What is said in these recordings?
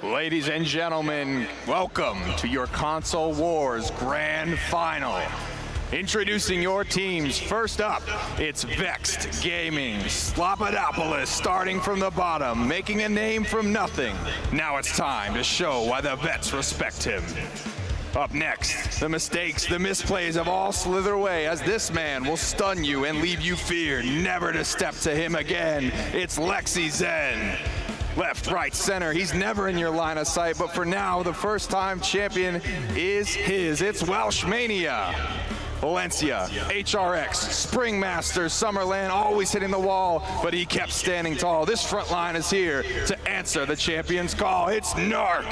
Ladies and gentlemen, welcome to your Console Wars Grand Final. Introducing your teams, first up, it's Vexed Gaming, Slopodopolis starting from the bottom, making a name from nothing. Now it's time to show why the vets respect him. Up next, the mistakes, the misplays of all slither away as this man will stun you and leave you feared, never to step to him again. It's Lexi Zen. Left, right, center, he's never in your line of sight, but for now, the first-time champion is his. It's Welsh Mania. Valencia, HRX, Springmaster, Summerland, always hitting the wall, but he kept standing tall. This front line is here to answer the champion's call. It's Narc.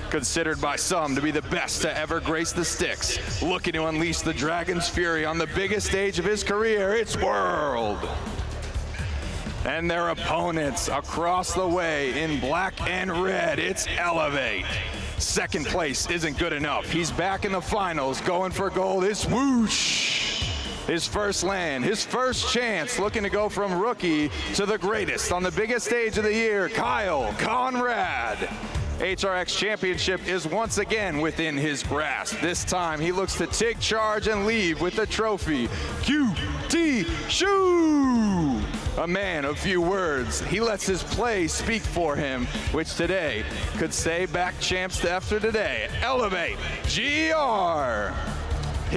Considered by some to be the best to ever grace the sticks. Looking to unleash the Dragon's Fury on the biggest stage of his career, it's World. And their opponents across the way in black and red, it's Elevate. Second place isn't good enough. He's back in the finals, going for gold. It's Whoosh. His first land, his first chance, looking to go from rookie to the greatest on the biggest stage of the year, Kyle Conrad. HRX Championship is once again within his grasp. This time he looks to take charge and leave with the trophy. QT Shoo! A man of few words. He lets his play speak for him, which today could say back champs after today. Elevate GR.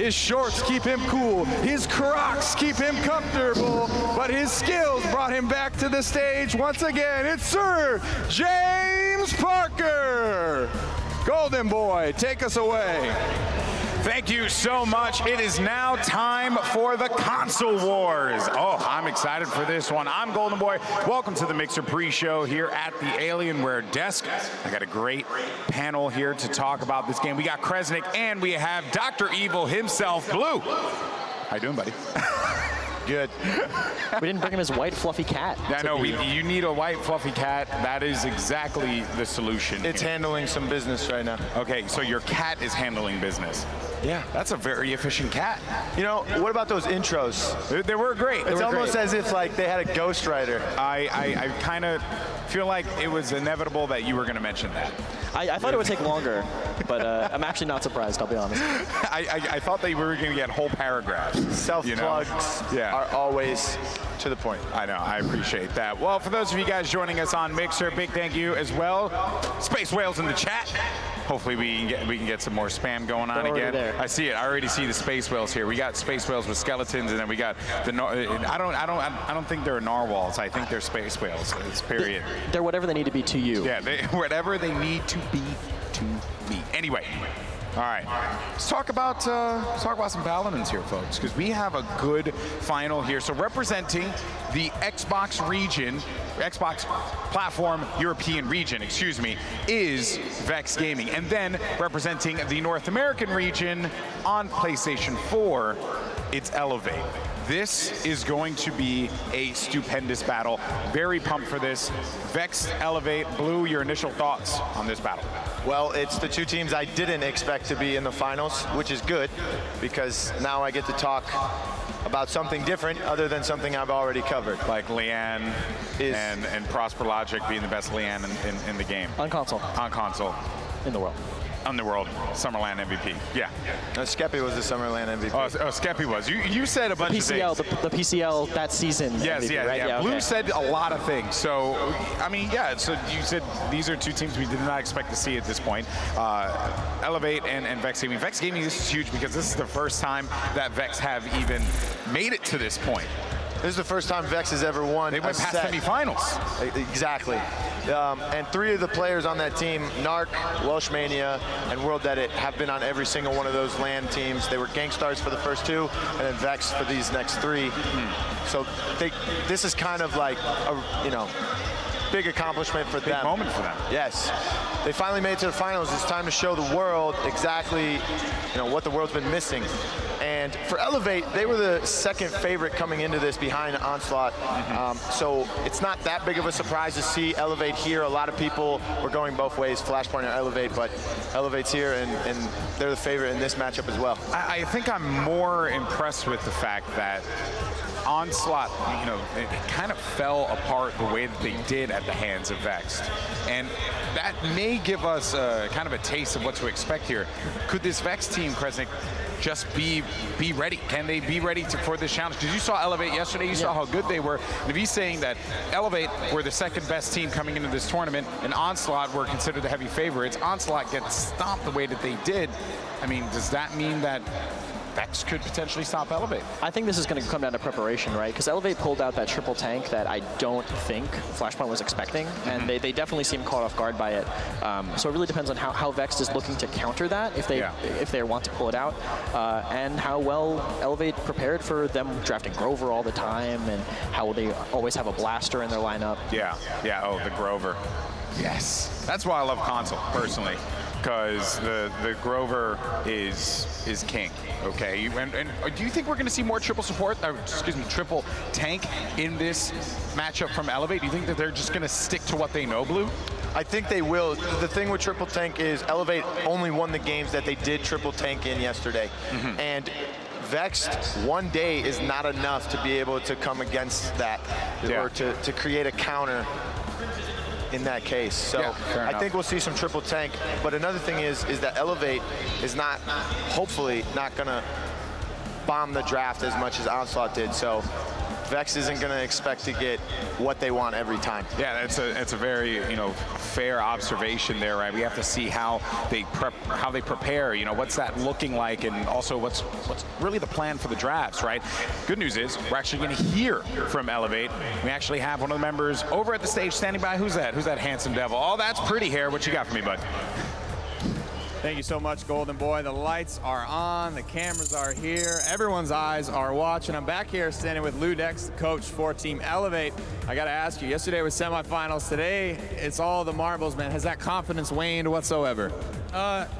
His shorts keep him cool, his Crocs keep him comfortable, but his skills brought him back to the stage once again. It's Sir James Parker. Golden Boy, take us away. Thank you so much. It is now time for the Console Wars. Oh, I'm excited for this one. I'm Golden Boy. Welcome to the Mixer pre-show here at the Alienware desk. I got a great panel here to talk about this game. We got Kresnik and we have Dr. Evil himself, Blue. How you doing, buddy? Good. We didn't bring him his white fluffy cat. I know, you need a white fluffy cat. That is exactly the solution. It's handling some business right now. Okay, so your cat is handling business. Yeah. That's a very efficient cat. You know, what about those intros? They were great. It's almost as if like they had a ghostwriter. I kind of feel like it was inevitable that you were going to mention that. I thought it would take longer, but I'm actually not surprised, I'll be honest. I thought that we were going to get whole paragraphs. Self-plugs are always to the point. I know, I appreciate that. Well, for those of you guys joining us on Mixer, big thank you as well. Space Whales in the chat. Hopefully we can get some more spam going on again. There. I see it. I already see the Space Whales here. We got Space Whales with skeletons, and then we got the. I don't think they're narwhals. I think they're Space Whales. It's period. They're whatever they need to be to you. Yeah, whatever they need to be to me. Anyway. All right, let's talk about some Paladins here, folks, because we have a good final here. So representing the Xbox region, Xbox platform European region, excuse me, is Vexed Gaming. And then representing the North American region on PlayStation 4, it's Elevate. This is going to be a stupendous battle. Very pumped for this. Vexed, Elevate, Blue, your initial thoughts on this battle? Well, it's the two teams I didn't expect to be in the finals, which is good, because now I get to talk about something different other than something I've already covered. Like Leanne and Prosper Logic being the best Leanne in the game. On console. On console. In the world. On the world, Summerland MVP. Yeah. No, Skeppy was the Summerland MVP. Oh, Skeppy was. You said a bunch of things. The PCL that season. Yes, MVP, right? yeah. Blue okay. said a lot of things. So, I mean, yeah. So you said these are two teams we did not expect to see at this point. Elevate and Vexed Gaming. Vexed Gaming, this is huge because this is the first time that Vex have even made it to this point. This is the first time Vex has ever won. They went past semifinals. Exactly. And three of the players on that team, Narc, Welsh Mania, and World Edit, have been on every single one of those LAN teams. They were Gangstars for the first two, and then Vex for these next three. So this is kind of like a, big accomplishment for them. Big moment for them. Yes. They finally made it to the finals. It's time to show the world exactly, what the world's been missing. And for Elevate, they were the second favorite coming into this behind Onslaught. So it's not that big of a surprise to see Elevate here. A lot of people were going both ways, Flashpoint or Elevate, but Elevate's here and they're the favorite in this matchup as well. I think I'm more impressed with the fact that Onslaught, you know, it kind of fell apart the way that they did at the hands of Vexed. And that may give us kind of a taste of what to expect here. Could this Vexed team, Kresnik, just be ready? Can they be ready for this challenge? Because you saw Elevate yesterday, you saw how good they were. And if he's saying that Elevate were the second best team coming into this tournament and Onslaught were considered the heavy favorites, Onslaught gets stomped the way that they did, I mean, does that mean that Vex could potentially stop Elevate? I think this is going to come down to preparation, right? Because Elevate pulled out that triple tank that I don't think Flashpoint was expecting, and they definitely seem caught off guard by it. So it really depends on how Vexed is looking to counter that, if they want to pull it out, and how well Elevate prepared for them drafting Grover all the time, and how they always have a blaster in their lineup. Yeah, oh, the Grover. Yes, that's why I love console, personally. Because the Grover is king, okay? And do you think we're going to see more triple support, triple tank in this matchup from Elevate? Do you think that they're just going to stick to what they know, Blue? I think they will. The thing with triple tank is Elevate only won the games that they did triple tank in yesterday. And Vexed one day is not enough to be able to come against that or to create a counter in that case. So I think we'll see some triple tank. But another thing is that Elevate is not, hopefully, not going to bomb the draft as much as Onslaught did. So Vex isn't going to expect to get what they want every time. Yeah, it's a very, you know, fair observation there, right? We have to see how they prepare. You know, what's that looking like, and also what's really the plan for the drafts, right? Good news is we're actually going to hear from Elevate. We actually have one of the members over at the stage standing by. Who's that? Who's that handsome devil? Oh, that's Pretty Hair. What you got for me, bud? Thank you so much, Golden Boy. The lights are on, the cameras are here, everyone's eyes are watching. I'm back here standing with Ludex, the coach for Team Elevate. I gotta ask you, yesterday was semifinals, today it's all the marbles, man. Has that confidence waned whatsoever?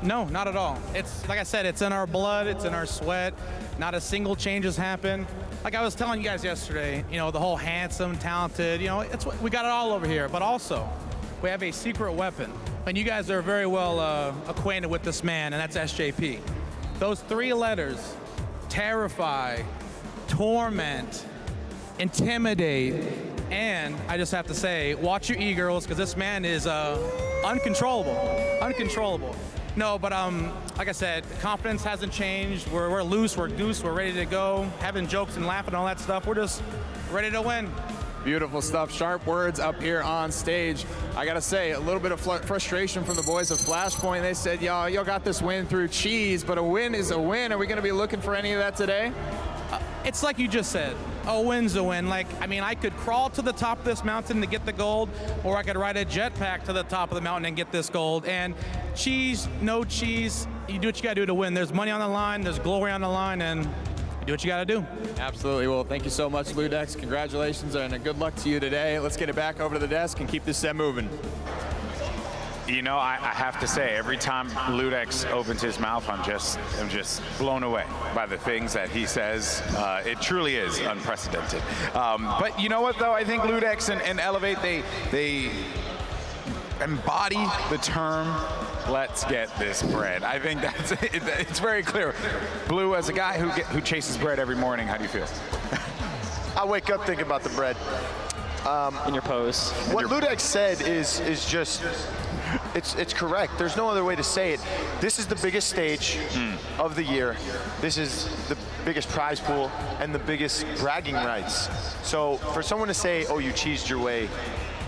No, not at all. It's, like I said, it's in our blood, it's in our sweat. Not a single change has happened. Like I was telling you guys yesterday, you know, the whole handsome, talented, you know, we got it all over here, but also we have a secret weapon. And you guys are very well acquainted with this man, and that's SJP. Those three letters, terrify, torment, intimidate, and I just have to say, watch your e-girls, because this man is uncontrollable. No, but like I said, confidence hasn't changed. We're loose, we're goose, we're ready to go, having jokes and laughing and all that stuff. We're just ready to win. Beautiful stuff, sharp words up here on stage. I gotta say, a little bit of frustration from the boys of Flashpoint. They said, y'all got this win through cheese, but a win is a win. Are we gonna be looking for any of that today? It's like you just said, a win's a win. Like, I mean, I could crawl to the top of this mountain to get the gold, or I could ride a jetpack to the top of the mountain and get this gold. And cheese, no cheese, you do what you gotta do to win. There's money on the line, there's glory on the line, and do what you got to do. Absolutely. Well, thank you so much, Ludex. Congratulations and good luck to you today. Let's get it back over to the desk and keep this set moving. You know, I have to say, every time Ludex opens his mouth, I'm just blown away by the things that he says. It truly is unprecedented. But you know what, though? I think Ludex and Elevate, they embody the term, let's get this bread. I think that's it's very clear. Blue, as a guy who chases bread every morning, how do you feel? I wake up thinking about the bread. In your pose. What Ludex said is just, it's correct. There's no other way to say it. This is the biggest stage of the year. This is the biggest prize pool and the biggest bragging rights. So for someone to say, oh, you cheesed your way,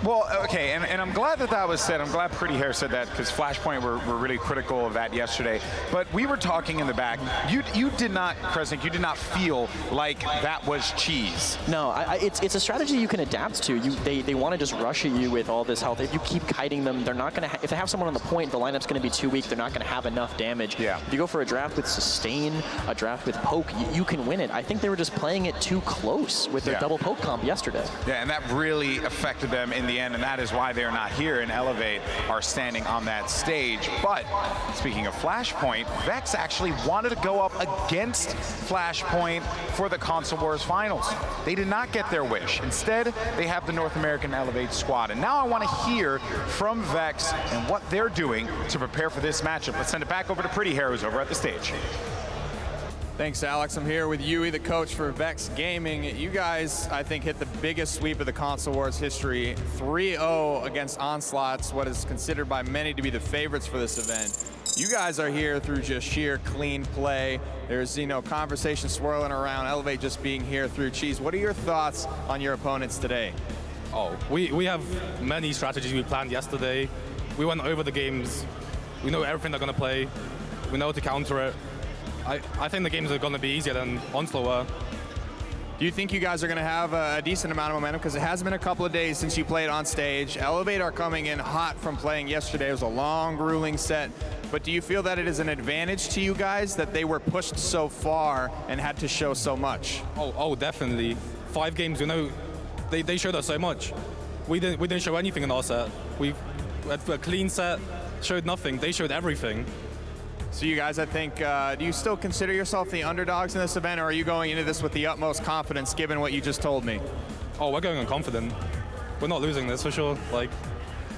well, okay, and I'm glad that was said. I'm glad Pretty Hair said that, because Flashpoint were really critical of that yesterday. But we were talking in the back. You did not, Kresnik, you did not feel like that was cheese. No, it's a strategy you can adapt to. They want to just rush at you with all this health. If you keep kiting them, they're not going to. If they have someone on the point, the lineup's going to be too weak. They're not going to have enough damage. Yeah. If you go for a draft with sustain, a draft with poke, you can win it. I think they were just playing it too close with their double poke comp yesterday. Yeah, and that really affected them in the end, and that is why they're not here, and Elevate are standing on that stage. But speaking of Flashpoint, Vex actually wanted to go up against Flashpoint for the Console Wars Finals. They did not get their wish. Instead, they have the North American Elevate squad. And now I want to hear from Vex and what they're doing to prepare for this matchup. Let's send it back over to Pretty Hair, who's over at the stage. Thanks, Alex. I'm here with Yui, the coach for Vexed Gaming. You guys, I think, hit the biggest sweep of the Console Wars history. 3-0 against Onslaught, what is considered by many to be the favorites for this event. You guys are here through just sheer clean play. There's, conversation swirling around Elevate just being here through cheese. What are your thoughts on your opponents today? Oh, we have many strategies we planned yesterday. We went over the games. We know everything they're going to play. We know how to counter it. I think the games are going to be easier than Onslaught were. Do you think you guys are going to have a decent amount of momentum? Because it has been a couple of days since you played on stage. Elevate are coming in hot from playing yesterday. It was a long, grueling set. But do you feel that it is an advantage to you guys that they were pushed so far and had to show so much? Oh, definitely. 5 games, they showed us so much. We didn't show anything in our set. We had a clean set, showed nothing. They showed everything. So you guys, I think, do you still consider yourself the underdogs in this event, or are you going into this with the utmost confidence given what you just told me? Oh, we're going on confident. We're not losing this for sure.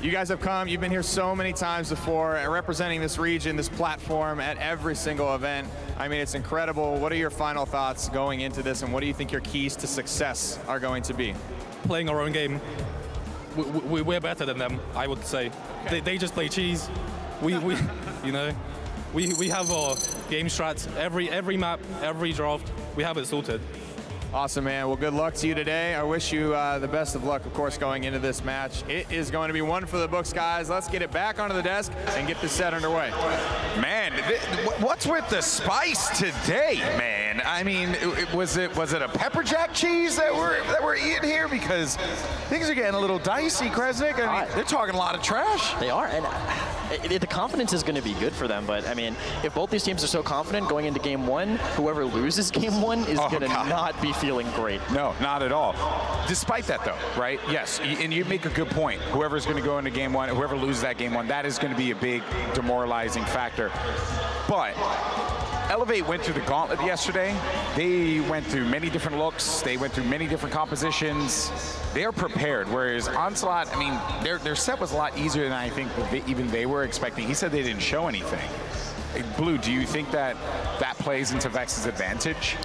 You guys have come, you've been here so many times before, representing this region, this platform at every single event. I mean, it's incredible. What are your final thoughts going into this, and what do you think your keys to success are going to be? Playing our own game. We're better than them, I would say. Okay. They just play cheese. We have our game strats. Every map, every draft, we have it sorted. Awesome, man. Well, good luck to you today. I wish you the best of luck, of course, going into this match. It is going to be one for the books, guys. Let's get it back onto the desk and get this set underway. Man, what's with the spice today, man? I mean, was it a pepper jack cheese that we're eating here? Because things are getting a little dicey, Kresnik. I mean, they're talking a lot of trash. They are, and the confidence is going to be good for them. But I mean, if both these teams are so confident going into game 1, whoever loses game 1 is going to not be feeling great. No, not at all. Despite that, though, right? Yes, and you make a good point. Whoever's going to go into game 1, whoever loses that game 1, that is going to be a big demoralizing factor. But Elevate went through the gauntlet yesterday. They went through many different looks. They went through many different compositions. They're prepared, whereas Onslaught, I mean, their set was a lot easier than I think even they were expecting. He said they didn't show anything. Blue, do you think that plays into Vex's advantage?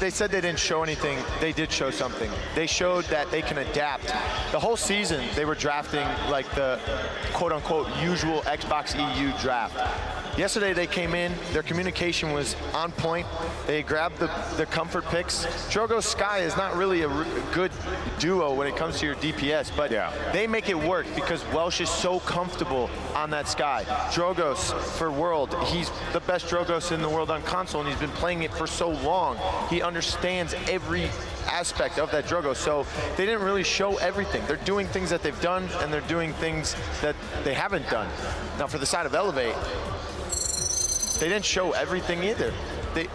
They said they didn't show anything. They did show something. They showed that they can adapt. The whole season, they were drafting like the quote-unquote usual Xbox EU draft. Yesterday they came in, their communication was on point. They grabbed the comfort picks. Drogo Sky is not really a good duo when it comes to your DPS, but they make it work because Welsh is so comfortable on that Sky. Drogos for World, he's the best Drogos in the world on console, and he's been playing it for so long. He understands every aspect of that Drogo, so they didn't really show everything. They're doing things that they've done, and they're doing things that they haven't done. Now for the side of Elevate, they didn't show everything either.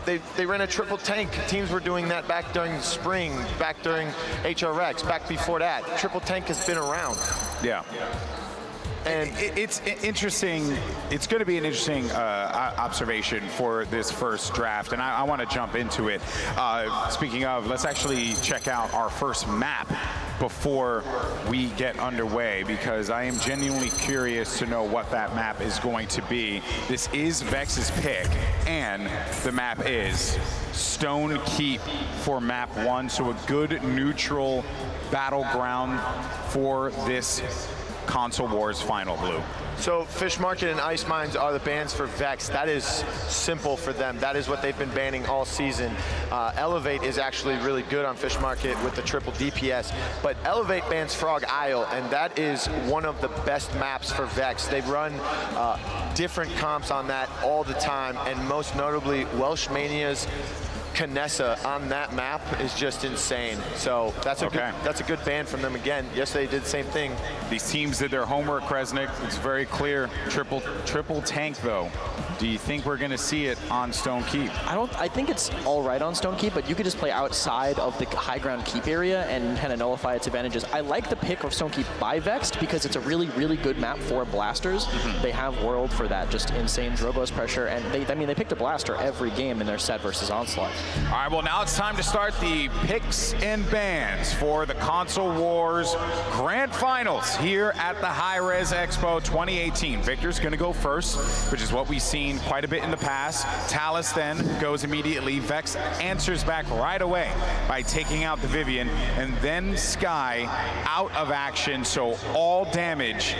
They ran a triple tank. Teams were doing that back during spring, back during HRX, back before that. Triple tank has been around. Yeah. And it's interesting. It's going to be an interesting observation for this first draft, and I want to jump into it. Speaking of, let's actually check out our first map before we get underway, because I am genuinely curious to know what that map is going to be. This is Vex's pick, and the map is Stone Keep for map 1, so a good neutral battleground for this Console Wars final, Blue. So Fish Market and Ice Mines are the bans for Vex. That is simple for them. That is what they've been banning all season. Elevate is actually really good on Fish Market with the triple DPS, but Elevate bans Frog Isle, and that is one of the best maps for Vex. They run different comps on that all the time, and most notably Welsh Mania's Canessa on that map is just insane. So that's a good ban from them again. Yesterday they did the same thing. These teams did their homework, Kresnik. It's very clear. Triple tank though. Do you think we're going to see it on Stone Keep? I think it's all right on Stone Keep, but you could just play outside of the high ground keep area and kind of nullify its advantages. I like the pick of Stone Keep by Vexed because it's a really, really good map for blasters. They have World for that just insane Drogos pressure, and they picked a blaster every game in their set versus Onslaught. All right, well, now it's time to start the picks and bans for the Console Wars Grand Finals here at the High Res Expo 2018. Victor's going to go first, which is what we've seen quite a bit in the past. Talus then goes immediately. Vex answers back right away by taking out the Vivian, and then Sky out of action, so all damage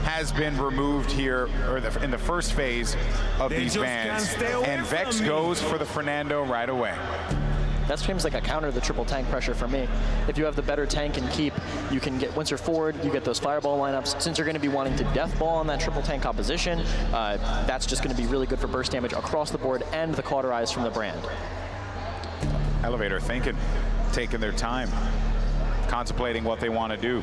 has been removed here, or in the first phase of these bans, and Vex goes for the Fernando right away. That seems like a counter to the triple tank pressure for me. If you have the better tank and keep, you can get, once you're forward, you get those fireball lineups. Since you're going to be wanting to death ball on that triple tank composition, that's just going to be really good for burst damage across the board and the cauterize from the brand. Elevator thinking, taking their time, contemplating what they want to do.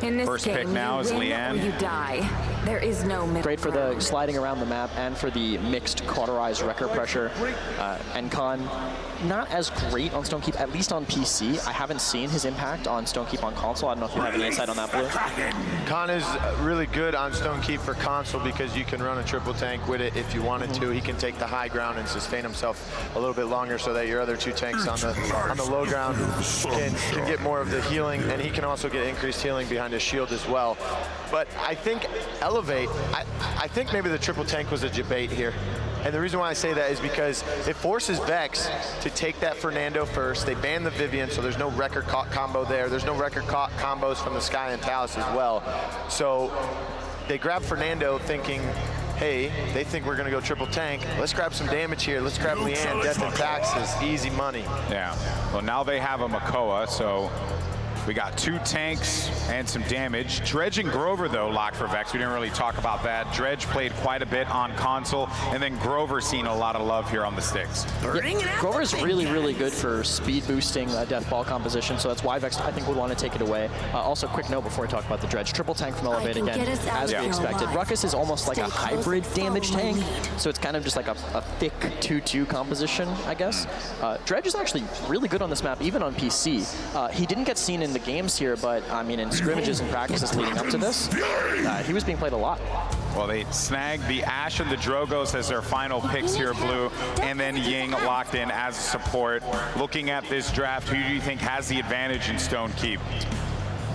In this First game, pick now is you win Leanne. or you die. There is no middle Great for the ground. sliding around the map and for the mixed cauterized wrecker pressure. Encon, not as great on Stonekeep, at least on PC. I haven't seen his impact on Stonekeep on console. I don't know if you have any insight on that, Blue. Khan is really good on Stonekeep for console because you can run a triple tank with it if you wanted to. He can take the high ground and sustain himself a little bit longer so that your other two tanks on the low ground can get more of the healing, and he can also get increased healing behind his shield as well. But I think Elevate, I think maybe the triple tank was a debate here. And the reason why I say that is because it forces Vex to take that Fernando first. They ban the Vivian, so there's no record caught combo there. There's no record caught combos from the Sky and Talus as well. So they grab Fernando thinking, hey, they think we're gonna go triple tank. Let's grab some damage here. Let's grab Leanne, death and taxes, easy money. Yeah, well, now they have a Makoa, so we got 2 tanks and some damage. Dredge and Grover, though, locked for Vex. We didn't really talk about that. Dredge played quite a bit on console, and then Grover seen a lot of love here on the sticks. Yeah, Grover's really, really good for speed boosting death ball composition, so that's why Vex, I think, would want to take it away. Also, quick note before we talk about the Dredge. Triple tank from Elevate again, as we expected. Ruckus is almost like a hybrid damage tank, so it's kind of just like a thick 2-2 composition, I guess. Dredge is actually really good on this map, even on PC. He didn't get seen in the games here, but I mean, in scrimmages and practices leading up to this, he was being played a lot. Well, they snagged the Ashe and the Drogos as their final picks here, Blue, and then Ying locked in as support. Looking at this draft, who do you think has the advantage in Stonekeep?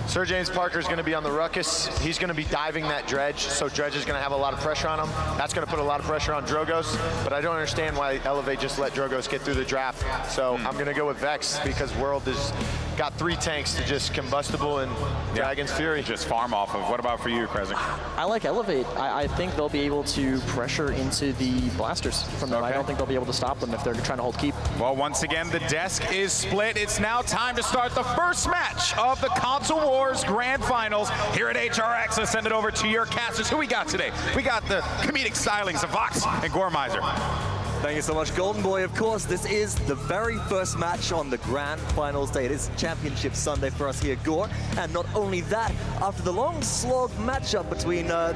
Sir James Parker is going to be on the Ruckus. He's going to be diving that Dredge, so Dredge is going to have a lot of pressure on him. That's going to put a lot of pressure on Drogos, but I don't understand why Elevate just let Drogos get through the draft. So I'm going to go with Vex because World has got 3 tanks to just Combustible and Dragon's Fury. Just farm off of. What about for you, Krezek? I like Elevate. I think they'll be able to pressure into the blasters from them. I don't think they'll be able to stop them if they're trying to hold keep. Well, once again, the desk is split. It's now time to start the first match of the Console Wars Grand Finals here at HRX. Let's send it over to your casters. Who we got today? We got the comedic stylings of Vox and Gormizer. Thank you so much, Golden Boy. Of course, this is the very first match on the Grand Finals day. It is Championship Sunday for us here at Gore. And not only that, after the long slog matchup between the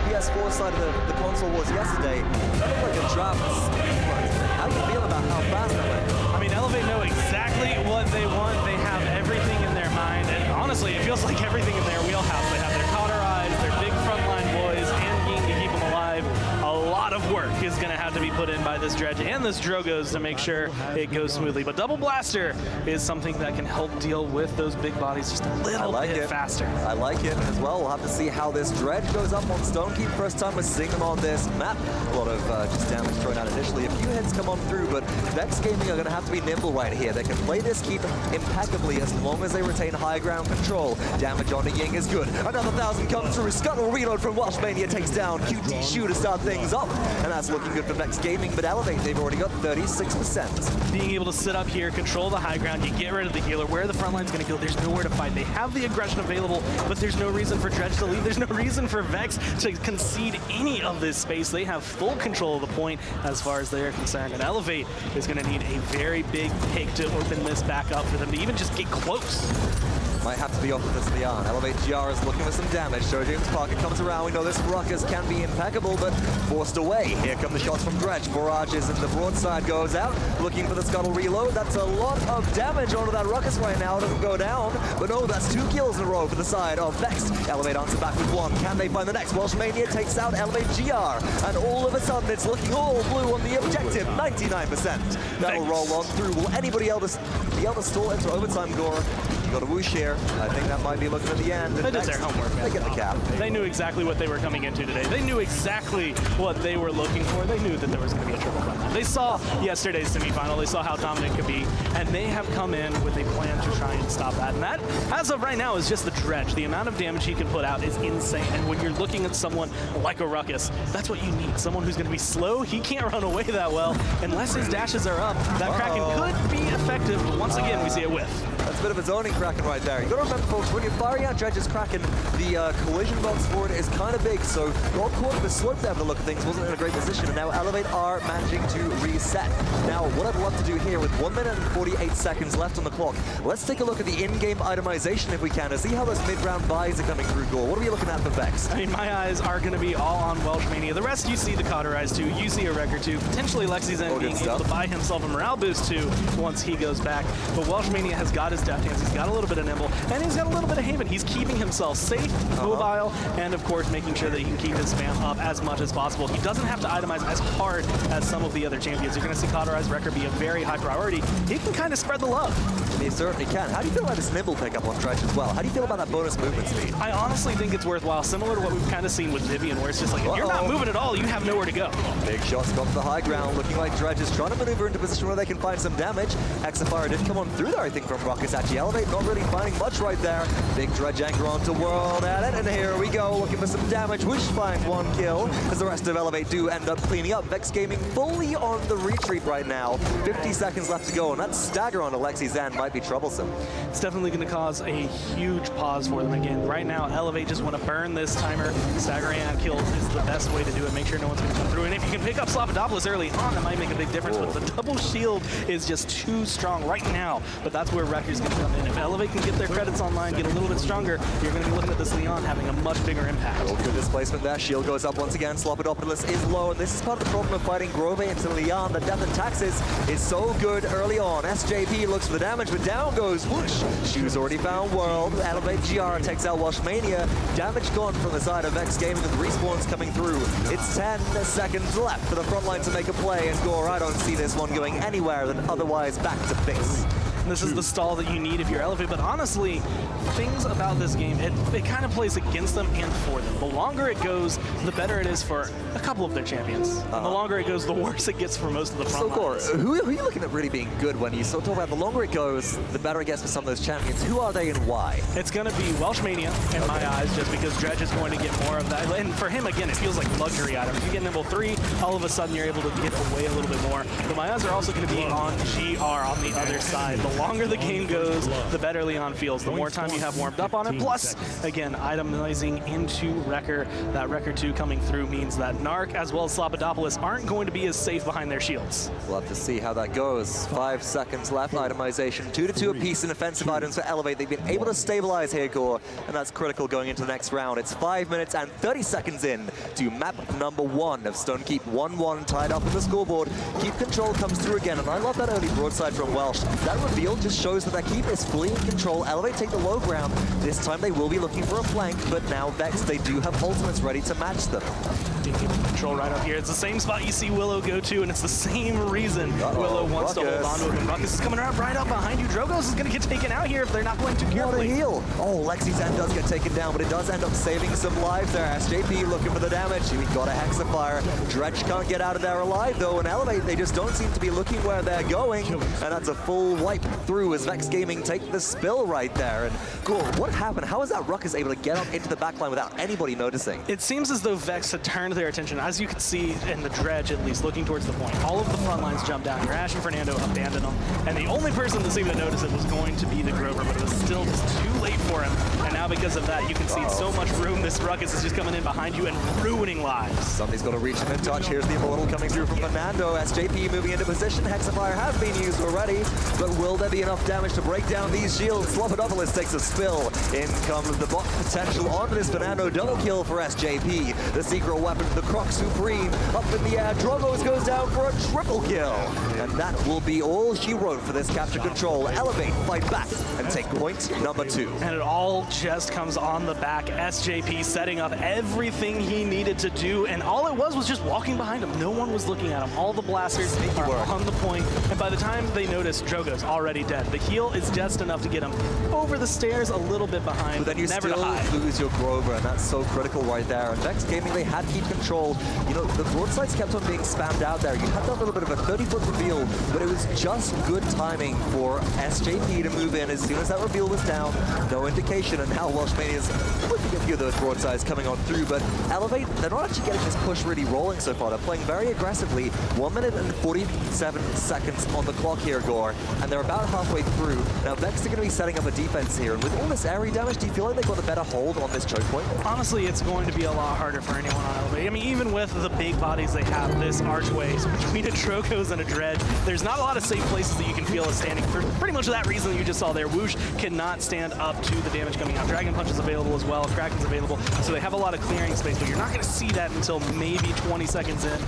PS4 side of the console wars yesterday, that looked like a draft speed run today. How do you feel about how fast that went? I mean, Elevate know exactly what they want. They have everything in their mind, and honestly, it feels like everything in their wheelhouse. They have their cauterized, their big frontline boys, and Ying to keep them alive. A lot of work is going to have to be put in by this Dredge and this Drogos to make sure it goes smoothly. But Double Blaster is something that can help deal with those big bodies just a little bit faster. I like it as well. We'll have to see how this Dredge goes up on Stonekeep. First time we're seeing them on this map. A lot of just damage thrown out initially. A few hits come on through, but Vex Gaming are going to have to be nimble right here. They can play this keep impeccably as long as they retain high ground control. Damage on Ying is good. Another 1,000 comes through. Scuttle reload from Welshmania takes down QT Shoe to start things up. And that's looking good for Vexed Gaming, but Elevate, they've already got 36%. Being able to sit up here, control the high ground, you get rid of the healer. Where the front line's going to go, there's nowhere to fight. They have the aggression available, but there's no reason for Dredge to leave. There's no reason for Vex to concede any of this space. They have full control of the point as far as they're concerned. And Elevate is going to need a very big pick to open this back up for them to even just get close. Might have to be off of this Leon. Elevate GR is looking for some damage. So James Parker comes around. We know this Ruckus can be impeccable, but forced away. Here come the shots from Dredge. Barrages and the broadside goes out. Looking for the scuttle reload. That's a lot of damage onto that Ruckus right now. Doesn't go down. But no, that's 2 kills in a row for the side of Vexed. Elevate answer back with 1. Can they find the next? Welshmania takes out Elevate GR. And all of a sudden, it's looking all blue on the objective. 99%. That'll roll on through. Will anybody else be able to stall into overtime, Gora? You got a whoosh here. I think that might be looking at the end. They did their homework, man. They get the cap. They knew exactly what they were coming into today. They knew exactly what they were looking for. They knew that there was going to be a triple frontline. They saw yesterday's semifinal. They saw how dominant it could be, and they have come in with a plan to try and stop that. And that, as of right now, is just the Dredge. The amount of damage he can put out is insane. And when you're looking at someone like a Ruckus, that's what you need. Someone who's going to be slow. He can't run away that well unless his dashes are up. That Kraken could be effective, but once again, we see a whiff. That's a bit of a zoning Kraken right there. You got to remember, folks, when you're firing out Dredge's Kraken, the collision box for it is kind of big, so got caught in the slope there for the look of things, wasn't in a great position, and now Elevate are managing to reset. Now, what I'd love to do here with 1 minute and 48 seconds left on the clock, let's take a look at the in-game itemization if we can, to see how those mid-round buys are coming through, Gore. What are we looking at for Vex? I mean, my eyes are going to be all on Welshmania. The rest you see the Cauterize 2, you see a Wrecker 2, potentially Lexi's End being able to buy himself a morale boost 2 once he goes back, but Welshmania has got his deft hands, he's got a little bit of nimble, and he's got a little bit of Haven. He's keeping himself safe, mobile, and of course making sure that he can keep his spam up as much as possible. He doesn't have to itemize as hard as some of the other champions. You're going to see Cauterize Wrecker be a very high priority. He can kind of spread the love. He certainly can. How do you feel about this nimble pickup on Dredge as well? How do you feel about that bonus movement speed? I honestly think it's worthwhile, similar to what we've kind of seen with Vivian, where it's just like, if you're not moving at all, you have nowhere to go. Big shots come to the high ground, looking like Dredge is trying to maneuver into a position where they can find some damage. Hexafire did come on through there, I think, from Ruckus. Actually, Elevate not really finding much right there. Big Dredge anchor onto World at it, and here we go, looking for some damage. Wish find 1 kill, as the rest of Elevate do end up cleaning up. Vex Gaming fully on the retreat right now. 50 seconds left to go, and that stagger on Alexi's end might be troublesome. It's definitely going to cause a huge pause for them again. Right now, Elevate just want to burn this timer. Staggering and kills is the best way to do it. Make sure no one's going to come through. And if you can pick up Slappadopoulos early on, that might make a big difference. But the double shield is just too strong right now. But that's where Wrecker's going to come in. If Elevate can get their credits online, get a little bit stronger, you're going to be looking at this Leon having a much bigger impact. Oh, good displacement there. Shield goes up once again. Slappadopoulos is low, and this is part of the problem of fighting Grove into Leon. The death and taxes is so good early on. SJP looks for the damage, but down goes Whoosh. Shoes already found World. Elevate GR takes out Welshmania. Damage gone from the side of Vex Gaming with respawns coming through. It's 10 seconds left for the front line to make a play, and Gore, I don't see this one going anywhere than otherwise back to base. This is the stall that you need if you're Elevate, but honestly, things about this game, it kind of plays against them and for them. The longer it goes, the better it is for a couple of their champions. And the longer it goes, the worse it gets for most of the front lines. So, Gore, who are you looking at really being good when you talk about the longer it goes, the better it gets for some of those champions? Who are they and why? It's going to be Welshmania in my eyes, just because Dredge is going to get more of that. And for him, again, it feels like luxury items. You get Nimble 3, all of a sudden you're able to get away a little bit more. But my eyes are also going to be on GR on the other side. The longer the game goes, the better Leon feels. The more time you have warmed up on it. Plus, again, itemizing into Wrecker. That Wrecker 2 coming through means that Narc as well as Slappadopoulos aren't going to be as safe behind their shields. We'll have to see how that goes. 5 seconds left. Itemization 2-2 apiece in offensive items for Elevate. They've been able to stabilize here, Gore, and that's critical going into the next round. It's 5 minutes and 30 seconds in to map number 1 of Stonekeep. 1-1 tied up in the scoreboard. Keep control comes through again, and I love that early broadside from Welsh. That reveal just shows that keep is fully in control. Elevate take the low ground. This time they will be looking for a flank, but now Vex, they do have ultimates ready to match them. Control right up here. It's the same spot you see Willow go to, and it's the same reason Willow wants to hold on to him. And Ruckus is coming around right up behind you. Drogos is going to get taken out here if they're not playing too carefully. What a heal. Oh, Lexi's end does get taken down, but it does end up saving some lives there. SJP looking for the damage. We got a Hexafire. Dredge can't get out of there alive, though, and Elevate, they just don't seem to be looking where they're going, and that's a full wipe through as Vex Gaming take the spill right there. And cool, what happened? How is that Ruckus able to get up into the backline without anybody noticing? It seems as though Vex had turned their attention, as you could see in the Dredge at least, looking towards the point. All of the front lines jumped down. Your Ash and Fernando abandoned them, and the only person that seemed to notice it was going to be the Grover, but it was still just too late for him. And now because of that, you can see so much room. This Ruckus is just coming in behind you and ruining lives. Somebody's got to reach him in touch. Here's the Immortal coming through from Fernando. SJP moving into position. Hexafire has been used already, but will there be enough damage to break down these shields? Slopodopolis takes a spill. In comes the bot potential on this Fernando. Double kill for SJP. The secret weapon, the Croc Supreme, up in the air. Drogos goes down for a triple kill. And that will be all she wrote for this capture control. Elevate, fight back, and take point number 2. And it all just comes on the back. SJP setting up everything he needed to do, and all it was just walking behind him. No one was looking at him. All the blasters are on the point, and by the time they notice, Drogo's already dead. The heal is just enough to get him over the stairs, a little bit behind, but then you never still to hide. lose your Grover, and that's so critical right there. And Vexed Gaming, they had keep control. You know, the broadsides kept on being spammed out there. You had that little bit of a 30-foot reveal, but it was just good timing for SJP to move in as soon as that reveal was down. No indication, and now Welshmania's looking at a few of those broadsides coming on through, but Elevate, they're not actually getting this push really rolling so far. They're playing very aggressively. 1 minute and 47 seconds on the clock here, Gore, and they're about halfway through. Now, Vexed are going to be setting up a defense here, and with all this area damage, do you feel like they've got a better hold on this choke point? Honestly, it's going to be a lot harder for anyone on Elevate. I mean, even with the big bodies they have, this archway between a Drogos and a Dredge, there's not a lot of safe places that you can feel is standing for pretty much that reason that you just saw there. Whoosh cannot stand up to the damage coming out. Dragon Punch is available as well. Kraken's available, so they have a lot of clearing space, but you're not going to see that until maybe 20 seconds in,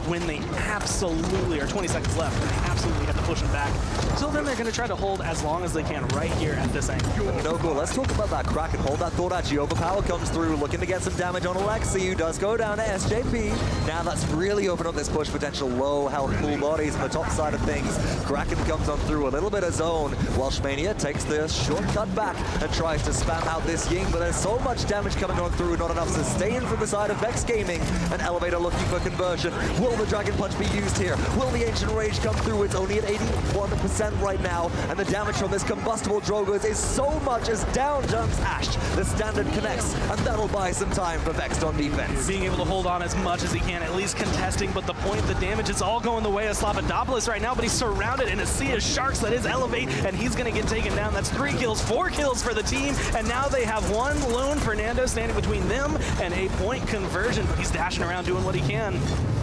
when they absolutely, or 20 seconds left, when they absolutely have to push them back. Until then, they're going to try to hold as long as they can right here at this angle. You know, cool. Let's talk about that Kraken. Hold that thought actually. Overpower comes through, looking to get some damage on Alexi, who does go down to SJP. Now that's really opened up this push potential. Low health pool bodies on the top side of things. Kraken comes on through, a little bit of zone. Welshmania takes the shortcut back and tries to spam out this Ying, but there's so much damage coming on through, not enough sustain from the side of Vexed Gaming. An Elevator looking for conversion. Will the Dragon Punch be used here? Will the Ancient Rage come through? It's only at 81% right now, and the damage from this combustible Drogos is so much as down jumps Ash. The standard connects, and that'll buy some time for Vexed on defense. Being able to hold on as much as he can, at least contesting, but the point, the damage is all going the way of Slopodopolis right now, but he's surrounded in a sea of sharks that is Elevate, and he's going to get taken down. That's 3 kills, 4 kills for the team, and now they have one lone Fernando standing between them and a point conversion, but he's dashing around doing what he can.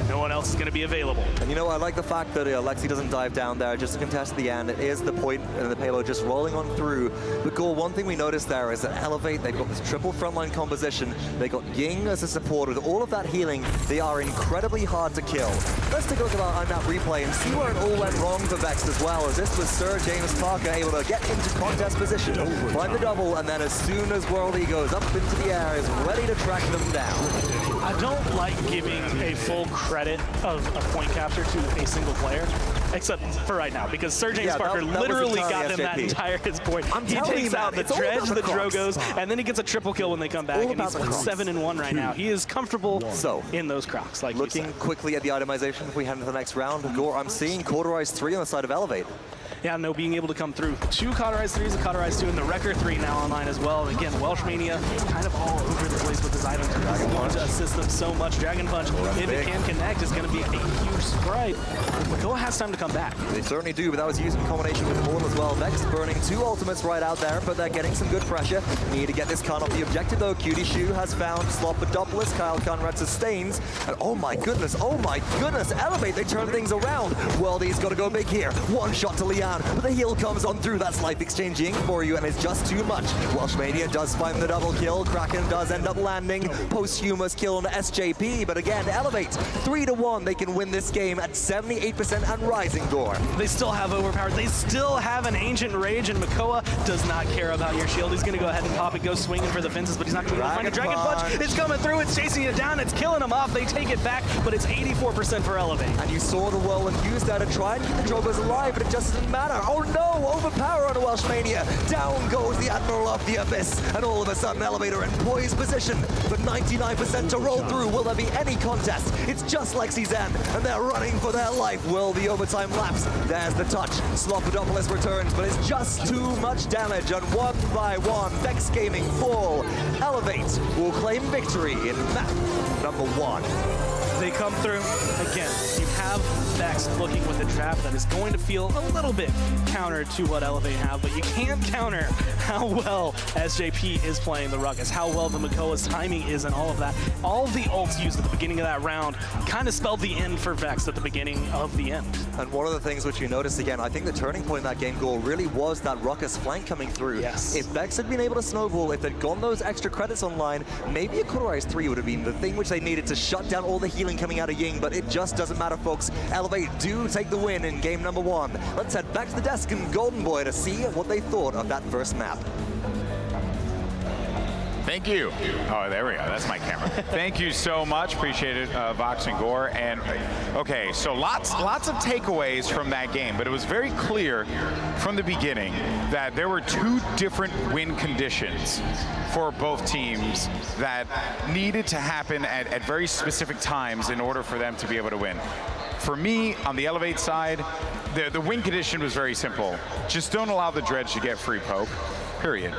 No one else is going to be available. And you know, I like the fact that Alexi doesn't dive down there just to contest the end. It is the point and the payload just rolling on through. But Gore, one thing we noticed there is that Elevate, they've got this triple frontline composition. They got Ying as a support. With all of that healing, they are incredibly hard to kill. Let's take a look at that replay and see where it all went wrong for Vexed as well, as this was Sir James Parker able to get into contest position, find the double, and then as soon as Worldy goes up into the air, is ready to track them down. I don't like giving a full credit of a point capture to a single player, except for right now, because Sir James Parker literally got them that entire his point. He takes out the Dredge, the Drogos, and then he gets a triple kill when they come back, and he's 7-1 right now. He is comfortable in those Crocs, like looking quickly at the itemization if we head into the next round. Gore, I'm seeing Cauterized 3 on the side of Elevate. Yeah, no, being able to come through. 2 Cauterized 3s, a Cauterized 2, and the Wrecker 3 now online as well. And again, Welshmania is kind of all over the place with his items. Dragon Punch assists them so much. Dragon Punch, if it can connect, is going to be a huge sprite. Makoa has time to come back. They certainly do, but that was used in combination with Horn as well. Vexed burning 2 ultimates right out there, but they're getting some good pressure. Need to get this Khan off the objective though. Cutie Shoe has found Slopodopolis. Kyle Conrad sustains. And oh my goodness, Elevate, they turn things around. Worldy's got to go big here. One shot to Lian. But the heal comes on through. That's life exchanging for you, and it's just too much. Welshmania does find the double kill. Kraken does end up landing. Posthumous kill on SJP, but again, Elevate 3-1. They can win this game at 78% and rising, Gore. They still have overpowered. They still have an Ancient Rage, and Makoa does not care about your shield. He's going to go ahead and pop it, go swinging for the fences, but he's not going to find a Dragon Punch. It's coming through. It's chasing it down. It's killing him off. They take it back, but it's 84% for Elevate. And you saw the whirlwind use that to try and keep the Drogos alive, but it just doesn't matter. Oh no, overpower on Welshmania. Down goes the Admiral of the Abyss, and all of a sudden Elevator in poised position, but 99% to roll through. Will there be any contest? It's just like Cezanne, and they're running for their life. Will the overtime lapse? There's the touch. Slopodopolis returns, but it's just too much damage, and 1 by 1, Vexed Gaming fall. Elevate will claim victory in map number 1. They come through. Again, you have Vexed looking with a trap that is going to feel a little bit counter to what Elevate have, but you can't counter how well SJP is playing the Ruckus, how well the Makoa's timing is and all of that. all the ults used at the beginning of that round kind of spelled the end for Vexed at the beginning of the end. And one of the things which you noticed again, I think the turning point in that game, Gore, really was that Ruckus flank coming through. Yes. If Vex had been able to snowball, if they'd gotten those extra credits online, maybe a Cauterized 3 would have been the thing which they needed to shut down all the healing coming out of Ying, but it just doesn't matter, folks. Elevate do take the win in game number 1. Let's head back to the desk in Golden Boy to see what they thought of that first map. Thank you. Oh, there we go. That's my camera. Thank you so much. Appreciate it, Vox and Gore. And okay, so lots of takeaways from that game, but it was very clear from the beginning that there were 2 different win conditions for both teams that needed to happen at very specific times in order for them to be able to win. For me, on the Elevate side, the win condition was very simple. Just don't allow the Dredge to get free poke, period.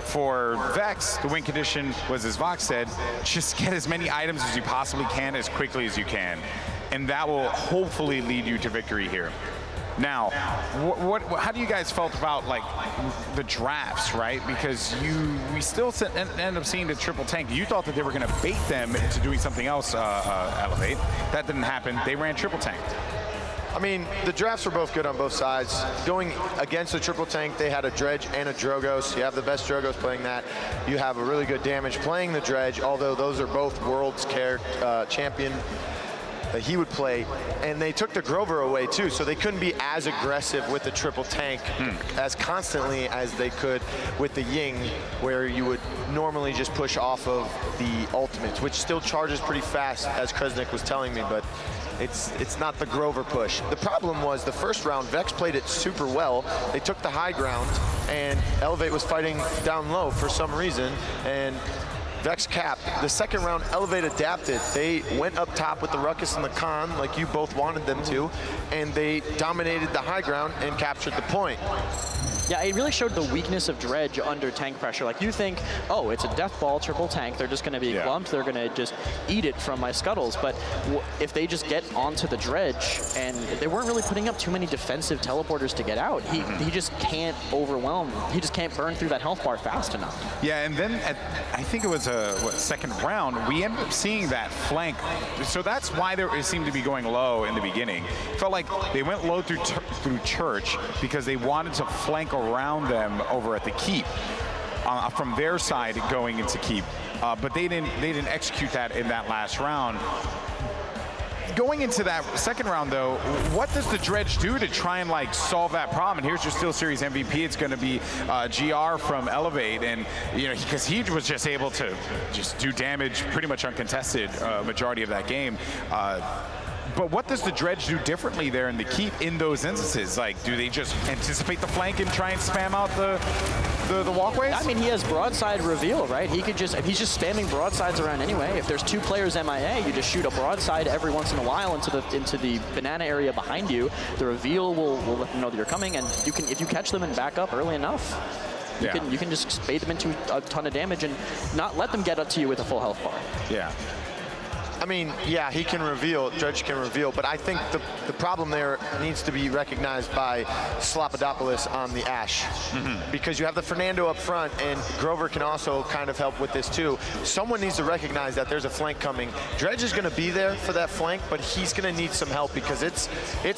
For Vex, the win condition was, as Vox said, just get as many items as you possibly can as quickly as you can. And that will hopefully lead you to victory here. Now, how do you guys felt about like the drafts, right? Because we still end up seeing the triple tank. You thought that they were going to bait them into doing something else, Elevate. That didn't happen. They ran triple tank. I mean, the drafts were both good on both sides. Going against the triple tank, they had a Dredge and a Drogos. You have the best Drogos playing that. You have a really good damage playing the Dredge, although those are both world's champion that he would play. And they took the Grover away too, so they couldn't be as aggressive with the triple tank as constantly as they could with the Ying, where you would normally just push off of the ultimates, which still charges pretty fast, as Kresnik was telling me, but it's not the Grover push. The problem was the first round, Vex played it super well. They took the high ground, and Elevate was fighting down low for some reason, and Vex capped. The second round, Elevate adapted. They went up top with the Ruckus and the Khan, like you both wanted them to, and they dominated the high ground and captured the point. Yeah, it really showed the weakness of Dredge under tank pressure. Like, you think, oh, it's a death ball triple tank. They're just going to be clumped. They're going to just eat it from my scuttles. But if they just get onto the Dredge, and they weren't really putting up too many defensive teleporters to get out, he just can't overwhelm. He just can't burn through that health bar fast enough. Yeah, and then I think it was second round, we ended up seeing that flank. So that's why it seemed to be going low in the beginning. It felt like they went low through Church because they wanted to flank around them over at the keep from their side going into keep, but they didn't execute that in that last round. Going into that second round, though, what does the Dredge do to try and like solve that problem? And here's your Steel Series MVP. It's going to be GR from Elevate, and you know, because he was just able to just do damage pretty much uncontested majority of that game. But what does the Dredge do differently there in the keep in those instances? Like, do they just anticipate the flank and try and spam out the walkways? I mean, he has broadside reveal, right? He could just, if he's just spamming broadsides around anyway, if there's 2 players MIA, you just shoot a broadside every once in a while into the banana area behind you. The reveal will let them know that you're coming, and you can, if you catch them and back up early enough, you can just bait them into a ton of damage and not let them get up to you with a full health bar. Yeah. I mean, yeah, he can reveal, Dredge can reveal, but I think the problem there needs to be recognized by Slopadopoulos on the Ashe. Because you have the Fernando up front, and Grover can also kind of help with this too. Someone needs to recognize that there's a flank coming. Dredge is going to be there for that flank, but he's going to need some help because it's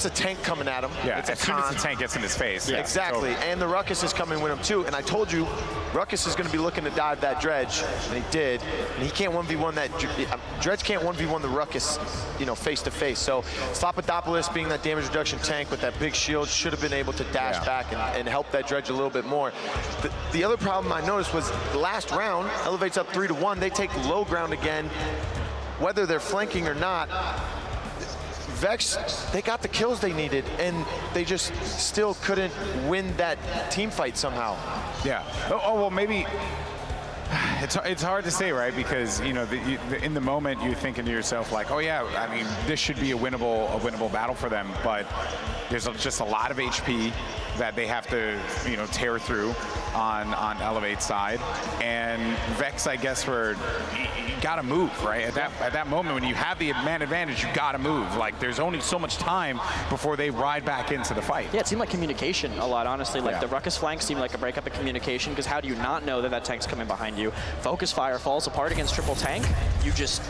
a tank coming at him. Yeah, it's as soon as the tank gets in his face. Yeah, exactly, and the Ruckus is coming with him too, and I told you, Ruckus is going to be looking to dive that Dredge, and he did, and he can't 1v1 that, Dredge can't 1v1 the Ruckus, you know, face to face. So Slopadopoulos, being that damage reduction tank with that big shield, should have been able to dash back and help that Dredge a little bit more. The other problem I noticed was the last round, Elevate's up 3-1. They take low ground again, whether they're flanking or not. Vex, they got the kills they needed, and they just still couldn't win that team fight somehow. Yeah. Oh well, maybe. It's hard to say, right? Because you know, in the moment you're thinking to yourself like, oh yeah, I mean, this should be a winnable battle for them. But there's just a lot of HP that they have to, you know, tear through. on Elevate's side, and Vex, I guess, you gotta move, right? At that moment, when you have the man advantage, you gotta move. Like, there's only so much time before they ride back into the fight. Yeah, it seemed like communication a lot, honestly. Like, Yeah. the Ruckus flank seemed like a breakup of communication, because how do you not know that that tank's coming behind you? Focus fire falls apart against triple tank. You just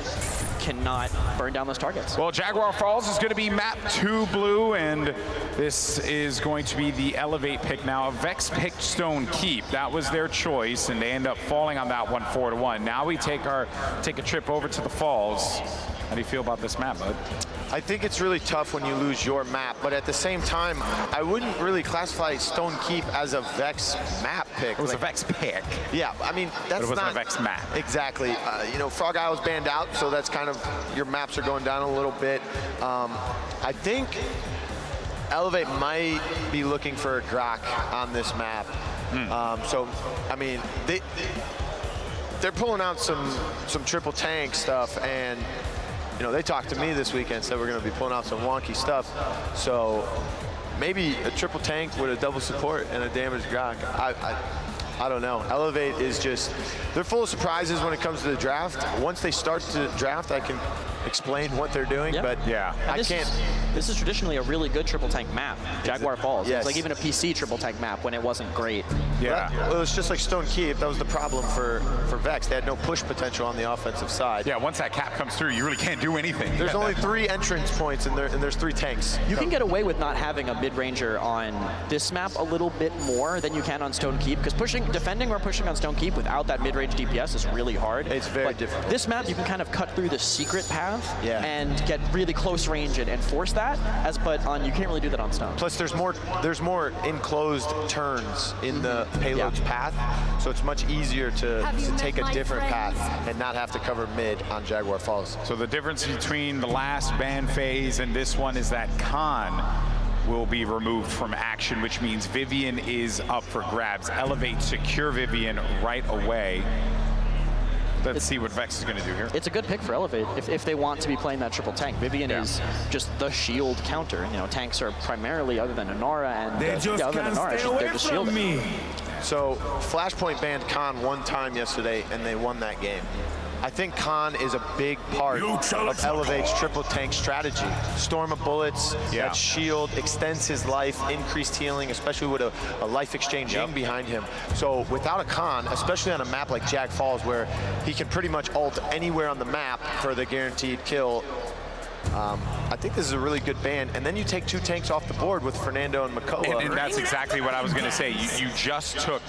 cannot burn down those targets. Well, Jaguar Falls is going to be map 2 blue, and this is going to be the Elevate pick now. Vex picked Stone Keep. That was their choice, and they end up falling on that one 4-1. Now we take a trip over to the Falls. How do you feel about this map, bud? I think it's really tough when you lose your map, but at the same time, I wouldn't really classify Stone Keep as a Vex map pick. It was a Vex pick. Yeah, I mean, that's But it wasn't not a Vex map. Exactly. You know, Frog Isle was banned out, so that's kind of, your maps are going down a little bit. I think Elevate might be looking for a Grok on this map. So, I mean, they're pulling out some triple tank stuff, and you know, they talked to me this weekend, said we're going to be pulling out some wonky stuff. So maybe a triple tank with a double support and a damaged Grok. I don't know. Elevate is just, they're full of surprises when it comes to the draft. Once they start to draft, I can explain what they're doing, but yeah, I can't. This is traditionally a really good triple tank map, Jaguar Falls. Yes. It's like even a PC triple tank map when it wasn't great. Yeah. Well, it's just like Stone Keep. That was the problem for Vex. They had no push potential on the offensive side. Yeah, once that cap comes through, you really can't do anything. There's only 3 entrance points, and there's 3 tanks. You can get away with not having a mid-ranger on this map a little bit more than you can on Stone Keep, because defending or pushing on Stone Keep without that mid-range DPS is really hard. It's very difficult. This map, you can kind of cut through the secret path and get really close range and force that, but you can't really do that on Stone. Plus, there's more enclosed turns in the payload's path, so it's much easier to take a different path and not have to cover mid on Jaguar Falls. So the difference between the last ban phase and this one is that Khan will be removed from action, which means Vivian is up for grabs. Elevate, secure Vivian right away. Let's see what Vex is going to do here. It's a good pick for Elevate if they want to be playing that triple tank. Vivian is just the shield counter. You know, tanks are primarily, other than Inara and other than Inara, they're just shielding. So Flashpoint banned Khan one time yesterday, and they won that game. I think Khan is a big part of Elevate's triple tank strategy. Storm of bullets, that shield extends his life, increased healing, especially with a life exchange Ying behind him. So without a Khan, especially on a map like Jag Falls, where he can pretty much ult anywhere on the map for the guaranteed kill, I think this is a really good ban. And then you take 2 tanks off the board with Fernando and Makoa. And that's exactly what I was going to say. You just took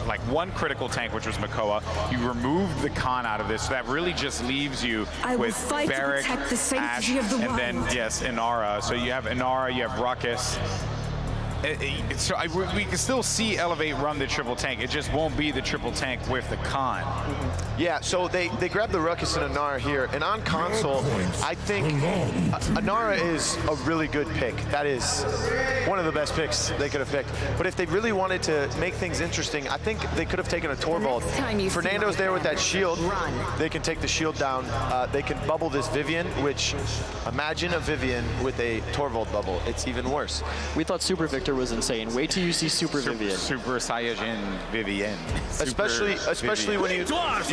like 1 critical tank, which was Makoa. You removed the Khan out of this. So that really just leaves you with Barrack, Ash, and then, Inara. So you have Inara, you have Ruckus. So we can still see Elevate run the triple tank. It just won't be the triple tank with the Khan. Yeah, so they grabbed the Ruckus and Inara here, and on console, I think Inara is a really good pick. That is one of the best picks they could have picked. But if they really wanted to make things interesting, I think they could have taken a Torvald. Fernando's there with that shield. They can take the shield down. They can bubble this Vivian, which, imagine a Vivian with a Torvald bubble. It's even worse. We thought Super Victor was insane. Wait till you see Super Vivian. Super Saiyajin Vivian. Especially when you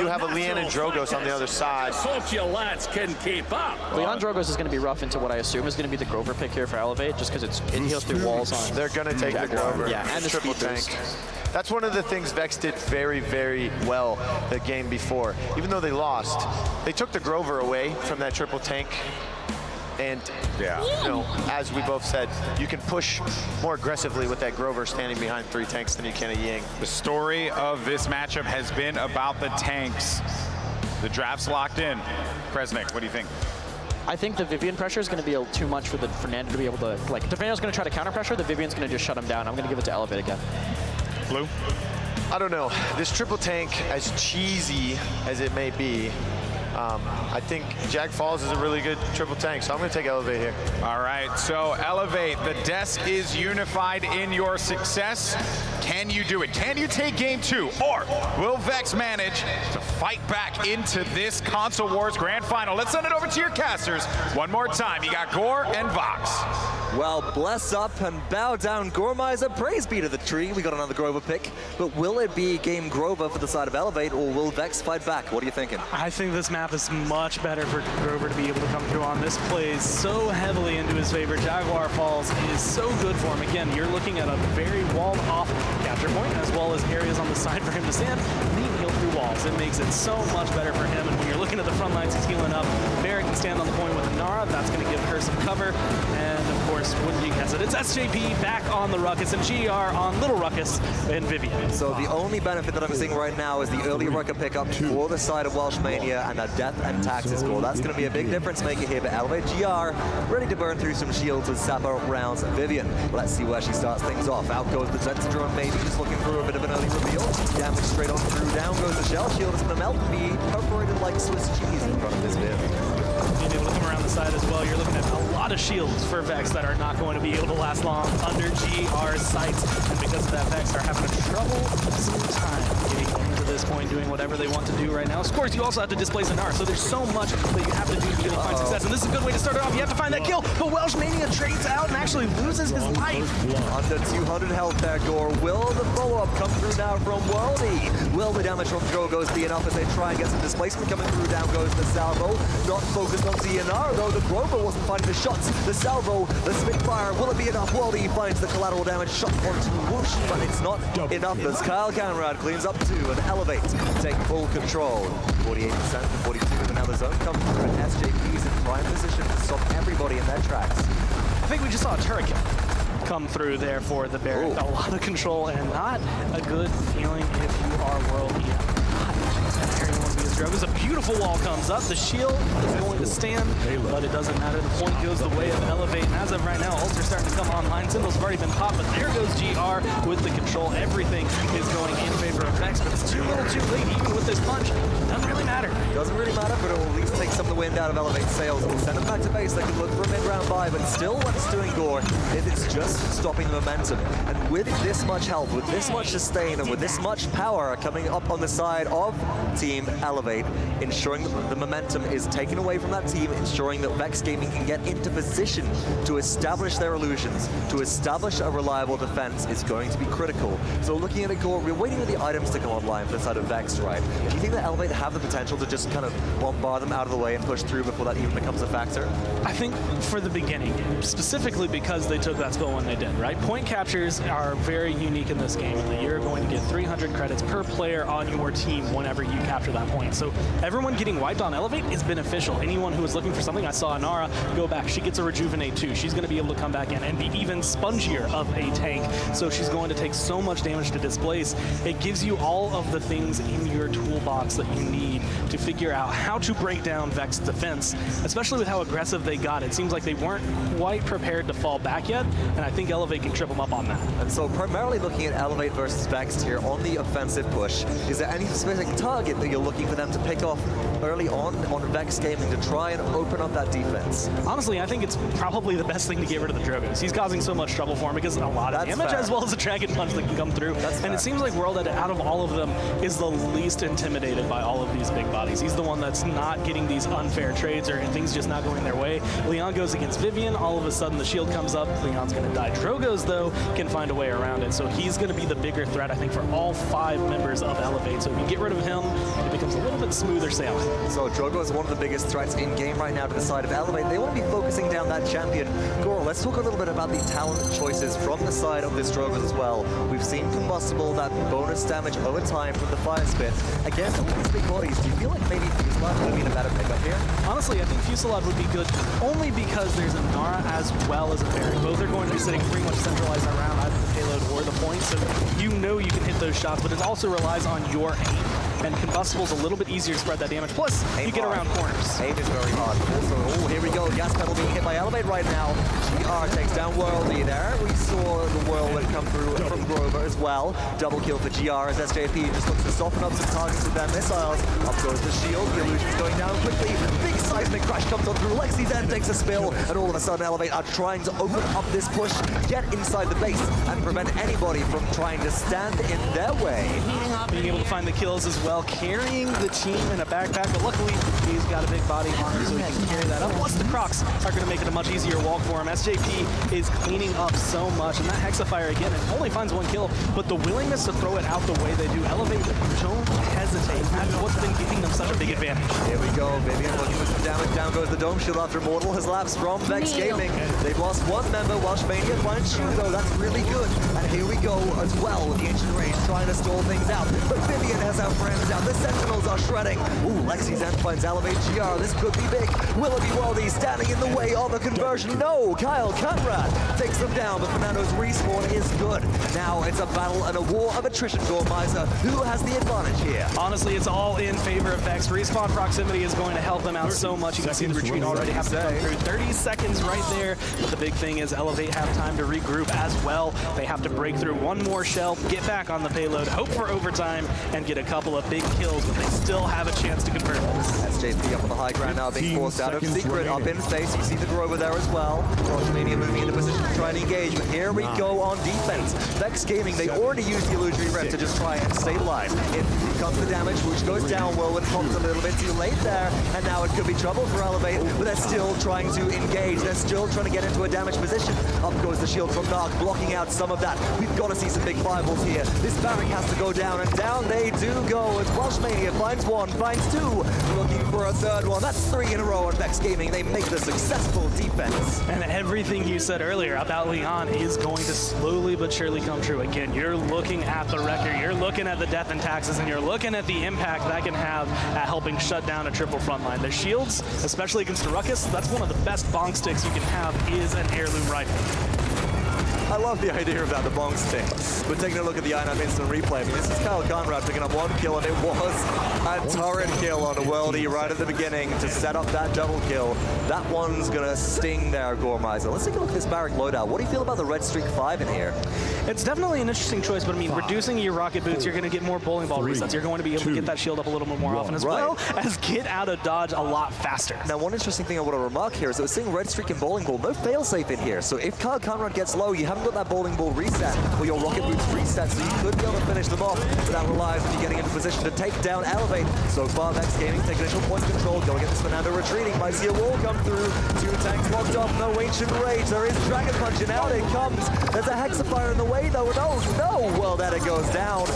have a Leanne and Drogos on the other side. Hope your lads can keep up. Leon Drogos is going to be rough into what I assume is going to be the Grover pick here for Elevate, just because it heals through walls on. They're going to take the Grover. Yeah, and the triple speed tank. boost. That's one of the things Vex did very, very well the game before. Even though they lost, they took the Grover away from that triple tank. And, you know, as we both said, you can push more aggressively with that Grover standing behind 3 tanks than you can a Ying. The story of this matchup has been about the tanks. The draft's locked in. Kresnik, what do you think? I think the Vivian pressure is going to be too much for the Fernando to be able to, like, the Fernando's going to try to counter pressure, the Vivian's going to just shut him down. I'm going to give it to Elevate again. Blue? I don't know. This triple tank, as cheesy as it may be, I think Jag Falls is a really good triple tank, so I'm going to take Elevate here. All right, so Elevate, the desk is unified in your success. Can you do it? Can you take game 2? Or will Vex manage to fight back into this Console Wars Grand Final? Let's send it over to your casters one more time. You got Gore and Vox. Well, bless up and bow down, Gormizer. Praise be to the tree. We got another Grover pick. But will it be game Grover for the side of Elevate, or will Vex fight back? What are you thinking? I think this map is much better for Grover to be able to come through on. This plays so heavily into his favor. Jaguar Falls is so good for him. Again, you're looking at a very walled off capture point, as well as areas on the side for him to stand. And he can heal through walls. It makes it so much better for him. And when you're looking at the front lines, he's healing up. Barrett can stand on the point with Inara. That's going to give her some cover. And of course, wouldn't you guess it? It's SJP back on the Ruckus and GR on Little Ruckus and Vivian. So the only benefit that I'm seeing right now is the early Rucker pickup for the side of Welsh Mania and that Death and Taxes score. That's going to be a big difference maker here, but Elevate GR ready to burn through some shields as Sapper rounds Vivian. Let's see where she starts things off. Out goes the Zenza drone, maybe just looking for a bit of an early reveal. Damage straight on through, down goes the shell. Shield is going to melt and be perforated like Swiss cheese in front of this Viv. Being able to come around the side as well, you're looking at a lot of shields for Vex that are not going to be able to last long under GR's sights. And because of that, Vex are having trouble some time getting into this point, doing whatever they want to do right now. Of course, you also have to displace Anar, so there's so much that you have to do to be able to find success. And this is a good way to start it off. You have to find that kill, but Welsh Mania trades out and actually loses his life. Under 200 health there, Gore. Will the follow-up come through now from Worldy? Will the damage from Drogo's be enough as they try and get some displacement coming through? Down goes the salvo. Not focused on ZNR, though the Grover wasn't finding the shots. The salvo, the Spitfire, will it be enough? Worldy finds the collateral damage shot onto Whoosh, but it's not enough as Kyle Conrad cleans up 2 and Elevate take full control. 48% to 42 with another zone come through, and SJP's in prime position to stop everybody in their tracks. I think we just saw a turret kill come through there for the Barrett. A lot of control and not a good feeling if you are Worldy. As a beautiful wall comes up, the shield is going to stand, but it doesn't matter. The point goes the way of Elevate, and as of right now, ults are starting to come online. Symbols have already been popped, but there goes GR with the control. Everything is going in favor of Vex, but it's too little too late, even with this punch. Doesn't really matter. Doesn't really matter, but it will at least take some of the wind out of Elevate's sails. It will send them back to base. They can look for a mid-round buy, but still what it's doing, Gore, is it's just stopping the momentum. And with this much health, with this much sustain, and with this much power coming up on the side of Team Elevate, ensuring that the momentum is taken away from that team, ensuring that Vex Gaming can get into position to establish their illusions, to establish a reliable defense is going to be critical. So looking at it, Gore, we're waiting for the items to come online for the side of Vex, right? Do you think that Elevate have the potential to just kind of bombard them out of the way and push through before that even becomes a factor? I think for the beginning, specifically because they took that skull when they did, right? Point captures are very unique in this game, and that you're going to get 300 credits per player on your team whenever you capture that point. So everyone getting wiped on Elevate is beneficial. Anyone who is looking for something, I saw Inara go back. She gets a Rejuvenate too. She's going to be able to come back in and be even spongier of a tank. So she's going to take so much damage to displace. It gives you all of the things in your toolbox that you need to figure out how to break down Vex's defense, especially with how aggressive they got. It seems like they weren't quite prepared to fall back yet, and I think Elevate can trip them up on that. And so primarily looking at Elevate versus Vexed here on the offensive push, is there any specific target that you're looking for them to pick off early on Vex Gaming to try and open up that defense? Honestly, I think it's probably the best thing to get rid of the Drogos. He's causing so much trouble for him because a lot of damage, as well as a Dragon Punch that can come through. And it seems like World out of all of them is the least intimidated by all of these big bodies. He's the one that's not getting these unfair trades or things just not going their way. Leon goes against Vivian, all of a sudden the shield comes up, Leon's going to die. Drogos, though, can find a way around it. So he's going to be the bigger threat, I think, for all 5 members of Elevate. So if you get rid of him, it becomes a little bit smoother sailing. So Drogo is one of the biggest threats in-game right now to the side of Elevate. They want to be focusing down that champion. Gore, let's talk a little bit about the talent choices from the side of this Drogo as well. We've seen Combustible, that bonus damage over time from the Fire Spit. Against all these big bodies, do you feel like maybe Fuselage would have been a better pickup here? Honestly, I think Fuselage would be good only because there's a Nara as well as a Barry. Both are going to be sitting pretty much centralized around either the payload or the point, so you know you can hit those shots, but it also relies on your aim. And Combustible's a little bit easier to spread that damage. Plus, you get around corners. Aim is very hard. Also, here we go. Gas pedal being hit by Elevate right now. GR takes down Worldy there. We saw the Whirlwind come through from Grover as well. Double kill for GR as SJP just looks to soften up some targets with their missiles. Up goes the shield. The illusion's going down quickly. Big seismic crash comes on through. Lexi then takes a spill. And all of a sudden, Elevate are trying to open up this push, get inside the base, and prevent anybody from trying to stand in their way. Being able to find the kills as well, carrying the team in a backpack, but luckily SJP's got a big body on him, so he can carry that up. Plus, the Crocs are going to make it a much easier walk for him. SJP is cleaning up so much, and that Hexafire, again, it only finds one kill, but the willingness to throw it out the way they do, Elevate, don't hesitate. That's what's been giving them such a big advantage. Here we go, Vivian looking for some damage. Down goes the Dome Shield after Mortal has lapsed from Vexed Gaming. They've lost one member, Welsh Mania finds Shoe, though. That's really good. And here we go as well with the Ancient Rage trying to stall things out. But Vivian has her friends out. The Sentinels are shredding. Ooh, Lexi's end finds Elevate GR. This could be big. Will it be Worldy standing in the way of a conversion? No, Kyle Conrad takes them down, but Fernando's respawn is good. Now it's a battle and a war of attrition, Gormizer. Who has the advantage here? Honestly, it's all in favor of Vex. Respawn proximity is going to help them out so much. You can see the retreat already have to come through. 30 seconds right there. But the big thing is Elevate have time to regroup as well. They have to break through one more shell, get back on the payload, hope for overtime, and get a couple of big kills, but they still have a chance to convert this. SJP up on the high ground now, being forced out of Secret up in face. You see the Grover there as well. Mania moving into position to try and engage, but here we go on defense. Vex Gaming, they already used the Illusory Rep to just try and stabilize. In comes the damage, which goes down. Whirlwind pops a little bit too late there, and now it could be trouble for Elevate, but they're still trying to engage. They're still trying to get into a damage position. Up goes the shield from Narc, blocking out some of that. We've got to see some big fireballs here. This barrack has to go down, and down they do go as Welsh Mania finds one, finds two, looking for a third one. That's 3 in a row on Vex Gaming. They make the successful defense. And everything you said earlier about Leon is going to slowly but surely come true. Again, you're looking at the record, you're looking at the death and taxes, and you're looking at the impact that can have at helping shut down a triple frontline. The shields, especially against the Ruckus, that's one of the best bonk sticks you can have is an heirloom rifle. I love the idea of that, the bong stick. But taking a look at the INAP instant replay, I mean, this is Kyle Conrad picking up one kill, and it was a turret kill on Worldy right at the beginning to set up that double kill. That one's gonna sting there, Gormizer. Let's take a look at this barrack loadout. What do you feel about the Red Streak 5 in here? It's definitely an interesting choice, but I mean, reducing your rocket boots, you're going to get more bowling ball resets. You're going to be able to get that shield up a little bit more often, as well as get out of dodge a lot faster. Now, one interesting thing I want to remark here is that we're seeing Red Streak and Bowling Ball, no failsafe in here. So if Kyle Conrad gets low, you haven't got that Bowling Ball reset, or your rocket boots reset, so you could be able to finish them off. But that relies on you getting into position to take down Elevate. So far, Vex Gaming take initial point control, going against Fernando retreating. Might see a wall come through. 2 tanks locked off, no Ancient Rage. There is Dragon Punch, and out it comes. There's a Hexafire in the way, though. No, well, then it goes down.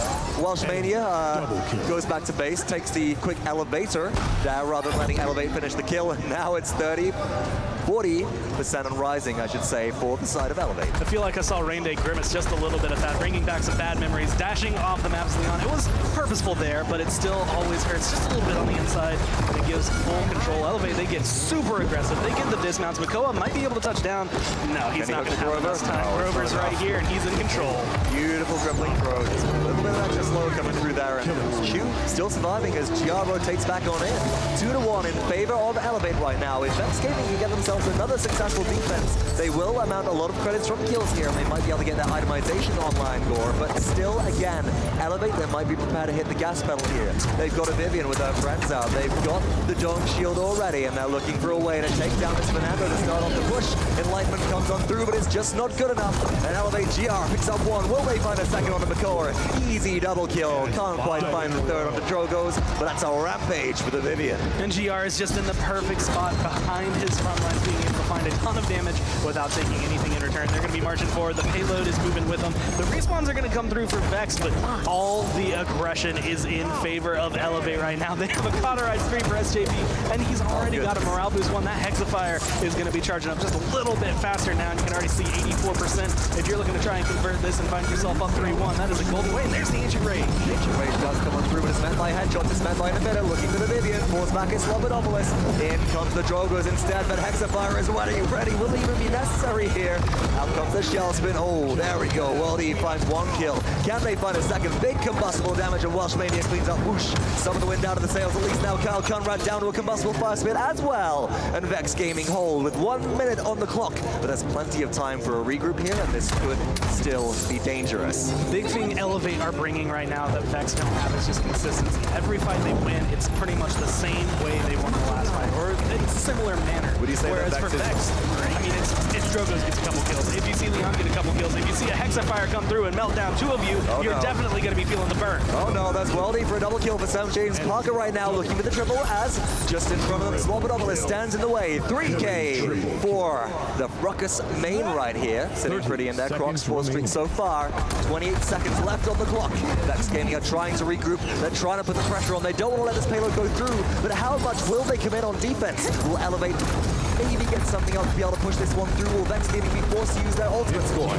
Welsh Mania goes back to base, takes the quick elevator there rather than letting Elevate finish the kill, and now it's 40% on rising, I should say, for the side of Elevate. I feel like I saw Rain Day grimace just a little bit at that, bringing back some bad memories, dashing off the maps Leon. It was purposeful there, but it still always hurts just a little bit on the inside, and it gives full control. Elevate, they get super aggressive. They get the dismounts. Makoa might be able to touch down. No, he's not going to have enough time. Grover's right here, and he's in control. Beautiful grappling throw. Just a little bit of extra slow coming through there. And Q still surviving as GR rotates back on in. 2-1 in favor of Elevate right now. If Vex Gaming can get themselves another successful defense, they will amount a lot of credits from kills here, and they might be able to get that itemization online, Gore. But still, again, Elevate, they might be prepared to hit the gas pedal here. They've got a Vivian with her friends out. They've got the Dome Shield already, and they're looking for a way to take down this Fernando to start off the push. Enlightenment comes on through, but it's just not good enough. And Elevate GR picks up one. Will they find a second on the Makoa? Easy double kill. Can't quite find the third on the Drogos, but that's a rampage for the Vivian. And GR is just in the perfect spot behind his front lines, being able to find a ton of damage without taking anything in return. They're going to be marching forward. The payload is moving with them. The respawns are going to come through for Vex, but all the aggression is in favor of Elevate right now. They have a cauterized 3 for SJP, and he's already got a morale boost one. That Hexafire is going to be charging up just a little bit faster now, and you can already see 84%. If you're looking to try and convert this and find yourself up 3-1, that is a golden way. And there's the Ancient Rage. The Ancient Rage does come on through, but it's met by headshots. It's met by an emitter, looking for the Vivian. Force back his Slobodopolis. In comes the Drogos instead, but Hexafire is ready. Will even be necessary here. Out comes the shell spin. Oh, there we go. Worldy finds 1 kill. Can they find a second? Big combustible damage, and Welsh Mania cleans up. Whoosh. Some of the wind out of the sails, at least now. Kyle Conrad down to a combustible fire spin as well. And Vex Gaming hold with 1 minute on the clock. But there's plenty of time for a regroup here, and this could still be dangerous. Big thing Elevate are bringing right now that Vex don't have is just consistency. Every fight they win, it's pretty much the same way they won the last fight, or in a similar manner. Would you say Whereas that for Vex, I mean, it's Drogos gets a couple kills, if you see Leon get a couple kills, if you see a Hexafire come through and melt down 2 of you, you're definitely going to be feeling the burn. Oh no, that's Weldy for a double kill for Sam James. Parker right now looking for the triple as just in front of them, Slobodopolis stands in the way. 3K for the Ruckus main right here. Sitting pretty in there. Croc's 4 streak so far. 28 seconds left on the clock. Vexed Gaming are trying to regroup. They're trying to put the pressure on. They don't want to let this payload go through, but how much will they commit on defense? Will Elevate maybe get something else to be able to push this one through? Will Vexed Gaming be forced to use their ultimate score?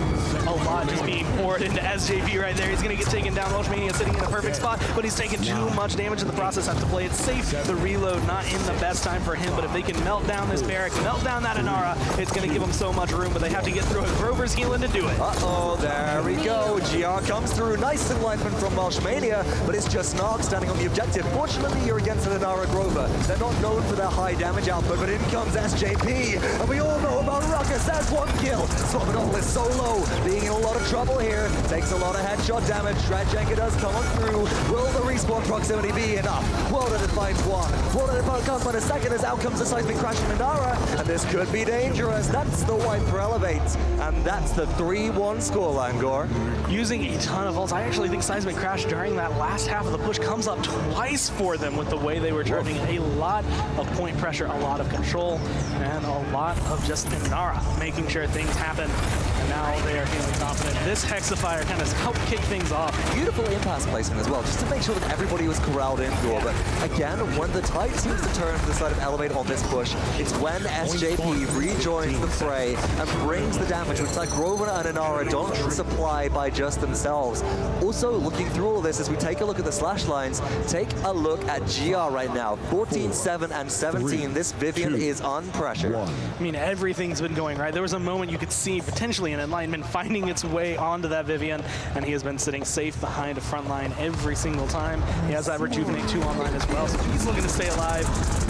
A lot just being poured into SJP right there. He's going to get taken down. Welshmania sitting in a perfect spot, but he's taking too much damage in the process. Has to play it safe. The reload not in the best time for him, but if they can melt down this barrack, melt down that Inara, it's going to give them so much room, but they have to get through it. Grover's healing to do it. Uh-oh, there we go. GR comes through. Nice enlightenment from Welshmania, but it's just Nog standing on the objective. Fortunately, you're against an Inara Grover. They're not known for their high damage output, but in comes SJP, and we all know about Ruckus. That's 1 kill. Slobodopolis solo, being in a lot of trouble here. Takes a lot of headshot damage. Dredgenka does come on through. Will the respawn proximity be enough? World finds 1. World can't find a second as out comes the seismic crash from Inara, and this could be dangerous. That's the wipe for Elevate, and that's the 3-1 scoreline, Gore. Using a ton of ults. I actually think Seismic Crash during that last half of the push comes up twice for them with the way they were charging. A lot of point pressure, a lot of control, and a lot of just Inara making sure things happen. And now they are feeling confident. This Hexafire kind of helped kick things off. Beautiful impasse placement as well, just to make sure that everybody was corralled in, Gore. But again, when the tide seems to turn to the side of Elevate on this push, it's when SJP rejoins the fray and brings the damage, which like Grover and Inara don't supply by just themselves. Also, looking through all of this, as we take a look at the slash lines, take a look at GR right now. 14, 7, and 17. This Vivian is unpressured. I mean, everything's been going right. There was a moment you could see potentially an Enlightenment finding its way onto that Vivian, and he has been sitting safe behind a front line every single time. He has that Rejuvenate 2 online as well, so he's looking to stay alive.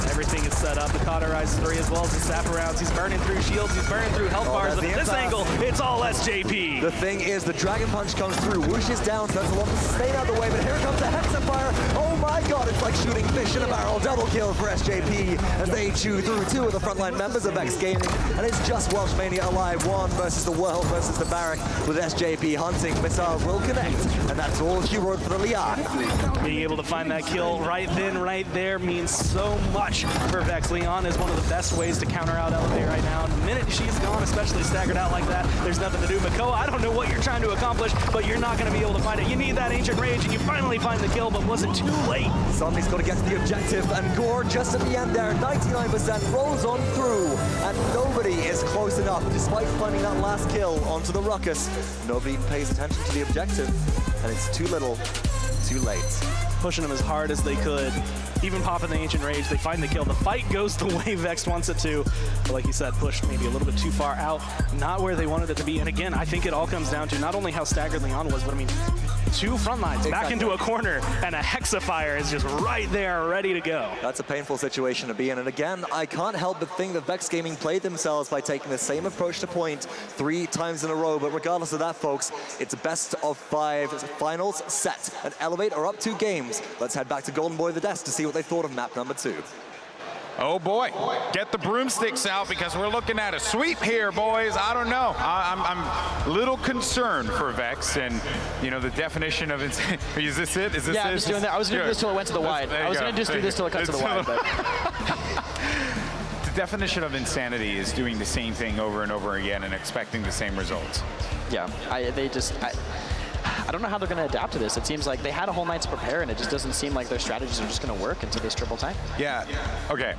Everything is set up. The Cauterize 3 as well as the Zap Arounds. He's burning through shields. He's burning through health bars. But at this angle, it's all SJP. The thing is, the Dragon Punch comes through. Whoosh is down, so that's a lot to sustain out of the way, but here comes the Hexafire. Oh my god, it's like shooting fish in a barrel. Double kill for SJP as they chew through 2 of the frontline members of Vexed Gaming. And it's just Welshmania alive. 1 versus the world versus the barrack, with SJP hunting. Missiles will connect, and that's all she wrote for the Leon. Being able to find that kill right then, right there means so much for Vex. Leon is one of the best ways to counter out Elevate right now. And the minute she's gone, especially staggered out like that, there's nothing to do. Makoa, I don't know what you're trying to accomplish, but you're not going to be able to find it. You need that Ancient Rage, and you finally find the kill, but was it too late? Somebody's got to get to the objective, and Gore just at the end there, 99% rolls on through, and nobody is close enough, despite finding that last kill onto the Ruckus. Nobody pays attention to the objective, and it's too little, too late. Pushing them as hard as they could. Even popping the Ancient Rage, they find the kill. The fight goes the way Vexed wants it to. But like you said, pushed maybe a little bit too far out, not where they wanted it to be. And again, I think it all comes down to not only how staggered Leon was, but I mean, 2 front lines back into a corner, and a Hexafire is just right there, ready to go. That's a painful situation to be in. And again, I can't help but think that Vexed Gaming played themselves by taking the same approach to point 3 times in a row. But regardless of that, folks, it's a best of 5 finals set. And Elevate are up 2 games. Let's head back to Golden Boy the Desk to see what they thought of map number 2. Oh boy, get the broomsticks out because we're looking at a sweep here, boys. I don't know. I'm a little concerned for Vex, and you know the definition of is this it? Is this yeah, it? I'm just doing that. I was going to do this till it went to the wide. I was going to just do this till it cut to the wide. But. The definition of insanity is doing the same thing over and over again and expecting the same results. Yeah, I don't know how they're going to adapt to this. It seems like they had a whole night to prepare, and it just doesn't seem like their strategies are just going to work into this triple tank. Yeah, okay.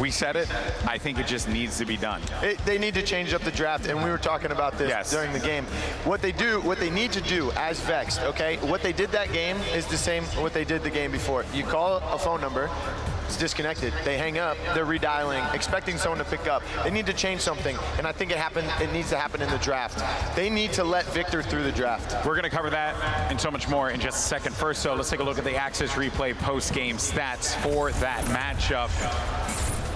We said it. I think it just needs to be done. They need to change up the draft, and we were talking about this during the game. What they need to do as Vexed, okay? What they did that game is the same what they did the game before. You call a phone number, it's disconnected. They hang up, they're redialing, expecting someone to pick up. They need to change something, and I think it needs to happen in the draft. They need to let Victor through the draft. We're gonna cover that and so much more in just a second. First, so let's take a look at the Access Replay post-game stats for that matchup.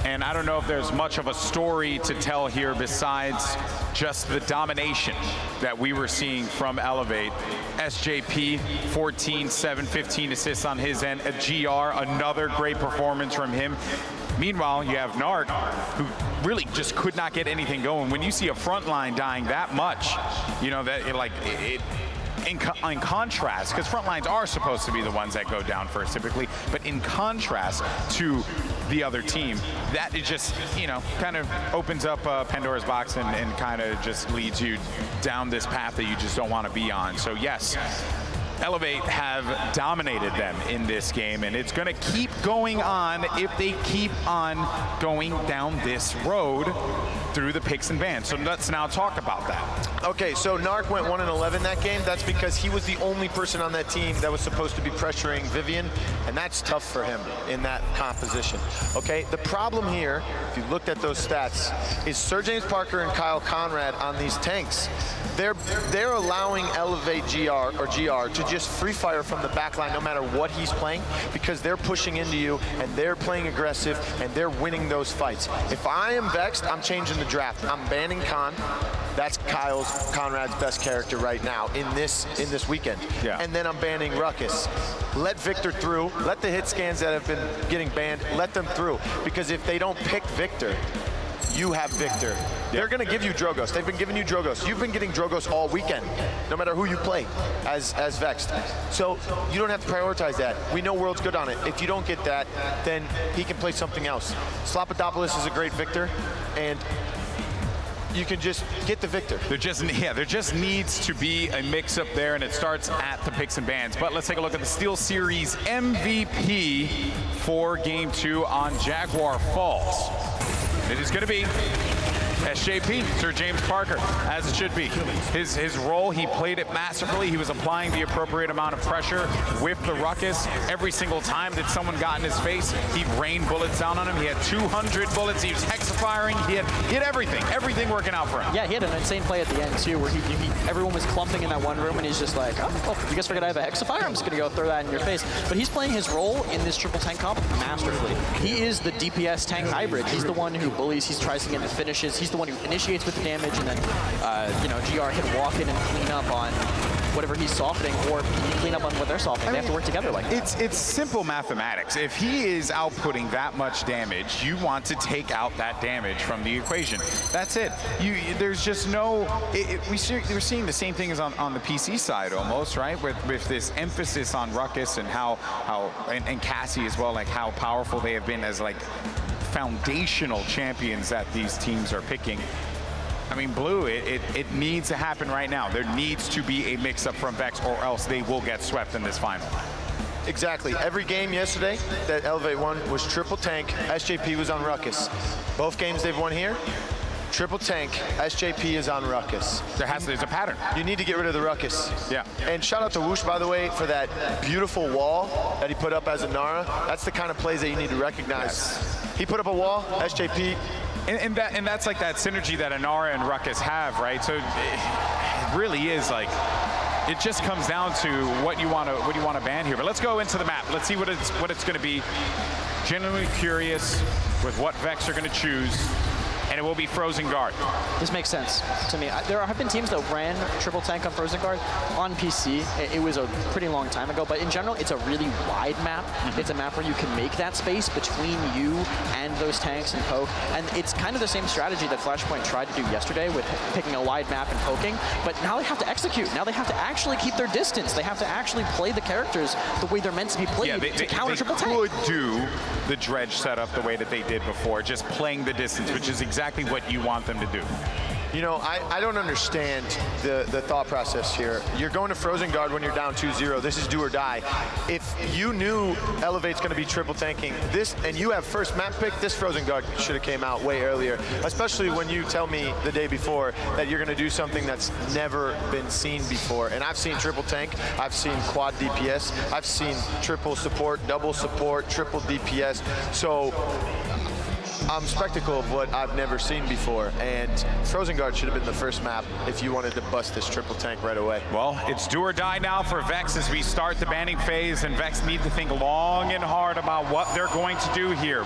And I don't know if there's much of a story to tell here besides just the domination that we were seeing from Elevate. SJP, 14, 7, 15 assists on his end. A GR, another great performance from him. Meanwhile, you have Narc, who really just could not get anything going. When you see a front line dying that much, you know, that in contrast, because front lines are supposed to be the ones that go down first typically, but in contrast to the other team, that it just, you know, kind of opens up Pandora's box and kind of just leads you down this path that you just don't want to be on. So yes, Elevate have dominated them in this game, and it's going to keep going on if they keep on going down this road through the picks and bans. So let's now talk about that. Okay, so Narc went 1-11 that game. That's because he was the only person on that team that was supposed to be pressuring Vivian, and that's tough for him in that composition. Okay, the problem here, if you looked at those stats, is Sir James Parker and Kyle Conrad on these tanks. They're allowing Elevate GR to just free fire from the back line no matter what he's playing, because they're pushing into you and they're playing aggressive and they're winning those fights. If I am Vexed, I'm changing the draft. I'm banning Con. That's Conrad's best character right now in this weekend. Yeah. And then I'm banning Ruckus. Let Victor through. Let the hit scans that have been getting banned, let them through. Because if they don't pick Victor, you have Victor. They're going to give you Drogos. They've been giving you Drogos. You've been getting Drogos all weekend, no matter who you play as Vexed. So you don't have to prioritize that. We know World's good on it. If you don't get that, then he can play something else. Slopodopolis is a great Victor, and you can just get the Victor. There just needs to be a mix-up there, and it starts at the picks and bans. But let's take a look at the Steel Series MVP for Game 2 on Jaguar Falls. It is going to be SJP, Sir James Parker, as it should be. His role, he played it masterfully. He was applying the appropriate amount of pressure with the Ruckus. Every single time that someone got in his face, he'd rain bullets down on him. He had 200 bullets. He was hex-firing. He had everything working out for him. Yeah, he had an insane play at the end, too, where everyone was clumping in that one room, and he's just like, oh, you guys forget I have a hex-fire? I'm just going to go throw that in your face. But he's playing his role in this triple tank comp masterfully. He is the DPS tank hybrid. He's the one who bullies. He tries to get the finishes. He's the one who initiates with the damage, and then, GR can walk in and clean up on whatever he's softening, or he can clean up on what they're softening. They have to work together like that. It's simple mathematics. If he is outputting that much damage, you want to take out that damage from the equation. That's it. There's just no. We're seeing the same thing as on the PC side almost, right? With this emphasis on Ruckus and and Cassie as well, like how powerful they have been as like foundational champions that these teams are picking. I mean, Blue, it needs to happen right now. There needs to be a mix-up from Vex, or else they will get swept in this final. Exactly. Every game yesterday that Elevate won was triple tank. SJP was on Ruckus. Both games they've won here, triple tank, SJP is on Ruckus. There's a pattern. You need to get rid of the Ruckus. Yeah. And shout out to Whoosh, by the way, for that beautiful wall that he put up as a Nara. That's the kind of plays that you need to recognize. Yes. He put up a wall, SJP. And that's like that synergy that Anara and Ruckus have, right? So it really is like, it just comes down to what you want to ban here. But let's go into the map. Let's see what it's going to be. Genuinely curious with what Vex are going to choose. And it will be Frozen Guard. This makes sense to me. There have been teams that ran triple tank on Frozen Guard on PC. It was a pretty long time ago, but in general, it's a really wide map. It's a map where you can make that space between you and those tanks and poke. And it's kind of the same strategy that Flashpoint tried to do yesterday with picking a wide map and poking, but now they have to execute. Now they have to actually keep their distance. They have to actually play the characters the way they're meant to be played to counter triple tank. They could do the dredge setup the way that they did before, just playing the distance, which is exactly what you want them to do. You know, I don't understand the thought process here. You're going to Frozen Guard when you're down 2-0. This is do or die. If you knew Elevate's going to be triple tanking this, and you have first map pick, this Frozen Guard should have came out way earlier, especially when you tell me the day before that you're going to do something that's never been seen before. And I've seen triple tank, I've seen quad DPS, I've seen triple support, double support, triple DPS. So spectacle of what I've never seen before, and Frozen Guard should have been the first map if you wanted to bust this triple tank right away. Well, it's do or die now for Vex as we start the banning phase, and Vex need to think long and hard about what they're going to do here.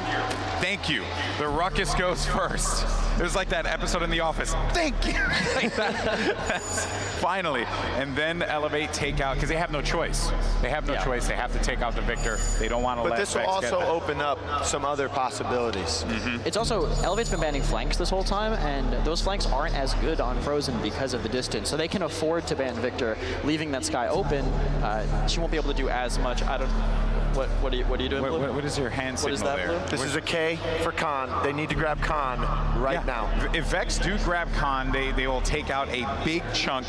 Thank you. The Ruckus goes first. It was like that episode in The Office. Thank you. Like that's finally. And then Elevate take out, because they have no choice. They have no choice. They have to take out the Victor. They don't want to let But this will Vex also get open up some other possibilities. It's also, Elevate's been banning flanks this whole time, and those flanks aren't as good on Frozen because of the distance. So they can afford to ban Victor, leaving that sky open. She won't be able to do as much. I don't. What are you doing, Blue? What is your hand signal is that, there? Blue? This is a K for Khan. They need to grab Khan right now. If Vex do grab Khan, they will take out a big chunk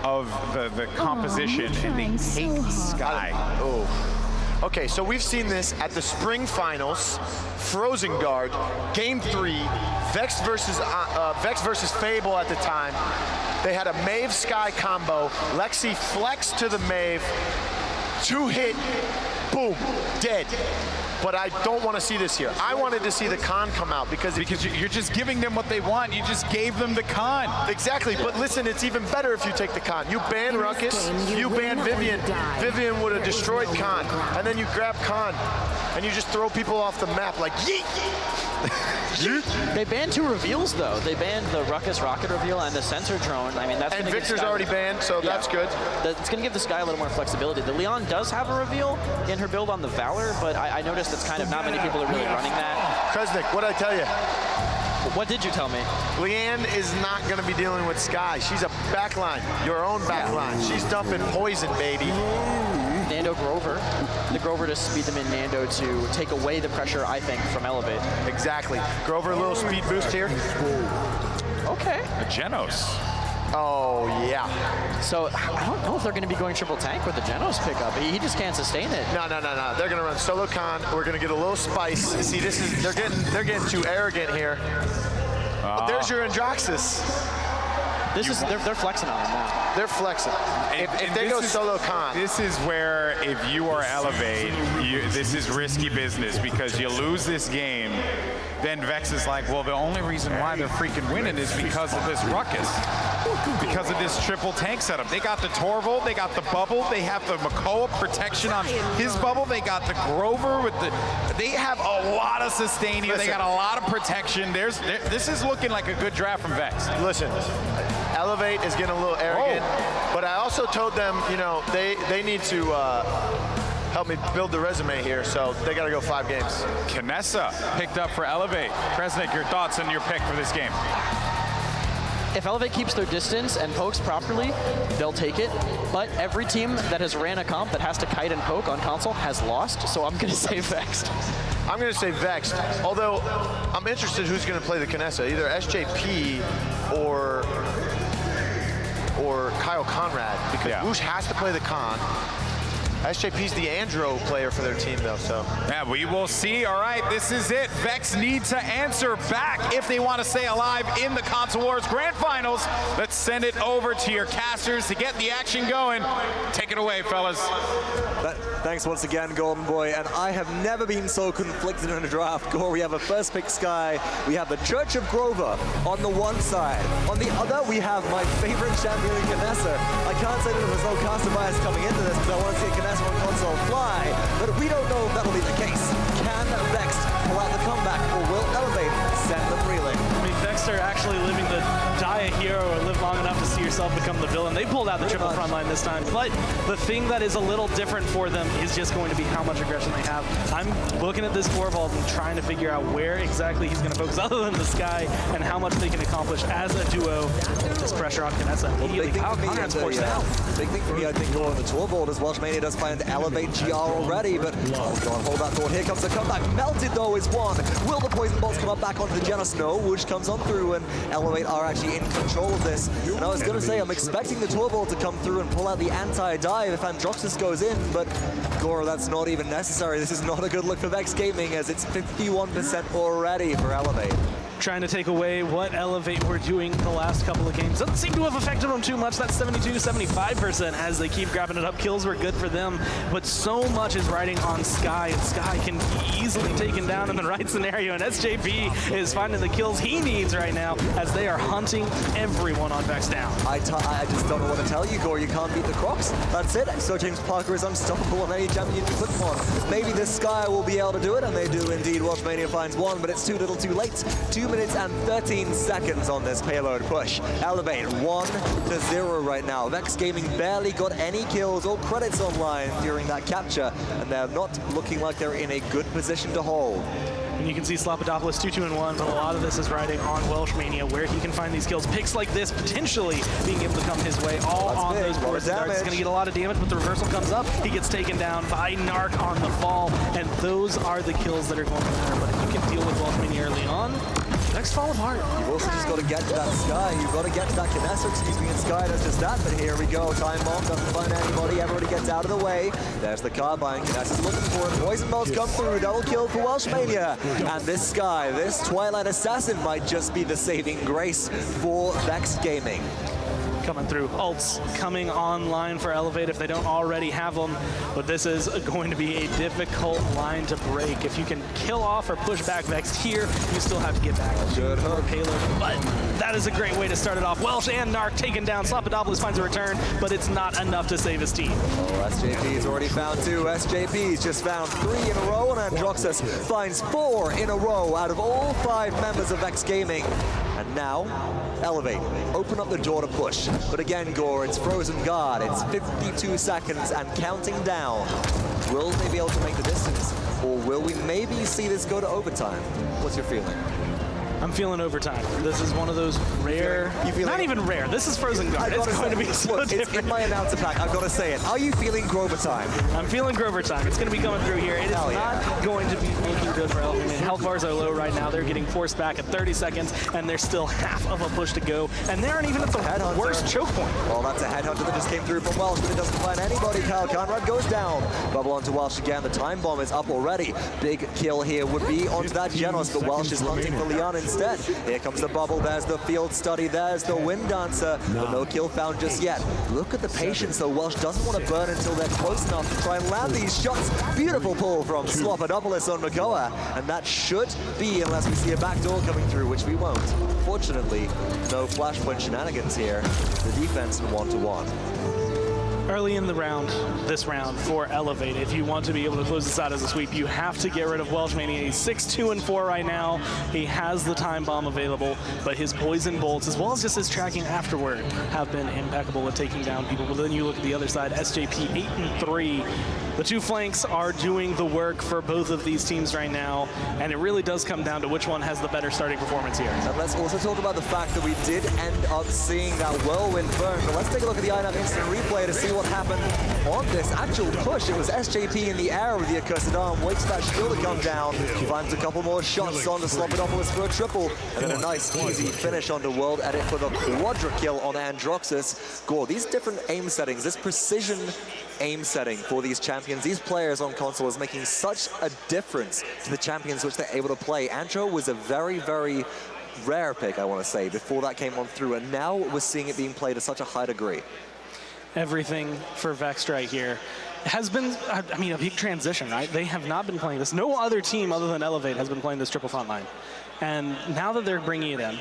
of the composition, and they take Sky. Oh. Okay, so we've seen this at the spring finals, Frozen Guard, game 3, Vex versus Fable at the time. They had a Maeve Sky combo. Lexi flexed to the Maeve, 2-hit, boom, dead. But I don't want to see this here. I wanted to see the Khan come out because you're just giving them what they want. You just gave them the Khan. Exactly, but listen, it's even better if you take the Khan. You ban Ruckus, you ban Vivian. Vivian would have destroyed Khan. And then you grab Khan, and you just throw people off the map like yeet. They banned 2 reveals though. They banned the Ruckus rocket reveal and the sensor drone. I mean, that's and gonna give Victor's Sky already banned, so that's good. It's going to give the Sky a little more flexibility. The Leon does have a reveal in her build on the Valor, but I noticed it's kind of not many people are really running that. Kresnik, what'd I tell you? What did you tell me? Leanne is not going to be dealing with Sky. She's a backline, your own backline. She's dumping poison, baby. Nando Grover. The Grover to speed them in Nando to take away the pressure, I think, from Elevate. Exactly. Grover, a little speed boost here. Okay. A Genos. Oh, yeah. So I don't know if they're going to be going triple tank with the Genos pickup. He just can't sustain it. No. They're going to run solo Khan. We're going to get a little spice. See, this is they're getting too arrogant here. There's your Androxus. They're flexing on him now. They're flexing. If they go solo Khan. This is where, if you are Elevate, this is risky business, because you lose this game, then Vex is like, well, the only reason why they're freaking winning is because of this Ruckus. Because of this triple tank setup. They got the Torvald, they got the bubble, they have the Makoa protection on his bubble, they got the Grover with the... They have a lot of sustain here, they got a lot of protection. This is looking like a good draft from Vex. Listen, Elevate is getting a little arrogant, but I also told them, you know, they need to help me build the resume here, so they got to go 5 games. Kinessa picked up for Elevate. Kresnik, your thoughts on your pick for this game? If Elevate keeps their distance and pokes properly, they'll take it. But every team that has ran a comp that has to kite and poke on console has lost, so I'm going to say Vexed. I'm going to say Vexed, although I'm interested who's going to play the Kinessa, either SJP or Kyle Conrad, because Woosh has to play the Con. SJP's the Andro player for their team, though, so. Yeah, we will see. All right, this is it. Vex need to answer back if they want to stay alive in the Console Wars Grand Finals. Let's send it over to your casters to get the action going. Take it away, fellas. Thanks once again, Golden Boy, and I have never been so conflicted in a draft. Gore, we have a first pick Sky, we have the Church of Grover on the one side. On the other, we have my favorite champion, Kinessa. I can't say that there was no caster bias coming into this because I want to see Kinessa on console fly, but we don't know if that'll be the case. Can Vexed pull out the comeback, or will Elevate send them reeling? I mean, Vexed are actually living the die a hero or live long enough to see yourself become the villain. They pulled out the triple frontline this time, but the thing that is a little different for them is just going to be how much aggression they have. I'm looking at this Torvald and trying to figure out where exactly he's going to focus other than the Sky and how much they can accomplish as a duo with this pressure on Kinessa immediately. Big thing for me, I think, going on the Torvald as Welshmania does find Elevate GR already, but oh god, hold that thought. Here comes the comeback. Melted though is one. Will the poison bolts come up back onto the Genos? No, Woosh comes on through, and Elevate are actually in control of this. And I was going to say, I'm expecting the Torvald to come through and pull out the anti-dive if Androxus goes in, but Goro, that's not even necessary. This is not a good look for Vex Gaming, as it's 51% already for Elevate. trying to take away what Elevate were doing the last couple of games. Doesn't seem to have affected them too much. That's 72-75% as they keep grabbing it up. Kills were good for them, but so much is riding on Sky, and Sky can be easily taken down in the right scenario, and SJP is finding the kills he needs right now as they are hunting everyone on Vexed down. I just don't know what to tell you, Gore. You can't beat the Crocs. That's it. So James Parker is unstoppable on any champion you put him on. Maybe this Sky will be able to do it, and they do indeed. Welshmania finds one, but it's too little too late. 2 minutes and 13 seconds on this payload push. Elevate 1-0 right now. Vexed Gaming barely got any kills or credits online during that capture, and they're not looking like they're in a good position to hold. And you can see Slappadopoulos 2-2-1, but a lot of this is riding on Welshmania, where he can find these kills. Picks like this potentially being able to come his way, all on those boards. He's going to get a lot of damage, but the reversal comes up. He gets taken down by Narc on the fall, and those are the kills that are going to matter. But if you can deal with Welshmania early on, Vexed fall apart. You've also just got to get to that Sky. You've got to get to that Kinessa, excuse me, and Sky does just that. But here we go. Time bomb doesn't find anybody. Everybody gets out of the way. There's the carbine. Kinessa's looking for it. Poison bolts come through. Double kill for Welshmania. And this Sky, this Twilight Assassin might just be the saving grace for Vexed Gaming. Coming through. Ults coming online for Elevate if they don't already have them. But this is going to be a difficult line to break. If you can kill off or push back Vexed here, you still have to get back to your payload. But that is a great way to start it off. Welsh and Narc taken down. Slappadopoulos finds a return, but it's not enough to save his team. Oh, SJP's already found 2. SJP's just found 3 in a row, and Androxus finds 4 in a row out of all 5 members of Vexed Gaming. And now, Elevate, open up the door to push. But again, Gore, it's frozen guard. It's 52 seconds and counting down. Will they be able to make the distance? Or will we maybe see this go to overtime? What's your feeling? I'm feeling overtime. This is one of those rare, not even rare, this is frozen guard. It's going to be so different. It's in my announcer pack, I've got to say it. Are you feeling Grover time? I'm feeling Grover time. It's going to be coming through here. It is not going to be looking good for Elevate. Health bars are low right now. They're getting forced back at 30 seconds, and there's still half of a push to go, and they aren't even at the worst choke point. Well, that's a headhunter that just came through from Welsh, but it doesn't find anybody. Kyle Conrad goes down. Bubble onto Welsh again. The time bomb is up already. Big kill here would be onto that Genos, but Welsh is hunting for Leon instead. Here comes the bubble, there's the field study, there's the wind dancer, but no kill found just yet. Look at the patience though. Welsh doesn't want to burn until they're close enough to try and land these shots. Beautiful pull from Slappadopoulos on Makoa, and that should be, unless we see a backdoor coming through, which we won't. Fortunately, no flashpoint shenanigans here. The defense in 1-1. Early in the round, this round for Elevate, if you want to be able to close this out as a sweep, you have to get rid of Welshmania. He's 6-2-4 right now. He has the time bomb available, but his poison bolts, as well as just his tracking afterward, have been impeccable at taking down people. But then you look at the other side, SJP 8-3. The 2 flanks are doing the work for both of these teams right now, and it really does come down to which one has the better starting performance here. And let's also talk about the fact that we did end up seeing that whirlwind burn, but let's take a look at the INAV instant replay to see what happened on this actual push. It was SJP in the air with the accursed arm, waits for that shield to come down, finds a couple more shots on the Slappadopoulos for a triple, and then a nice easy finish on the World Edit for the quadra kill on Androxus. Gore, these different aim settings, this precision aim setting for these champions, these players on console is making such a difference to the champions which they're able to play. Antro was a very, very rare pick, I want to say, before that came on through, and now we're seeing it being played at such a high degree. Everything for Vexed right here has been, I mean, a big transition, right? They have not been playing this. No other team other than Elevate has been playing this triple front line. And now that they're bringing it in,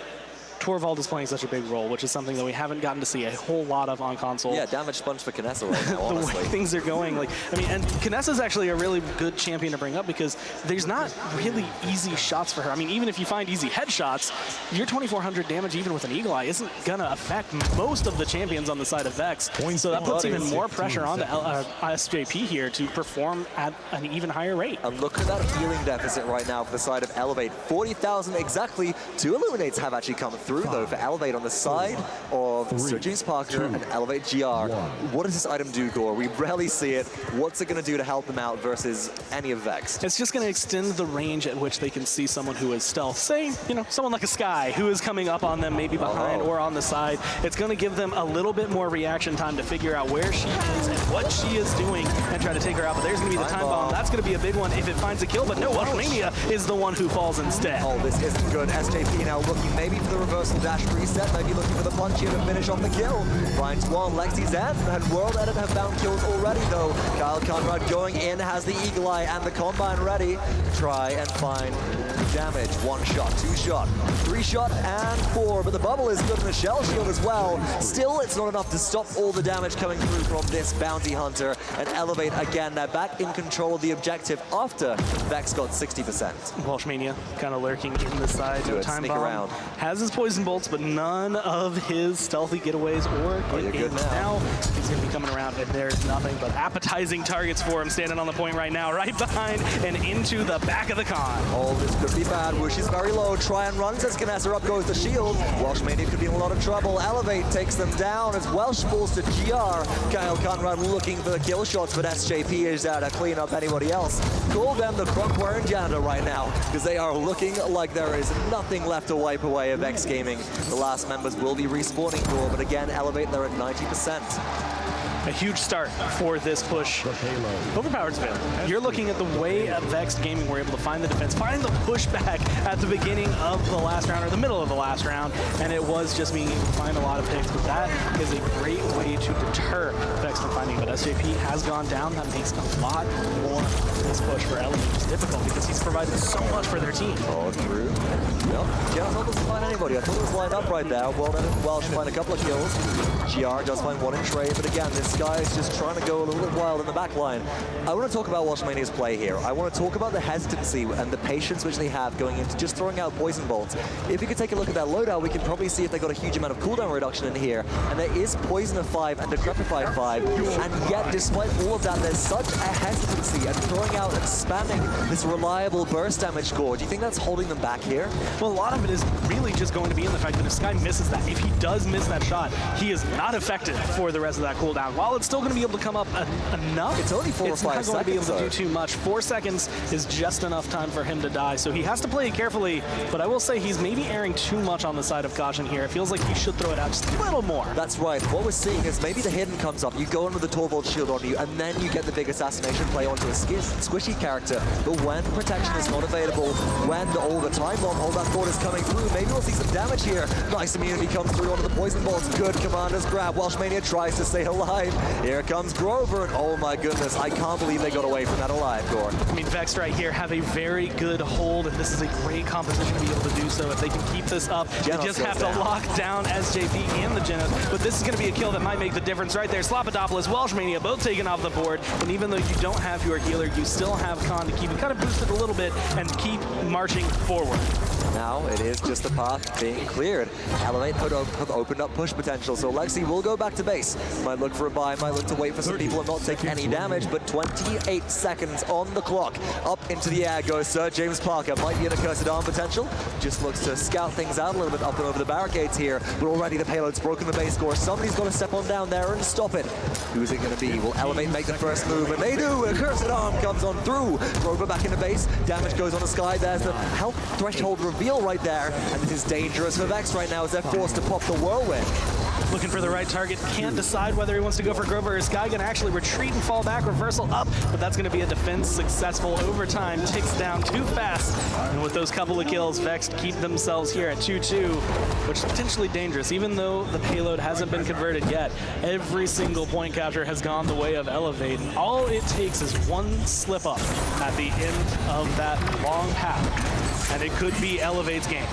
Torvald is playing such a big role, which is something that we haven't gotten to see a whole lot of on console. Yeah, damage sponge for Kinessa right now, honestly. The way things are going, like, I mean, and Kinessa is actually a really good champion to bring up because there's not really easy shots for her. I mean, even if you find easy headshots, your 2,400 damage even with an Eagle Eye isn't gonna affect most of the champions on the side of Vex. So that puts even more pressure on the SJP here to perform at an even higher rate. And look at that healing deficit right now for the side of Elevate. 40,000 exactly. 2 Illuminates have actually come through, though, for Elevate on the side of Sir James Parker and Elevate GR. What does this item do, Gore? We rarely see it. What's it going to do to help them out versus any of Vexed? It's just going to extend the range at which they can see someone who is stealth. Say, you know, someone like a Sky who is coming up on them, maybe behind or on the side. It's going to give them a little bit more reaction time to figure out where she is and what she is doing and try to take her out. But there's going to be the time bomb. That's going to be a big one if it finds a kill. But no, Mania is the one who falls instead. Oh, this isn't good. SJP now looking maybe for the reversal dash reset, maybe looking for the punch here to finish off the kill. Finds one, Lexi's end, and World Edit have found kills already, though. Kyle Conrad going in, has the Eagle Eye and the Combine ready. Try and find damage. 1 shot, 2 shot, 3 shot, and 4. But the bubble is good in the shell shield as well. Still, it's not enough to stop all the damage coming through from this bounty hunter. And Elevate again, they're back in control of the objective after Vex got 60%. Welshmania kind of lurking in the side. Do it, time sneak bomb. around. Has his poison bolts, but none of his stealthy getaways or you're good now. He's going to be coming around, and there's nothing but appetizing targets for him standing on the point right now, right behind and into the back of the con. Oh, this could be bad. Wish is very low. Try and run, says Ganessa. Up goes the shield. Welshmania could be in a lot of trouble. Elevate takes them down as Welsh falls to GR. Kyle Conrad looking for the kill shots, but SJP is there to clean up anybody else. Call them the Crunk wearing janitor right now, because they are looking like there is nothing left to wipe away of X Gaming. The last members will be respawning for, but again, Elevate, they're at 90%. A huge start for this push. Overpowered's been. You're looking at the way Vexed Gaming were able to find the defense, find the pushback at the beginning of the last round, or the middle of the last round, and it was just being able to find a lot of picks, but that is a great way to deter Vexed from finding. But SJP has gone down. That makes a lot more of this push for Element just difficult, because he's provided so much for their team. Oh, true. Nope. GR doesn't find anybody. I thought it was lined up right there. Welsh find a couple of kills. GR does find one in trade, but again, this guy is just trying to go a little bit wild in the back line. I want to talk about Welshmania's play here. I want to talk about the hesitancy and the patience which they have going into just throwing out poison bolts. If you could take a look at that loadout, we can probably see if they got a huge amount of cooldown reduction in here. And there is Poison of 5 and Decrepify 5. And yet, despite all of that, there's such a hesitancy and throwing out and spamming this reliable burst damage score. Do you think that's holding them back here? Well, a lot of it is really just going to be in the fact that if Sky misses that, if he does miss that shot, he is not effective for the rest of that cooldown. While it's still going to be able to come up enough, it's only 4 or 5 seconds. It's not going to be able to do too much. 4 seconds is just enough time for him to die, so he has to play it carefully. But I will say he's maybe erring too much on the side of caution here. It feels like he should throw it out just a little more. That's right. What we're seeing is maybe the hidden comes up. You go in with the Torvald shield on you, and then you get the big assassination play onto a squishy character. But when protection is not available, when all the time bomb hold that thought is coming through, maybe we'll see some damage here. Nice immunity comes through onto the poison bolts. Good commander's grab. Welshmania tries to stay alive. Here comes Grover, and oh my goodness, I can't believe they got away from that alive, Gore. I mean, Vexed right here have a very good hold, and this is a great composition to be able to do so. If they can keep this up, they just have to lock down SJP and the Genos. But this is going to be a kill that might make the difference right there. Slopodopoulos, Welshmania both taken off the board, and even though you don't have your healer, you still have Khan to keep it kind of boosted a little bit and keep marching forward. Now it is just the path being cleared. Elevate have opened up push potential, so Lexi will go back to base. Might look for a buy, might look to wait for some people and not take any damage, but 28 seconds on the clock. Up into the air goes Sir James Parker. Might be an accursed arm potential. Just looks to scout things out a little bit up and over the barricades here, but already the payload's broken the base score. Somebody's got to step on down there and stop it. Who's it going to be? Will Elevate make the first move? And they do! Accursed arm comes on through. Grover back into base. Damage goes on the Sky. There's the health threshold reveal right there. And it is dangerous for Vex right now as they're forced to pop the whirlwind. Looking for the right target, can't decide whether he wants to go for Grover or Sky. Gonna actually retreat and fall back, reversal up, but that's gonna be a defense successful. Overtime ticks down too fast, and with those couple of kills, Vexed keep themselves here at 2-2, which is potentially dangerous. Even though the payload hasn't been converted yet, every single point capture has gone the way of Elevate. All it takes is one slip up at the end of that long path, and it could be Elevate's game.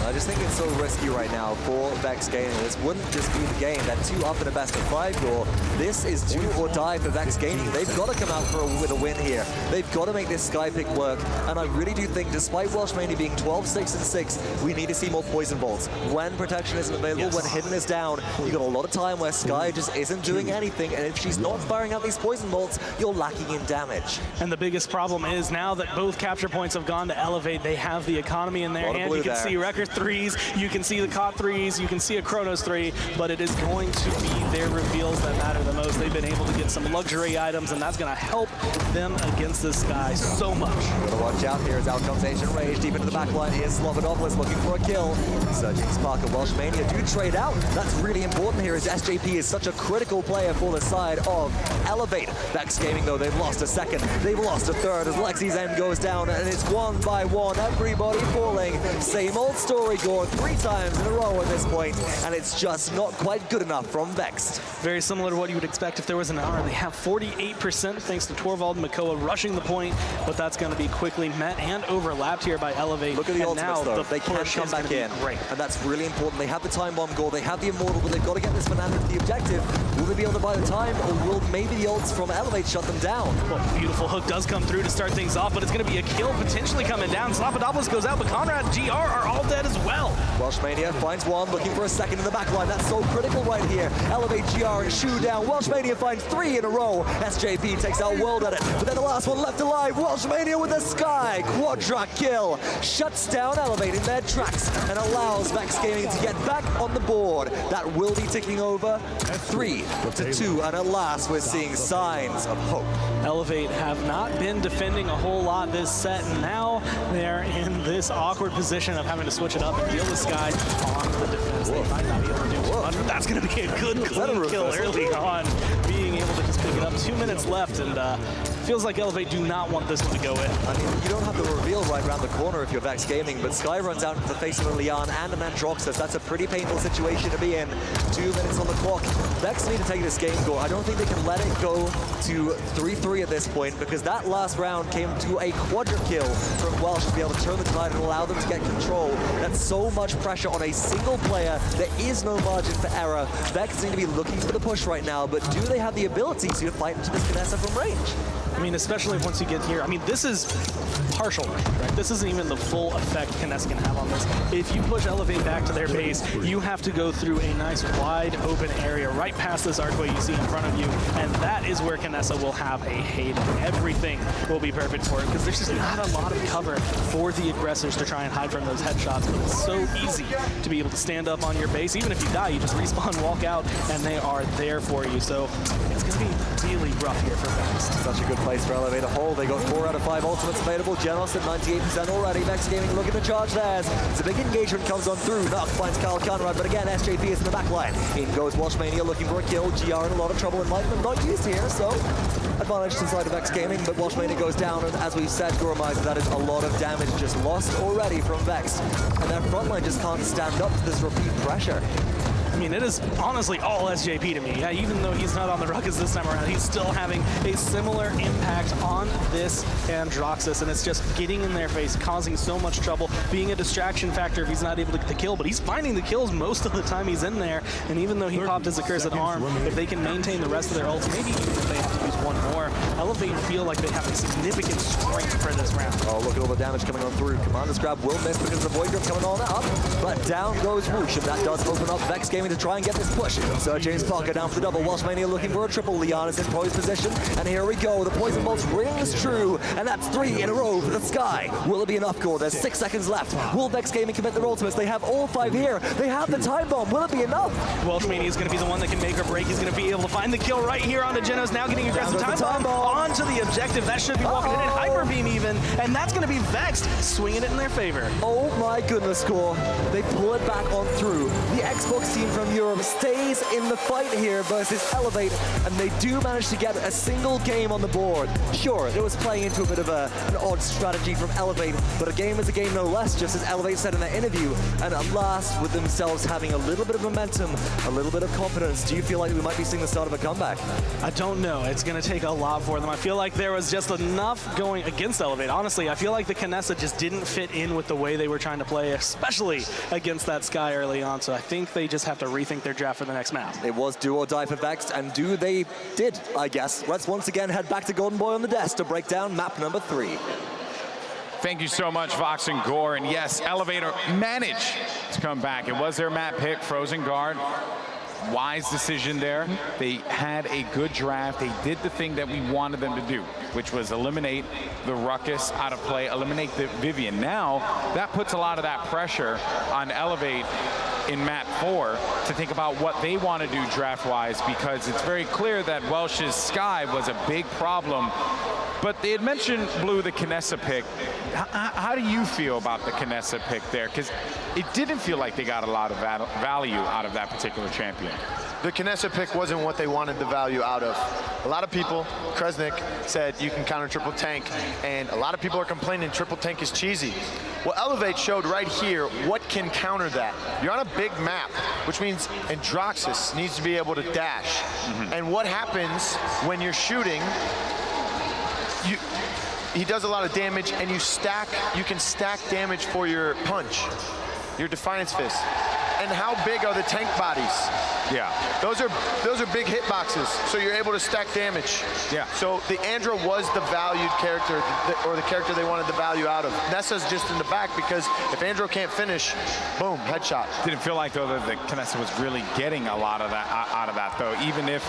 I just think it's so risky right now for Vex Gaming. This wouldn't just be the game. That 2 up in a best of 5 goal. This is do or die for Vex Gaming. They've got to come out with a win here. They've got to make this Sky pick work. And I really do think, despite Welshmania being 12-6-6, we need to see more poison bolts. When protection isn't available, when hidden is down, you got a lot of time where Sky just isn't doing anything. And if she's not firing out these poison bolts, you're lacking in damage. And the biggest problem is now that both capture points have gone to Elevate, they have the economy in their hand. You can see Wrecker threes. You can see the caught threes. You can see a Chronos 3, but it is going to be their reveals that matter the most. They've been able to get some luxury items, and that's going to help them against this guy so much. Gotta watch out here as out comes Ancient Rage. Deep into the backline is Slobodopolis looking for a kill. Surging Spark and Welsh Mania do trade out. That's really important here as SJP is such a critical player for the side of Elevate. Vexed Gaming, though, they've lost a second. They've lost a third as Lexi's end goes down, and it's one by one. Everybody falling. Same old story, Gore, 3 times in a row at this point, and it's just not quite good enough from Vexed. Very similar to what you would expect if there was an R. They have 48% thanks to Torvald and Makoa rushing the point, but that's going to be quickly met and overlapped here by Elevate. Look at the ultimates, though. They can come back in, great. and that's really important. They have the time bomb Gore, they have the Immortal, but they've got to get this Fernando to the objective. Will they be able to buy the time, or will maybe the ults from Elevate shut them down? Well, beautiful hook does come through to start things off, but it's going to be a kill potentially coming down. Slobodopolis goes out, but Conrad, GR are all dead as well. Welsh Mania finds one, looking for a second in the backline. That's so critical right here. Elevate GR and Shu down. Welsh Mania finds 3 in a row. SJP takes out World at it, but then the last one left alive. Welsh Mania with a Sky quadra kill. Shuts down Elevate in their tracks and allows Vexed Gaming to get back on the board. That will be ticking over 3-2, and alas, we're seeing signs of hope. Elevate have not been defending a whole lot this set, and now they're in this awkward position of having to switch it up and deal with Sky on the defense. They might not be able to do too much, but that's going to be a good clean kill early on. Being able to just pick it up. 2 minutes left, and feels like Elevate do not want this one to go in. I mean, you don't have the reveal right around the corner if you're Vexed Gaming, but Sky runs out into the face of a Leon and an Androxus. That's a pretty painful situation to be in. 2 minutes on the clock. Vexed need to take this game, Gore. I don't think they can let it go to 3-3 at this point, because that last round came to a quadra kill from Welsh to be able to turn the tide and allow them to get control. That's so much pressure on a single player. There is no margin for error. Vexed need to be looking for the push right now, but do they have the ability to fight into this Vanessa from range? I mean, especially once you get here. I mean, this is partial range, right? This isn't even the full effect Knessa can have on this. If you push Elevate back to their base, you have to go through a nice wide open area right past this archway you see in front of you, and that is where Knessa will have a heyday. Everything will be perfect for it, because there's just not a lot of cover for the aggressors to try and hide from those headshots, but it's so easy to be able to stand up on your base. Even if you die, you just respawn, walk out, and they are there for you. So it's going to be really rough here for Vexed. Such a good place for Elevate to hold. They got 4 out of 5 ultimates available. Genos at 98% already. Vexed Gaming looking to charge theirs. It's a big engagement comes on through. Nuck finds Kyle Conrad, but again, SJP is in the back line. In goes Welsh Mania looking for a kill. GR in a lot of trouble. Enlightenment not used here, so advantage to the side of Vexed Gaming, but Welsh Mania goes down, and as we've said, Goremizer, that is a lot of damage just lost already from Vexed. And their front line just can't stand up to this repeat pressure. I mean, it is honestly all SJP to me. Yeah, even though he's not on the Ruckus this time around, he's still having a similar impact on this Androxus, and it's just getting in their face, causing so much trouble, being a distraction factor if he's not able to get the kill, but he's finding the kills most of the time he's in there, and even though he popped his accursed arm, if they can maintain the rest of their ults, maybe even if they have to use one more, Elevate feel like they have a significant strength for this round. Oh, look at all the damage coming on through. Commander's grab will miss because the Void Grip coming on up, but down goes Whoosh, and that does open up Vexed Gaming to try and get this push. So James Parker down for the double. Welsh Mania looking for a triple. Leon is in poised position, and here we go. The Poison Bolts rings true, and that's 3 in a row for the Sky. Will it be enough, Gore? There's 6 seconds left. Will Vexed Gaming commit their ultimates? They have all 5 here. They have the time bomb. Will it be enough? Welsh Mania is going to be the one that can make or break. He's going to be able to find the kill right here onto Genos. Now getting aggressive time bomb onto the objective. That should be walking in Hyper Beam even, and that's going to be Vexed swinging it in their favor. Oh my goodness, Gore. They pull it back on through. The Xbox team from Europe stays in the fight here versus Elevate, and they do manage to get a single game on the board. Sure, it was playing into a bit of an odd strategy from Elevate, but a game is a game no less, just as Elevate said in their interview. And at last, with themselves having a little bit of momentum, a little bit of confidence, do you feel like we might be seeing the start of a comeback? I don't know. It's going to take a lot for them. I feel like there was just enough going against Elevate. Honestly, I feel like the Knessa just didn't fit in with the way they were trying to play, especially against that Sky early on. So I think they just have to rethink their draft for the next map. It was do or die for Vexed, and do they did, I guess. Let's once again head back to Golden Boy on the desk to break down map number 3. Thank you so much, Vox and Gore. And yes, Elevator managed to come back. It was their map pick, Frozen Guard. wise decision there. They had a good draft. They did the thing that we wanted them to do, which was eliminate the Ruckus out of play, eliminate the Vivian. Now, that puts a lot of that pressure on Elevate in map 4 to think about what they want to do draft-wise, because it's very clear that Welsh's Sky was a big problem. But they had mentioned, Blue, the Kinessa pick. How do you feel about the Kinessa pick there? Because it didn't feel like they got a lot of value out of that particular champion. The Kinessa pick wasn't what they wanted the value out of. A lot of people, Kresnik said you can counter triple tank, and a lot of people are complaining triple tank is cheesy. Well, Elevate showed right here what can counter that. You're on a big map, which means Androxus needs to be able to dash. And what happens when you're shooting, he does a lot of damage, and you can stack damage for your punch, your Defiance Fist. And how big are the tank bodies? Yeah. Those are big hitboxes, so you're able to stack damage. Yeah. So the Andra was the valued character, or the character they wanted the value out of. Nessa's just in the back because if Andro can't finish, boom, headshot. Didn't feel like, though, that the Kinessa was really getting a lot of that out of that, though, even if,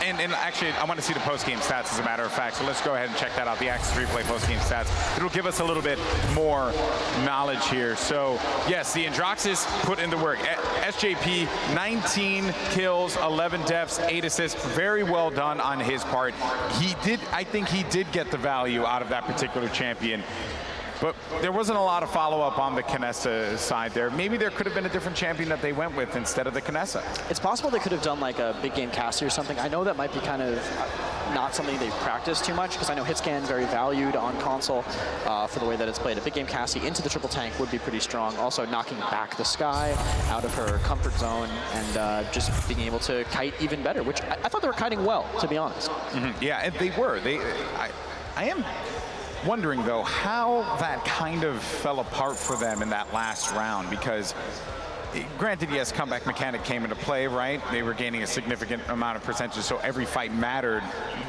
and actually, I want to see the post-game stats, as a matter of fact, so let's go ahead and check that out, the Axis Replay post-game stats. It'll give us a little bit more knowledge here. So, yes, the Androxus put in the work. SJP, 19 kills, 11 deaths, 8 assists. Very well done on his part. I think he did get the value out of that particular champion. But there wasn't a lot of follow-up on the Kinessa side there. Maybe there could have been a different champion that they went with instead of the Kinessa. It's possible they could have done like a big game Cassie or something. I know that might be kind of not something they've practiced too much, because I know Hitscan very valued on console for the way that it's played. A big game Cassie into the triple tank would be pretty strong. Also knocking back the Sky out of her comfort zone and just being able to kite even better, which I thought they were kiting well, to be honest. Yeah, and they were. I am wondering, though, how that kind of fell apart for them in that last round, because granted, yes, comeback mechanic came into play, right? They were gaining a significant amount of percentage, so every fight mattered,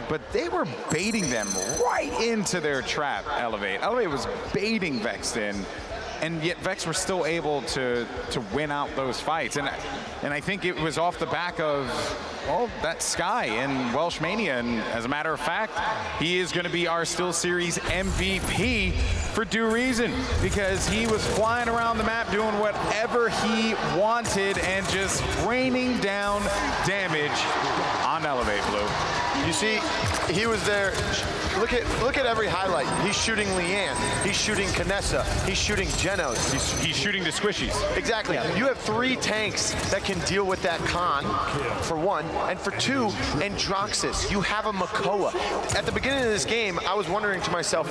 but they were baiting them right into their trap, Elevate. Elevate was baiting Vexed in, and yet Vex were still able to win out those fights. And I think it was off the back of, well, that Sky in Welsh Mania. And as a matter of fact, he is going to be our Still Series MVP for due reason, because he was flying around the map doing whatever he wanted and just raining down damage on Elevate, Blue. You see, he was there. Look at every highlight. He's shooting Leanne. He's shooting Kinessa. He's shooting Genos. He's shooting the squishies. Exactly. Yeah. You have 3 tanks that can deal with that con, for 1. And for 2, Androxus. You have a Makoa. At the beginning of this game, I was wondering to myself,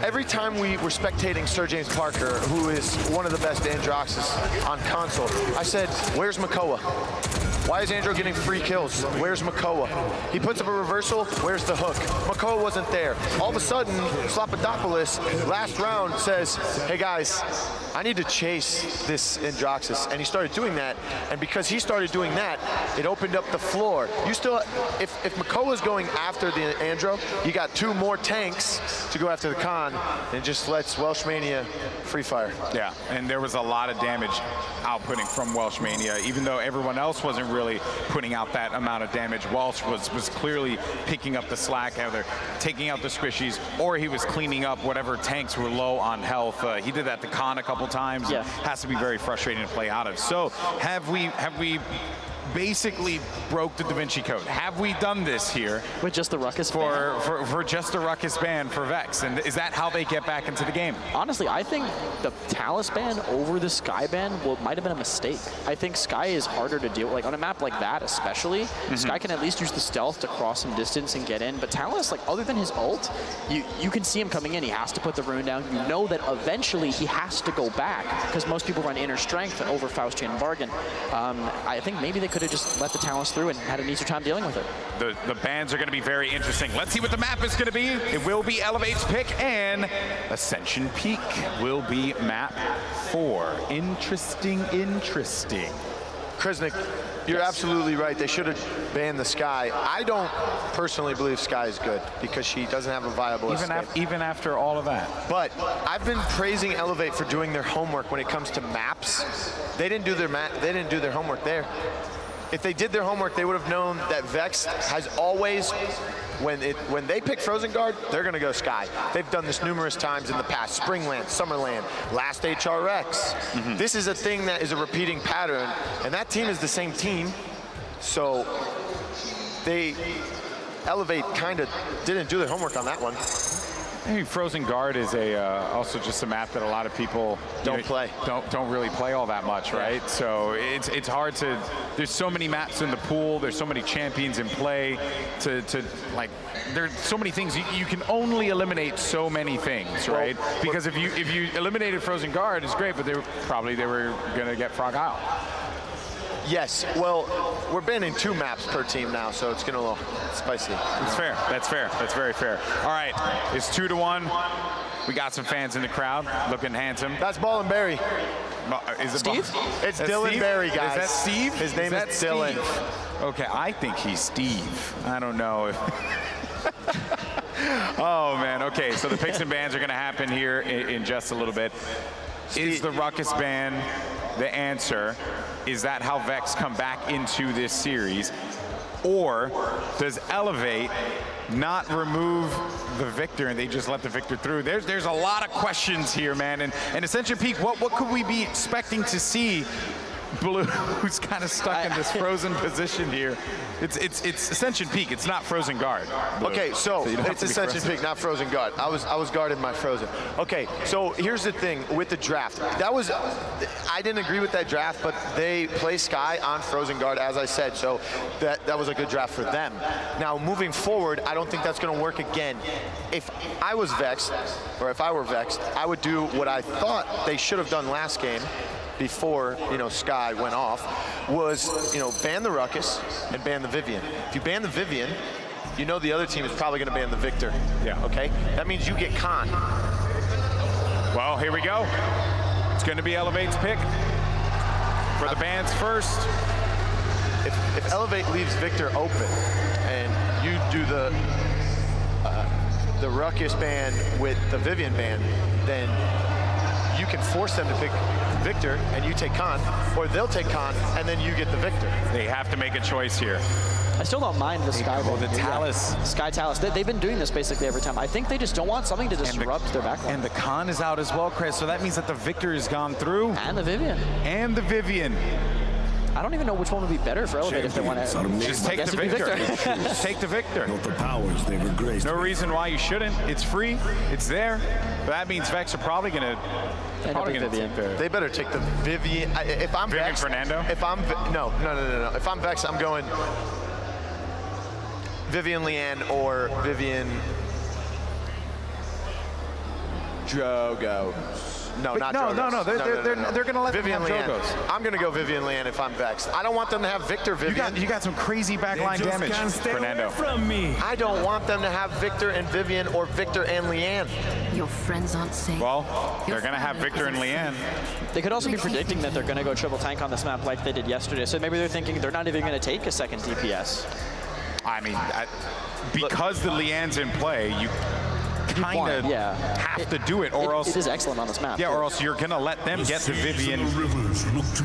every time we were spectating Sir James Parker, who is one of the best Androxus on console, I said, where's Makoa? Why is Andro getting free kills? Where's Makoa? He puts up a reversal, where's the hook? Makoa wasn't there. All of a sudden, Slappadopoulos, last round, says, hey guys, I need to chase this Androxus. And he started doing that, and because he started doing that, it opened up the floor. You still, if Makoa's going after the Andro, you got 2 more tanks to go after the con, and it just lets Welsh Mania free fire. Yeah, and there was a lot of damage outputting from Welsh Mania, even though everyone else wasn't really putting out that amount of damage. Welsh was clearly picking up the slack, either taking out the squishies or he was cleaning up whatever tanks were low on health. He did that to Khan a couple times. Yeah. Has to be very frustrating to play out of. So have we basically broke the Da Vinci Code? Have we done this here with just the Ruckus ban? For just the Ruckus ban for Vex? And is that how they get back into the game? Honestly, I think the Talus ban over the Sky ban might have been a mistake. I think Sky is harder to deal with. Like on a map like that especially, Sky can at least use the stealth to cross some distance and get in, but Talus, like other than his ult, you can see him coming in. He has to put the rune down. You know that eventually he has to go back, because most people run inner strength over Faustian Bargain. I think maybe they could have just let the Talus through and had an easier time dealing with it. The bans are going to be very interesting. Let's see what the map is going to be. It will be Elevate's pick, and Ascension Peak will be map 4. Interesting. Kresnik, you're absolutely right. They should have banned the Sky. I don't personally believe Sky is good because she doesn't have a viable escape. Even after all of that. But I've been praising Elevate for doing their homework when it comes to maps. They didn't do their homework there. if they did their homework, they would have known that Vexed has always, when they pick Frozen Guard, they're going to go Sky. They've done this numerous times in the past. Springland, Summerland, last HRX. This is a thing that is a repeating pattern, and that team is the same team. So they Elevate kind of didn't do their homework on that one. I mean, Frozen Guard is also just a map that a lot of people don't really play all that much, right? So it's hard to. There's so many maps in the pool. There's so many champions in play. Like there's so many things you can only eliminate so many things, right? Because if you eliminated Frozen Guard, it's great, but they were gonna get Frog Isle. Yes, well, we're banning 2 maps per team now, so it's getting a little spicy. It's fair. That's fair. That's very fair. All right, it's 2-1. We got some fans in the crowd looking handsome. That's Ball and Barry. Is it Steve? It's Dylan Steve? Barry, guys. Is that Steve? His name is Dylan. Steve? Okay, I think he's Steve. I don't know if... Oh, man. Okay, so the picks and bans are going to happen here in just a little bit. Is the Ruckus ban the answer? Is that how Vex come back into this series? Or does Elevate not remove the Victor and they just let the Victor through? There's a lot of questions here, man. And Ascension Peak, what could we be expecting to see? Blue, who's kind of stuck in this frozen position here. It's Ascension Peak. It's not Frozen Guard. Blue. Okay, so it's Ascension Peak, not Frozen Guard. I was guarding my Frozen. Okay, so here's the thing with the draft. I didn't agree with that draft, but they play Sky on Frozen Guard, as I said. So that was a good draft for them. Now moving forward, I don't think that's going to work again. If I was Vexed, or if I were Vexed, I would do what I thought they should have done last game. Before Sky went off, was ban the Ruckus and ban the Vivian. If you ban the Vivian, the other team is probably going to ban the Victor. Yeah. Okay. That means you get Khan. Well, here we go. It's going to be Elevate's pick for the bans first. If Elevate leaves Victor open and you do the Ruckus ban with the Vivian ban, then you can force them to pick Victor and you take Khan, or they'll take Khan and then you get the Victor. They have to make a choice here. I still don't mind the Sky. The Talus. Sky Talus. They've been doing this basically every time. I think they just don't want something to disrupt their backline. And the Khan is out as well, Chris, so that means that the Victor has gone through. And the Vivian. And the Vivian. I don't even know which one would be better for Elevate if they want to. Just take the Victor. Just take the Victor. The powers they were graced. No reason why you shouldn't. It's free. It's there. But that means Vex are probably going to. They better take the Vivian. If I'm Vivian Vexed, Fernando? If I'm no. If I'm Vexed, I'm going Vivian Leanne or Vivian Drogo. No, not Drogos. They're going to let Vivian them have Leanne. Drogos. I'm going to go Vivian Leanne if I'm Vexed. I don't want them to have Victor Vivian. You got some crazy backline damage, Fernando. From me. I don't want them to have Victor and Vivian or Victor and Leanne. Your friends aren't safe. Well, they're going to have Victor and Leanne. They could also be predicting that they're going to go triple tank on this map like they did yesterday. So maybe they're thinking they're not even going to take a second DPS. I mean, because the Leanne's in play, you kind of have to do it, or else it is excellent on this map. Yeah, or else you're gonna let them get the Vivian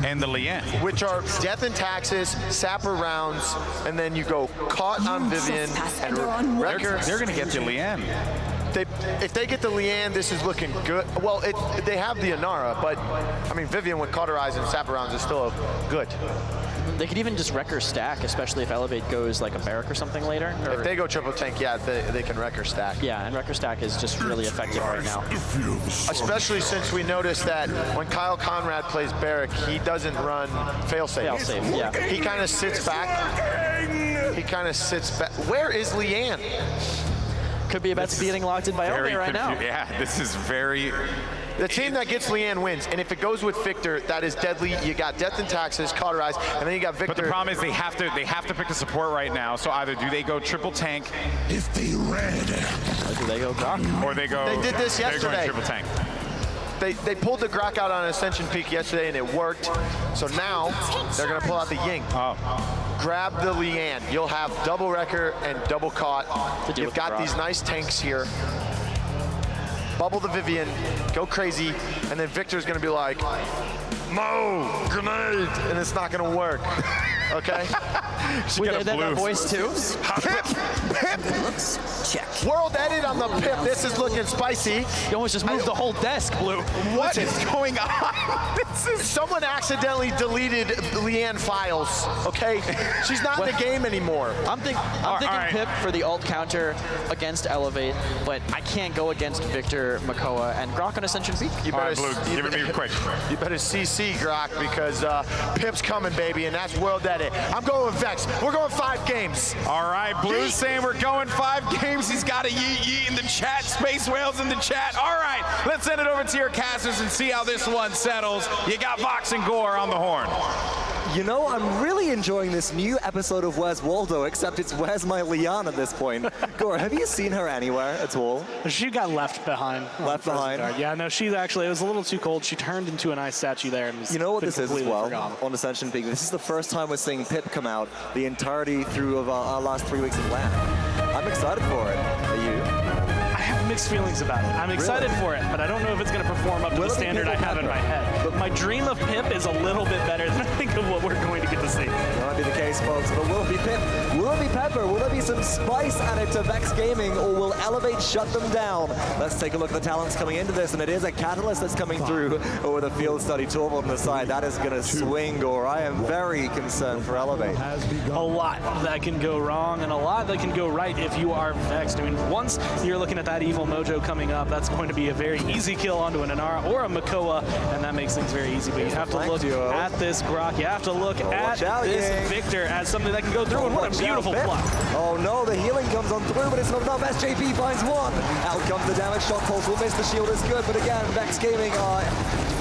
and the Leanne, which are death and taxes, sapper rounds, and then you go caught on Vivian and Wrecker. They're gonna get the Leanne. If they get the Leanne, this is looking good. Well, they have the Inara, but I mean Vivian with cauterize and sapper rounds is still good. They could even just Wrecker stack, especially if Elevate goes like a Barrack or something later. If they go triple tank, yeah, they can Wrecker stack. Yeah, and Wrecker stack is just really effective right now. Especially since we noticed that when Kyle Conrad plays Barrack, he doesn't run failsafe. Failsafe, yeah. He kind of sits back. Where is Leanne? Could be about to be getting locked in by Elevate right now. Yeah, this is very... The team that gets Leanne wins, and if it goes with Victor, that is deadly. You got Death and Taxes, Cauterize, and then you got Victor. But the problem is they have to pick a support right now. So either do they go triple tank, if they red, or do they go Grok, or they go. They did this yesterday. They're going triple tank. They pulled the Grok out on Ascension Peak yesterday, and it worked. So now they're going to pull out the Ying. Grab the Leanne. You'll have double Wrecker and double Caught. You've got these nice tanks here. Bubble the Vivian, go crazy, and then Victor's gonna be like, Mo, grenade, and it's not gonna work. okay? She got a That blue. voice too. Check. World edit on the pip. This is looking spicy. You almost just moved the whole desk, Blue. What is going on? Someone accidentally deleted Leanne files, okay? She's not in the game anymore. I'm thinking right. Pip for the ult counter against Elevate, but I can't go against Victor, Makoa, and Grok on Ascension Peak. You All right, better, Blue, give it me quick. You better CC Grok because Pip's coming, baby, and that's World Edit. I'm going with Vex. We're going 5 games. All right, Blue's saying we're going 5 games. He's got a yeet in the chat. Space Whales in the chat. All right, let's send it over to your casters and see how this one settles. You got Vox and Gore on the horn. You know, I'm really enjoying this new episode of Where's Waldo, except it's Where's My Leon at this point. Gore, have you seen her anywhere at all? She got left behind. Left behind? Yeah, no, she's actually, it was a little too cold. She turned into an ice statue there. And You know what this is as well, forgotten. on Ascension Peak? This is the first time we're seeing Pip come out the entirety through of our last 3 weeks of LAN. I'm excited for it. Are you? I have mixed feelings about it. I'm excited for it, but I don't know if it's going to perform up to the standard I have in my head. But my dream of Pip is a little bit better than I think of what we're going to get to see. That might be the case, folks, but will it be Pip? Will it be Pepper? Will there be some spice added to Vex Gaming, or will Elevate shut them down? Let's take a look at the talents coming into this, and it is a Catalyst that's coming through with a field study Torvald on the side. That is going to swing, or I am very concerned for Elevate. A lot that can go wrong and a lot that can go right if you are Vexed. I mean, once you're looking at that evil mojo coming up, that's going to be a very easy kill onto an Inara or a Makoa, and that makes things very easy. But you have to look at this Grok. You have to look at this Victor as something that can go through, and what a beautiful plot. Oh no, the healing comes on through, but it's not enough. SJP finds one. Out comes the damage. Shock pulse will miss the shield is good, but again, Vex Gaming are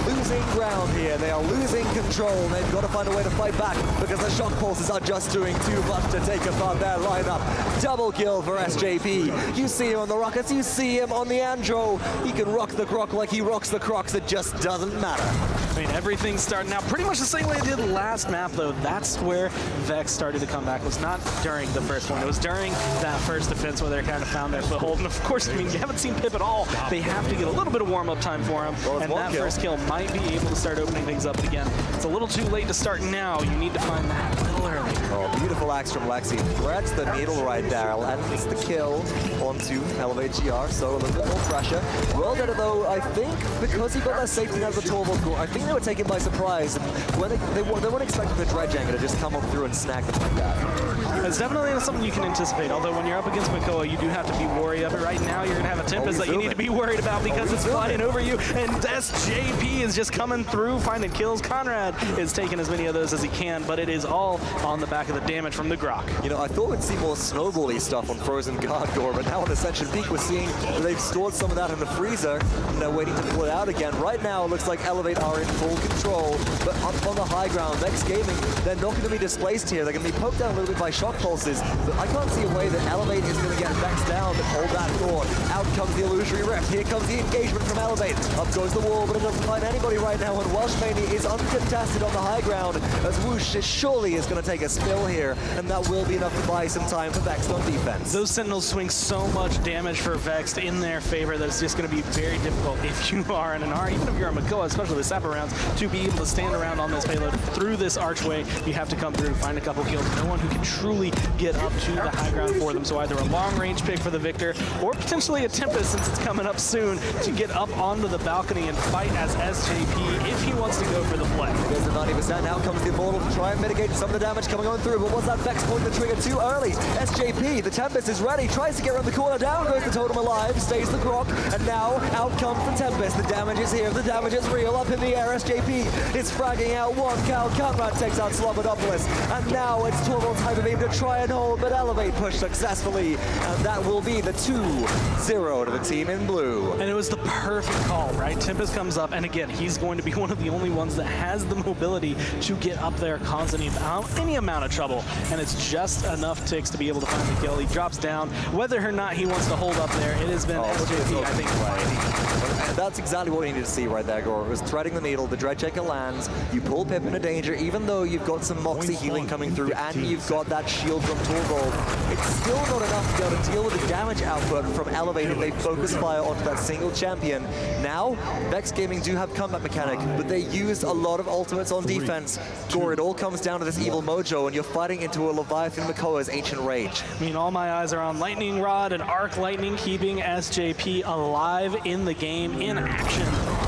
losing ground here. They are losing control. They've got to find a way to fight back because the shock pulses are just doing too much to take apart their lineup. Double kill for SJP. You see him on the Rockets, you see him on the Andro. He can rock the Grok like he rocks the Crocs. It just doesn't matter. I mean, everything's starting out pretty much the same way it did last map, though. That's where Vex started to come back. It was not during the first one. It was during that first defense where they kind of found their foothold. And of course, I mean, you haven't seen Pip at all. They have to get a little bit of warm-up time for him. And that first kill might be able to start opening things up again. It's a little too late to start now. You need to find that a little early. Oh, beautiful axe from Lexi. Threads the needle right there. And it's the kill onto Elevate GR, so a little bit more pressure. World Edit, though, I think, because he got that safety net of the Torvald Gore, I think they were taken by surprise. When they weren't expecting the Dredge Angle to just come up through and snag them like that. It's definitely something you can anticipate, although when you're up against Makoa, you do have to be worried of it. Right now, you're going to have a Tempest that you need to be worried about because it's flying over you, and SJP is just coming through, finding kills. Conrad is taking as many of those as he can, but it is all on the back of the damage from the Grok. You know, I thought we'd see more snowball-y stuff on Frozen Guard Gore, but now on Ascension Peak, we're seeing that they've stored some of that in the freezer, and they're waiting to pull it out again. Right now, it looks like Elevate are in full control, but up on the high ground, Vex Gaming, they're not going to be displaced here. They're going to be poked down a little bit by shock pulses, but I can't see a way that Elevate is going to get Vex down to hold that thought. Out comes the Illusory Rift. Here comes the engagement from Elevate. Up goes the wall, but it doesn't find anybody right now, and Welsh Maney is uncontested on the high ground, as Whoosh surely is going to take a spill here, and that will be enough to buy some time for Vexed on defense. Those Sentinels swing so much damage for Vexed in their favor that it's just going to be very difficult if you are an Inara, even if you're a Makoa, especially the Sapper rounds, to be able to stand around on this payload through this archway. You have to come through and find a couple kills. No one who can truly get up to the high ground for them. So either a long-range pick for the Victor, or potentially a Tempest, since it's coming up soon, to get up onto the balcony and fight as SJP if he wants to go for the play. There's the 90%. Now comes the Immortal to try and mitigate some of the damage coming on through. But was that Vex pulling the trigger too early? SJP, the Tempest is ready, tries to get around the corner. Down goes the Totem alive, stays the Grok, and now out comes the Tempest. The damage is here, the damage is real. Up in the air, SJP is fragging out one. Cal Conrad takes out Slobodopoulos, and now it's Torvald's Hyper Beam to try and hold, but Elevate push successfully, and that will be the 2-0 to the team in blue. And it was the perfect call, right? Tempest comes up, and again, he's going to be one of the only ones that has the mobility to get up there causing any amount of trouble, and it's just enough ticks to be able to find the kill. He drops down. Whether or not he wants to hold up there, it has been SJP, I think, That's exactly what we needed to see right there, Gore. It was threading the needle, the Dreadjacker lands, you pull Pip into danger, even though you've got some Moxie healing coming through and you've got that shield from Torgold. It's still not enough to be able to deal with the damage output from Elevate if they focus fire onto that single champion. Now, Vexed Gaming do have combat mechanic, but they used a lot of ultimates on defense. Gore, it all comes down to this evil mojo, and you're fighting into a Leviathan Makoa's Ancient Rage. I mean, all my eyes are on Lightning Rod and Arc Lightning, keeping SJP alive in the game, in action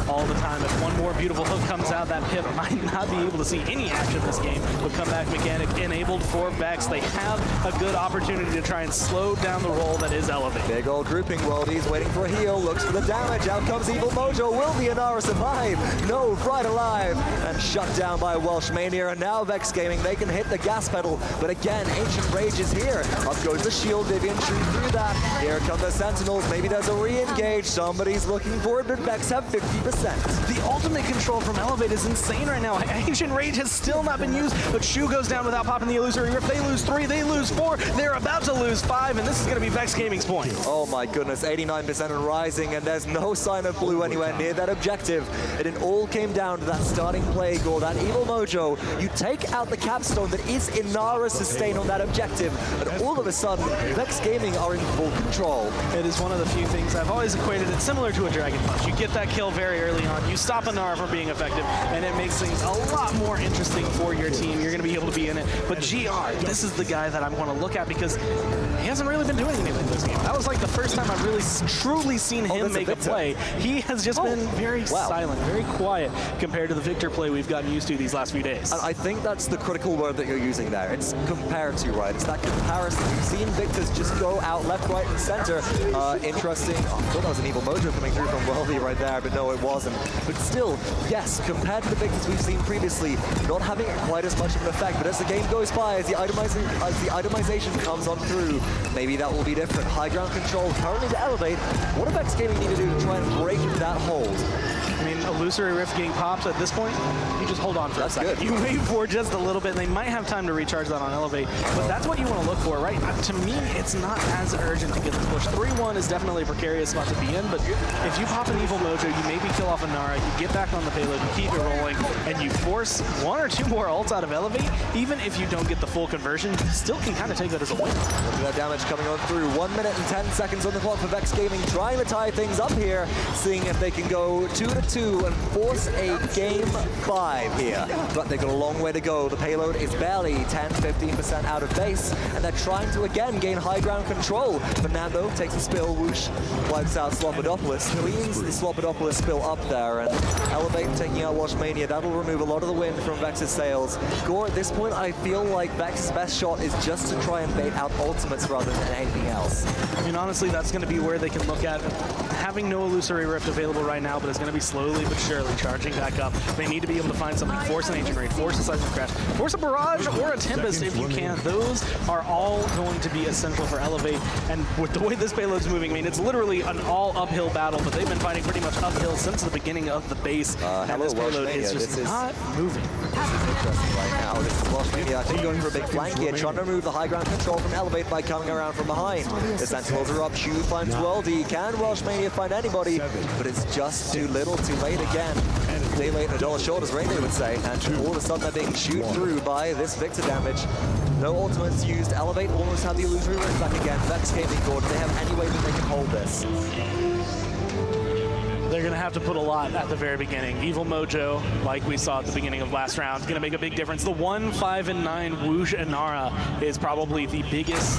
all the time. If one more beautiful hook comes out, that Pip might not be able to see any action this game, but comeback mechanic enabled for Vex. They have a good opportunity to try and slow down the roll that is Elevate. Big old grouping worldies waiting for a heal, looks for the damage, out comes Evil Mojo. Will the Inara survive? No, right alive, and shut down by Welsh Mania, and now Vex Gaming, they can hit the gas pedal, but again, Ancient Rage is here. Up goes the shield, Vivian shooting through that. Here come the Sentinels, maybe there's a re-engage, somebody's looking for it, but Vex have 50%. The ultimate control from Elevate is insane right now. Ancient Rage has still not been used, but Shu goes down without popping the Illusory Rift. They lose 3, they lose 4, they're about to lose 5, and this is going to be Vex Gaming's point. Oh my goodness, 89% and rising, and there's no sign of blue anywhere near that objective. And it all came down to that starting play, Gore, that Evil Mojo. You take out the capstone that is Inara's sustain on that objective, and all of a sudden, Vex Gaming are in full control. It is one of the few things I've always equated it similar to a Dragon Punch. You get that kill very early on, you stop Inara from being effective, and it makes things a lot more interesting for your team. You're going to be able to be in it. But GR, this is the guy that I want to look at because he hasn't really been doing anything this game. That was like the first time I've really truly seen him make a play. He has just been very silent, very quiet compared to the Victor play we've gotten used to these last few days. And I think that's the critical word that you're using there. It's compared to, right? It's that comparison. You've seen Victors just go out left, right, and center. Interesting. Oh, I thought that was an Evil Mojo coming through from Weldy right there, but no, it wasn't. But still, yes, compared to the Victors we've seen previously, not having quite as much of an effect. But as the game goes by, as the itemization comes on through, maybe that will be different. High ground control currently to Elevate. What do Vex Gaming need to do to try and break that hold? I mean, Illusory Rift getting pops at this point, you just hold on for a second. You wait for just a little bit, and they might have time to recharge that on Elevate, but that's what you want to look for, right? To me, it's not as urgent to get this push. 3-1 is definitely a precarious spot to be in, but if you pop an Evil Mojo, you maybe kill off Inara, you get back on the payload, you keep it rolling, and you force 1 or 2 more ults out of Elevate, even if you don't get the full conversion, you still can kind of take that as a win. Look at that damage coming on through. 1 minute and 10 seconds on the clock for Vex Gaming, trying to tie things up here, seeing if they can go 2-2 and force a game 5 here. But they've got a long way to go. The payload is barely 10-15% out of base, and they're trying to again gain high ground control. Fernando takes a spill, whoosh, wipes out Slopodopolis, cleans the Slopodopolis spill up there, and Elevate taking out Washmania. That'll remove a lot of the wind from Vex's sails. Gore, at this point, I feel like Vex's best shot is just to try and bait out ultimates rather than anything else. I mean, honestly, that's going to be where they can look at having no Illusory Rift available right now, but it's going to be slowly but surely charging back up. They need to be able to find something, force an Ancient Raid, force a Seismic Crash, force a Barrage, or a Tempest if you can. Those are all going to be essential for Elevate, and with the way this payload's moving, I mean, it's literally an all uphill battle, but they've been fighting pretty much uphill since the beginning of the base, and this payload is just not moving. This is interesting right now. This is Washmania, I think, going for a big flank here, trying to remove the high ground control from Elevate by coming around from behind. The Sentinels are up, Shu finds Weldy. Can Washmania find anybody? But it's just too little, too late again. Day late and a dollar short, as Rainy would say, and all of a sudden they're being shooed through by this Victor damage. No ultimates used. Elevate almost have the Illusory Rift back again. Vex Gaming, Gordon, they have any way that they can hold this. They're going to have to put a lot at the very beginning. Evil Mojo, like we saw at the beginning of last round, is going to make a big difference. The 1-5-9 Whoosh Inara is probably the biggest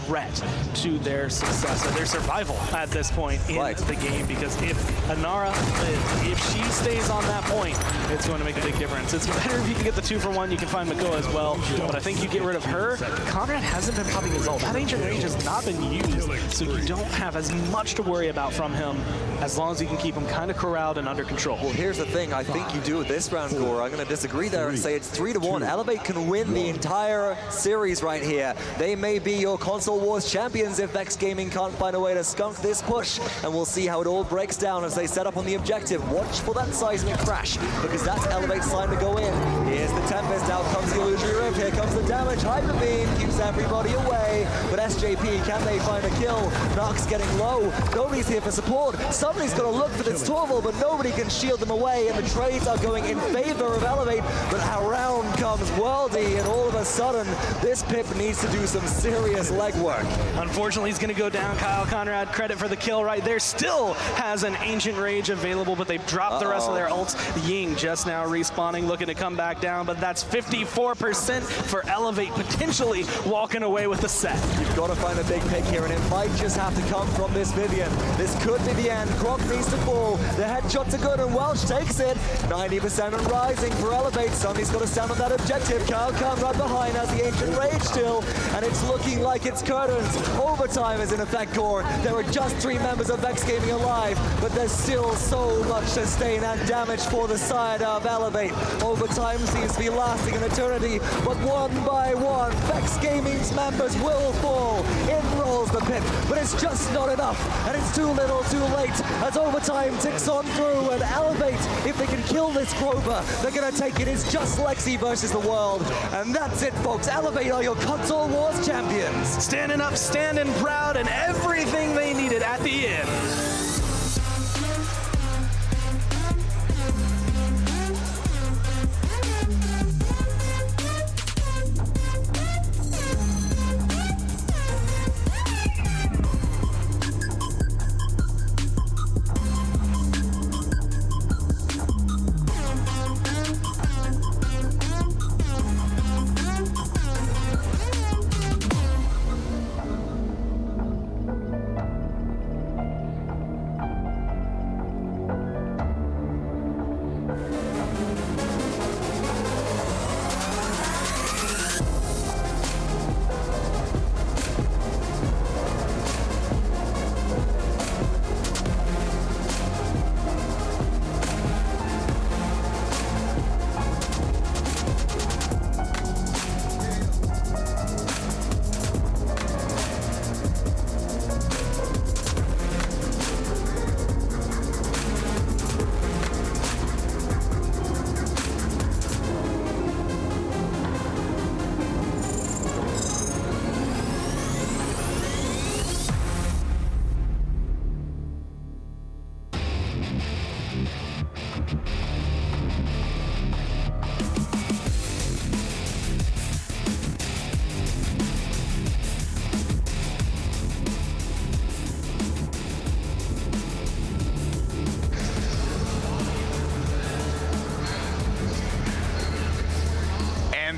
threat to their success and their survival at this point in the game, because if Inara lives, if she stays on that point, it's going to make a big difference. It's better if you can get the 2-for-1. You can find Makoa as well, but I think you get rid of her. Conrad hasn't been popping his ult. That Ancient Range has not been used, so you don't have as much to worry about from him as long as you can keep him kind of corralled and under control. Well, here's the thing. I think you do it this round, Gore. I'm going to disagree there and say it's 3-1. Elevate can win the entire series right here. They may be your console wars champions if Vex Gaming can't find a way to skunk this push, and we'll see how it all breaks down as they set up on the objective. Watch for that seismic crash, because that's Elevate's time to go in. Here's the Tempest, out comes the Illusory Rift, here comes the damage. Hyper Beam keeps everybody away, but SJP, can they find a kill? Nox getting low, nobody's here for support. Somebody's gonna look for this Torval, but nobody can shield them away, and the trades are going in favor of Elevate, but around comes Worldy, and all of a sudden, this Pip needs to do some serious legwork. Unfortunately, he's going to go down. Kyle Conrad, credit for the kill right there. Still has an Ancient Rage available, but they've dropped the rest of their ults. Ying just now respawning, looking to come back down, but that's 54% for Elevate, potentially walking away with the set. You've got to find a big pick here, and it might just have to come from this Vivian. This could be the end. Croc needs to fall. The headshots are good, and Welsh takes it. 90% and rising for Elevate. Somebody's got to stand on that objective. Kyle Conrad behind has the Ancient Rage still, and it's looking like it's curtains. Overtime is in effect, Gore. There are just 3 members of Vexed Gaming alive, but there's still so much sustain and damage for the side of Elevate. Overtime seems to be lasting an eternity, but one by one, Vexed Gaming's members will fall. In rolls the Pip, but it's just not enough, and it's too little too late as overtime ticks on through, and Elevate, if they can kill this Grover, they're gonna take it. It's just Lexi versus the world, and that's it, folks. Elevate are your Console Wars champions. Standing up, standing proud, and everything they needed at the end.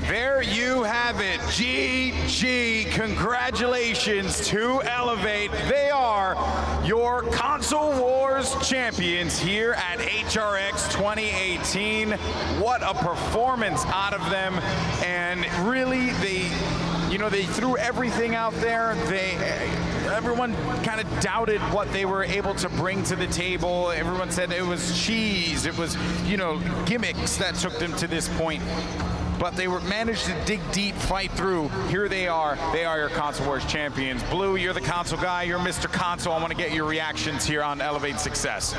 There you have it. GG. Congratulations to Elevate. They are your Console Wars champions here at HRX 2018. What a performance out of them. And really, they threw everything out there. Everyone kind of doubted what they were able to bring to the table. Everyone said it was cheese. It was, gimmicks that took them to this point. But they managed to dig deep, fight through. Here they are. They are your Console Wars champions. Blue, you're the console guy. You're Mr. Console. I want to get your reactions here on Elevate's success.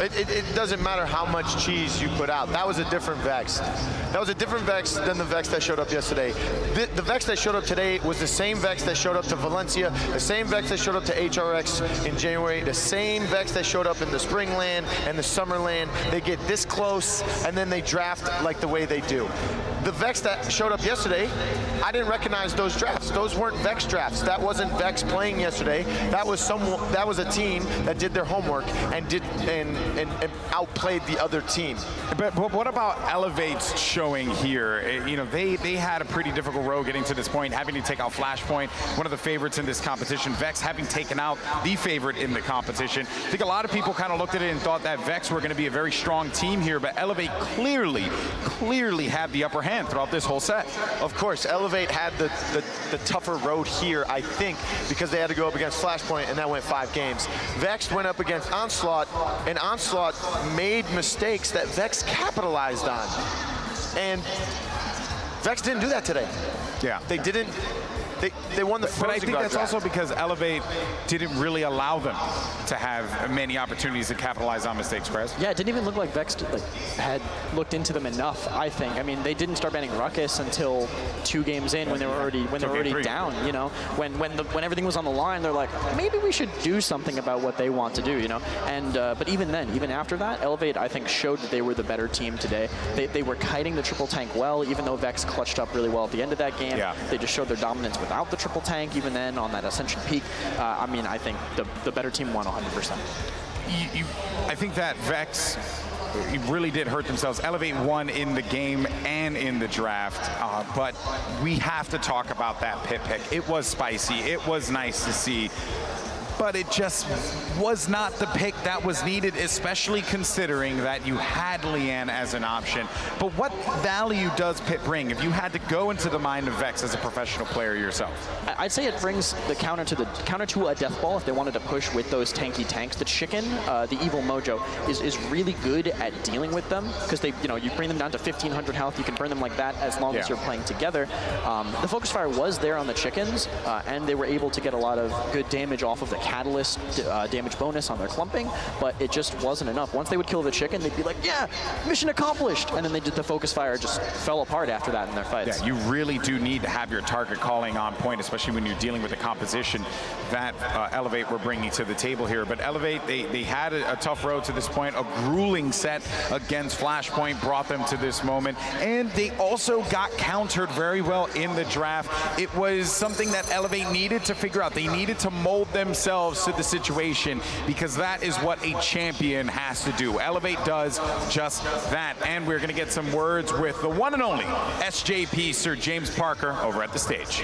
It doesn't matter how much cheese you put out. That was a different Vex. That was a different Vex than the Vex that showed up yesterday. The Vex that showed up today was the same Vex that showed up to Valencia, the same Vex that showed up to HRX in January, the same Vex that showed up in the Springland and the Summerland. They get this close, and then they draft like the way they do. The Vex that showed up yesterday, I didn't recognize those drafts. Those weren't Vex drafts. That wasn't Vex playing yesterday. That was a team that did their homework and outplayed the other team. But what about Elevate's showing here? They had a pretty difficult road getting to this point, having to take out Flashpoint, one of the favorites in this competition. Vex having taken out the favorite in the competition. I think a lot of people kind of looked at it and thought that Vex were going to be a very strong team here, but Elevate clearly had the upper hand throughout this whole set. Of course, Elevate had the tougher road here, I think, because they had to go up against Flashpoint, and that went 5 games. Vex went up against Onslaught, and Onslaught made mistakes that Vex capitalized on. And Vex didn't do that today. Yeah. They didn't They won the But I Frozen think Guard that's draft. also because Elevate didn't really allow them to have many opportunities to capitalize on mistakes, Chris. Yeah, it didn't even look like Vexed had looked into them enough, I think. I mean, they didn't start banning Ruckus until 2 games in when they were already down, you know. When everything was on the line, they're like, maybe we should do something about what they want to do, you know. And but even then, even after that, Elevate, I think, showed that they were the better team today. They were kiting the triple tank well, even though Vex clutched up really well at the end of that game. Yeah. They just showed their dominance without the triple tank, even then on that Ascension peak. I mean, I think the better team won 100%. I think that Vex really did hurt themselves. Elevate won in the game and in the draft, but we have to talk about that pit pick. It was spicy. It was nice to see. But it just was not the pick that was needed, especially considering that you had Leanne as an option. But what value does Pit bring if you had to go into the mind of Vex as a professional player yourself? I'd say it brings the counter to a death ball if they wanted to push with those tanky tanks. The Chicken, the Evil Mojo, is really good at dealing with them because they, you bring them down to 1,500 health. You can burn them like that as long as you're playing together. The Focus Fire was there on the Chickens, and they were able to get a lot of good damage off of the Catalyst damage bonus on their clumping, but it just wasn't enough. Once they would kill the Chicken, they'd be like, yeah, mission accomplished, and then the Focus Fire just fell apart after that in their fights. Yeah, you really do need to have your target calling on point, especially when you're dealing with the composition that Elevate were bringing to the table here. But Elevate, they had a tough road to this point. A grueling set against Flashpoint brought them to this moment, and they also got countered very well in the draft. It was something that Elevate needed to figure out. They needed to mold themselves to the situation because that is what a champion has to do. Elevate does just that, and we're going to get some words with the one and only SJP, Sir James Parker, over at the stage.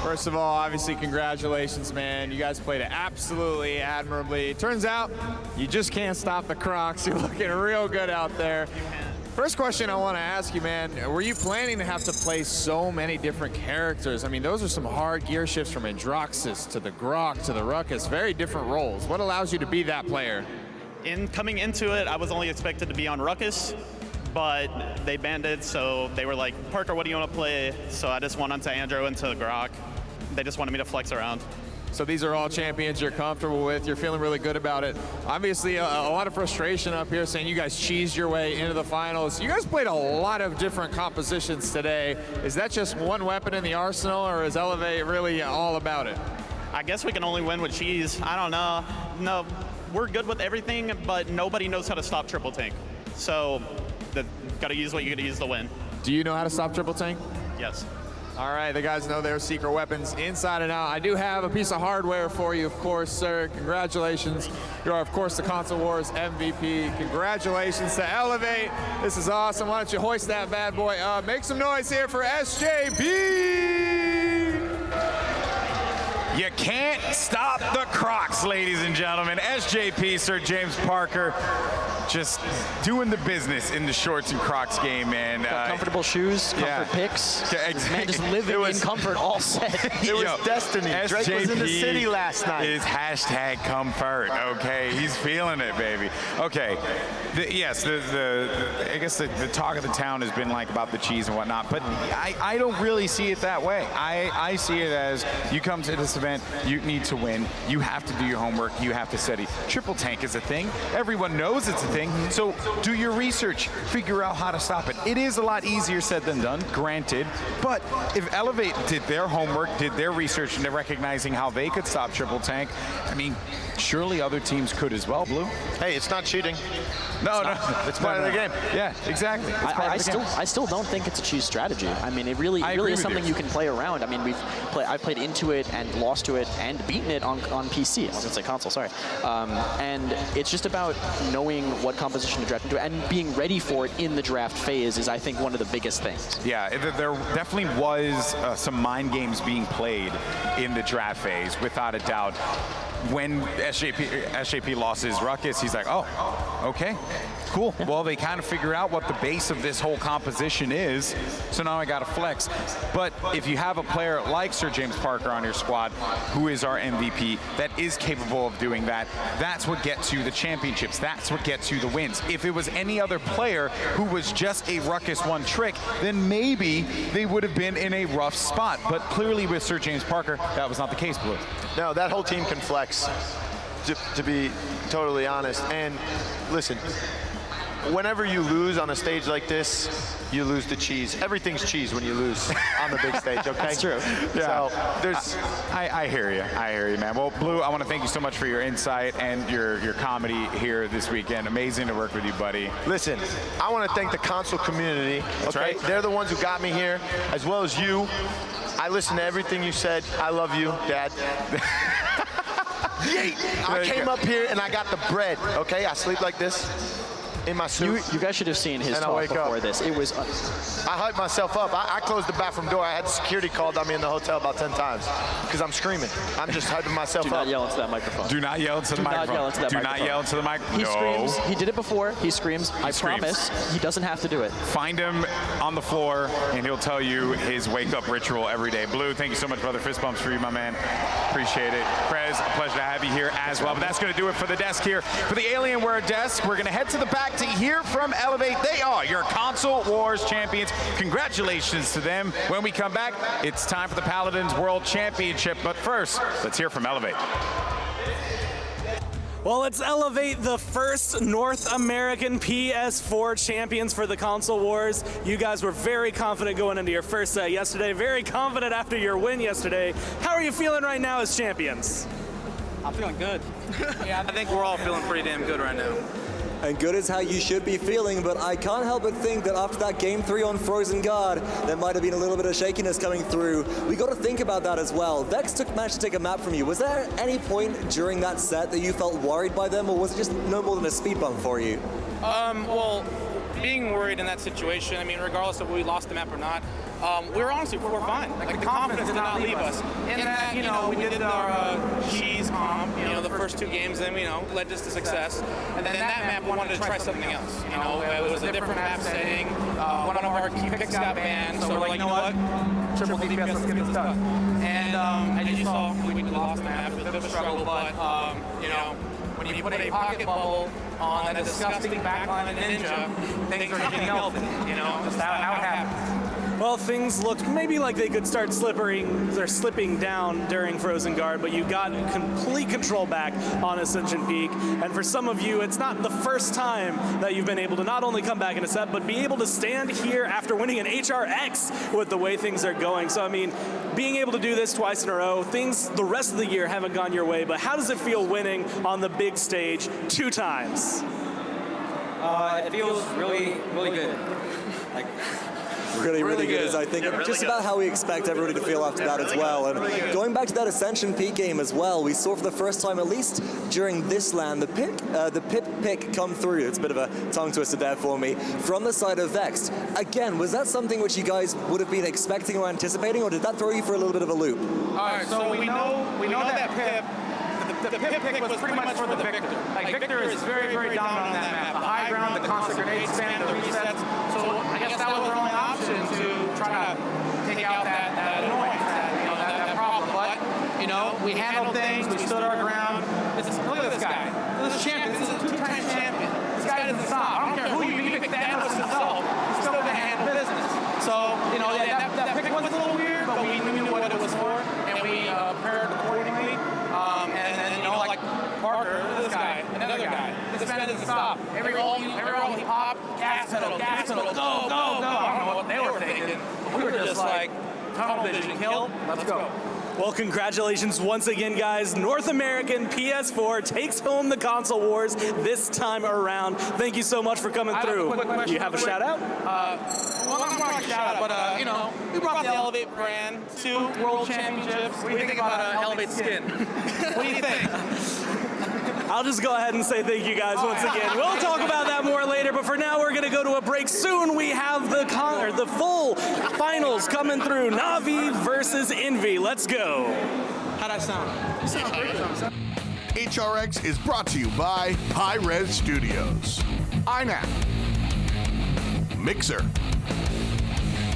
First of all, obviously, congratulations, man. You guys played it absolutely admirably. Turns out you just can't stop the Crocs. You're looking real good out there. First question I want to ask you, man, were you planning to have to play so many different characters? I mean, those are some hard gear shifts from Androxus to the Grok to the Ruckus, very different roles. What allows you to be that player? Coming into it, I was only expected to be on Ruckus, but they banned it, so they were like, Parker, what do you want to play? So I just went onto Andro and to Grok. They just wanted me to flex around. So these are all champions you're comfortable with. You're feeling really good about it. Obviously, a lot of frustration up here saying you guys cheesed your way into the finals. You guys played a lot of different compositions today. Is that just one weapon in the arsenal, or is Elevate really all about it? I guess we can only win with cheese. I don't know. No, we're good with everything, but nobody knows how to stop triple tank. So, gotta use what you gotta use to win. Do you know how to stop triple tank? Yes. All right, the guys know their secret weapons inside and out. I do have a piece of hardware for you, of course, sir. Congratulations. You are, of course, the Console Wars MVP. Congratulations to Elevate. This is awesome. Why don't you hoist that bad boy up? Make some noise here for SJP. You can't stop the Crocs, ladies and gentlemen. SJP, Sir James Parker, just doing the business in the shorts and Crocs game, man. Comfortable shoes, comfort picks. Man just living in comfort all set. It was destiny. Drake was in the city last night. Is hashtag comfort, okay? He's feeling it, baby. Okay, yes, I guess the talk of the town has been like about the cheese and whatnot, but I don't really see it that way. I see it as you come to this event, you need to win. You have to do your homework. You have to study. Triple tank is a thing. Everyone knows it's a thing. So do your research. Figure out how to stop it. It is a lot easier said than done, granted. But if Elevate did their homework, did their research into recognizing how they could stop triple tank, I mean, surely other teams could as well, Blue. Hey, it's not cheating. No, it's part of the game. Yeah, exactly. I still don't think it's a cheese strategy. I mean, it really is something you can play around. I mean, I've played into it and lost to it and beaten it on PC. I was gonna say console, sorry. And it's just about knowing what composition to draft into and being ready for it in the draft phase is, I think, one of the biggest things. Yeah, there definitely was some mind games being played in the draft phase, without a doubt. When SJP lost his Ruckus, he's like, oh, okay. Cool. Well, they kind of figure out what the base of this whole composition is, so now I got to flex. But if you have a player like Sir James Parker on your squad, who is our MVP, that is capable of doing that, that's what gets you the championships. That's what gets you the wins. If it was any other player who was just a Ruckus one trick, then maybe they would have been in a rough spot. But clearly with Sir James Parker, that was not the case, Blue. No, that whole team can flex, to be totally honest. And listen, whenever you lose on a stage like this, you lose the cheese. Everything's cheese when you lose on the big stage, okay? That's true. Yeah. So there's... I hear you. I hear you, man. Well, Blue, I want to thank you so much for your insight and your comedy here this weekend. Amazing to work with you, buddy. Listen, I want to thank the console community. That's okay? right. They're the ones who got me here, as well as you. I listened to everything you said. I love you, Dad. I came up here and I got the bread, okay? I sleep like this in my suit. You guys should have seen his And I talk wake before up. this. It was... I hyped myself up. I closed the bathroom door. I had security called on me in the hotel about 10 times because I'm screaming. I'm just hyping myself Do up. not yell into that microphone. Do not yell into the microphone. Do not yell into that Do microphone. not yell into the microphone. He No. screams. He did it before. He screams. I screams. promise he doesn't have to do it. Find him on the floor, and he'll tell you his wake-up ritual every day. Blue, thank you so much, brother. Fist bumps for you, my man. Appreciate it. Prez, a pleasure to have you here as well. But that's going to do it for the desk here. For the Alienware desk, we're going to head to the back to hear from Elevate. They are your Console Wars champions. Congratulations to them. When we come back, it's time for the Paladins World Championship. But first, let's hear from Elevate. Well, let's elevate the first North American PS4 champions for the Console Wars. You guys were very confident going into your first set yesterday, very confident after your win yesterday. How are you feeling right now as champions? I'm feeling good. Yeah, I think we're all feeling pretty damn good right now. And good is how you should be feeling, but I can't help but think that after that Game 3 on Frozen Guard, there might have been a little bit of shakiness coming through. We got to think about that as well. Vex managed to take a map from you. Was there any point during that set that you felt worried by them, or was it just no more than a speed bump for you? Well, being worried in that situation, I mean, regardless of if we lost the map or not, we're fine. Like, the confidence did not leave us. In that, you know, we did our cheese comp, you know, the first two games, then, you know, led us to success. And then that map, we wanted to try something else. You know, it was a different map setting. One of our key picks got banned, so we're like, you know what? Triple DPS, let's get this done. And as you saw, we lost the map. It was a bit of a struggle, but, you know, when you put a pocket bubble on a disgusting backline of Ninja, things are getting melted, you know? Just how it happens. Well, things looked maybe like they could start slipping down during Frozen Guard, but you got complete control back on Ascension Peak. And for some of you, it's not the first time that you've been able to not only come back in a set, but be able to stand here after winning an HRX with the way things are going. So, I mean, being able to do this twice in a row, things the rest of the year haven't gone your way, but how does it feel winning on the big stage 2 times? It feels really, really good. Like, Really good, as I think just about how we expect everybody to feel after that as well. And going back to that Ascension Peak game as well, we saw for the first time, at least during this LAN, the pip pick come through. It's a bit of a tongue twister there for me, from the side of Vexed. Again, was that something which you guys would have been expecting or anticipating, or did that throw you for a little bit of a loop? all right, so we know that pip. The pip pick was pretty much for the Victor. Like, Victor is very, very dominant on that map. The high ground, the constant grenade spam, the resets. So I guess that was our only option to try to take out that annoyance, that problem. But, you know, we handled things, we stood our ground. Look at this guy. This is a champion. This is a 2-time champion. This guy doesn't stop. I don't care who you pick, the analyst himself. He's still going to handle business. So, you know, that pick was a little weird, but we knew what it was for, and we prepared accordingly. And then, you know, like Parker, this guy, another guy. This man doesn't stop. Every roll he popped, gas pedal, go, go, go. I don't know what they were thinking. We were just like, tunnel vision, kill, let's go. Well, congratulations once again, guys. North American PS4 takes home the Console Wars this time around. Thank you so much for coming through. You have a shout out? Well, I'm not a shout out, but you know, we brought the Elevate brand to World Championships. What do you think about Elevate skin? What do you think? I'll just go ahead and say thank you guys once again. We'll talk about that more later, but for now we're going to go to a break. Soon we have the full finals coming through. Na'Vi versus Envy. Let's go. How'd that sound? You sound great. HRX is brought to you by High Res Studios. INAP, Mixer,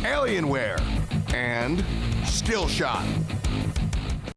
Alienware, and Skillshot.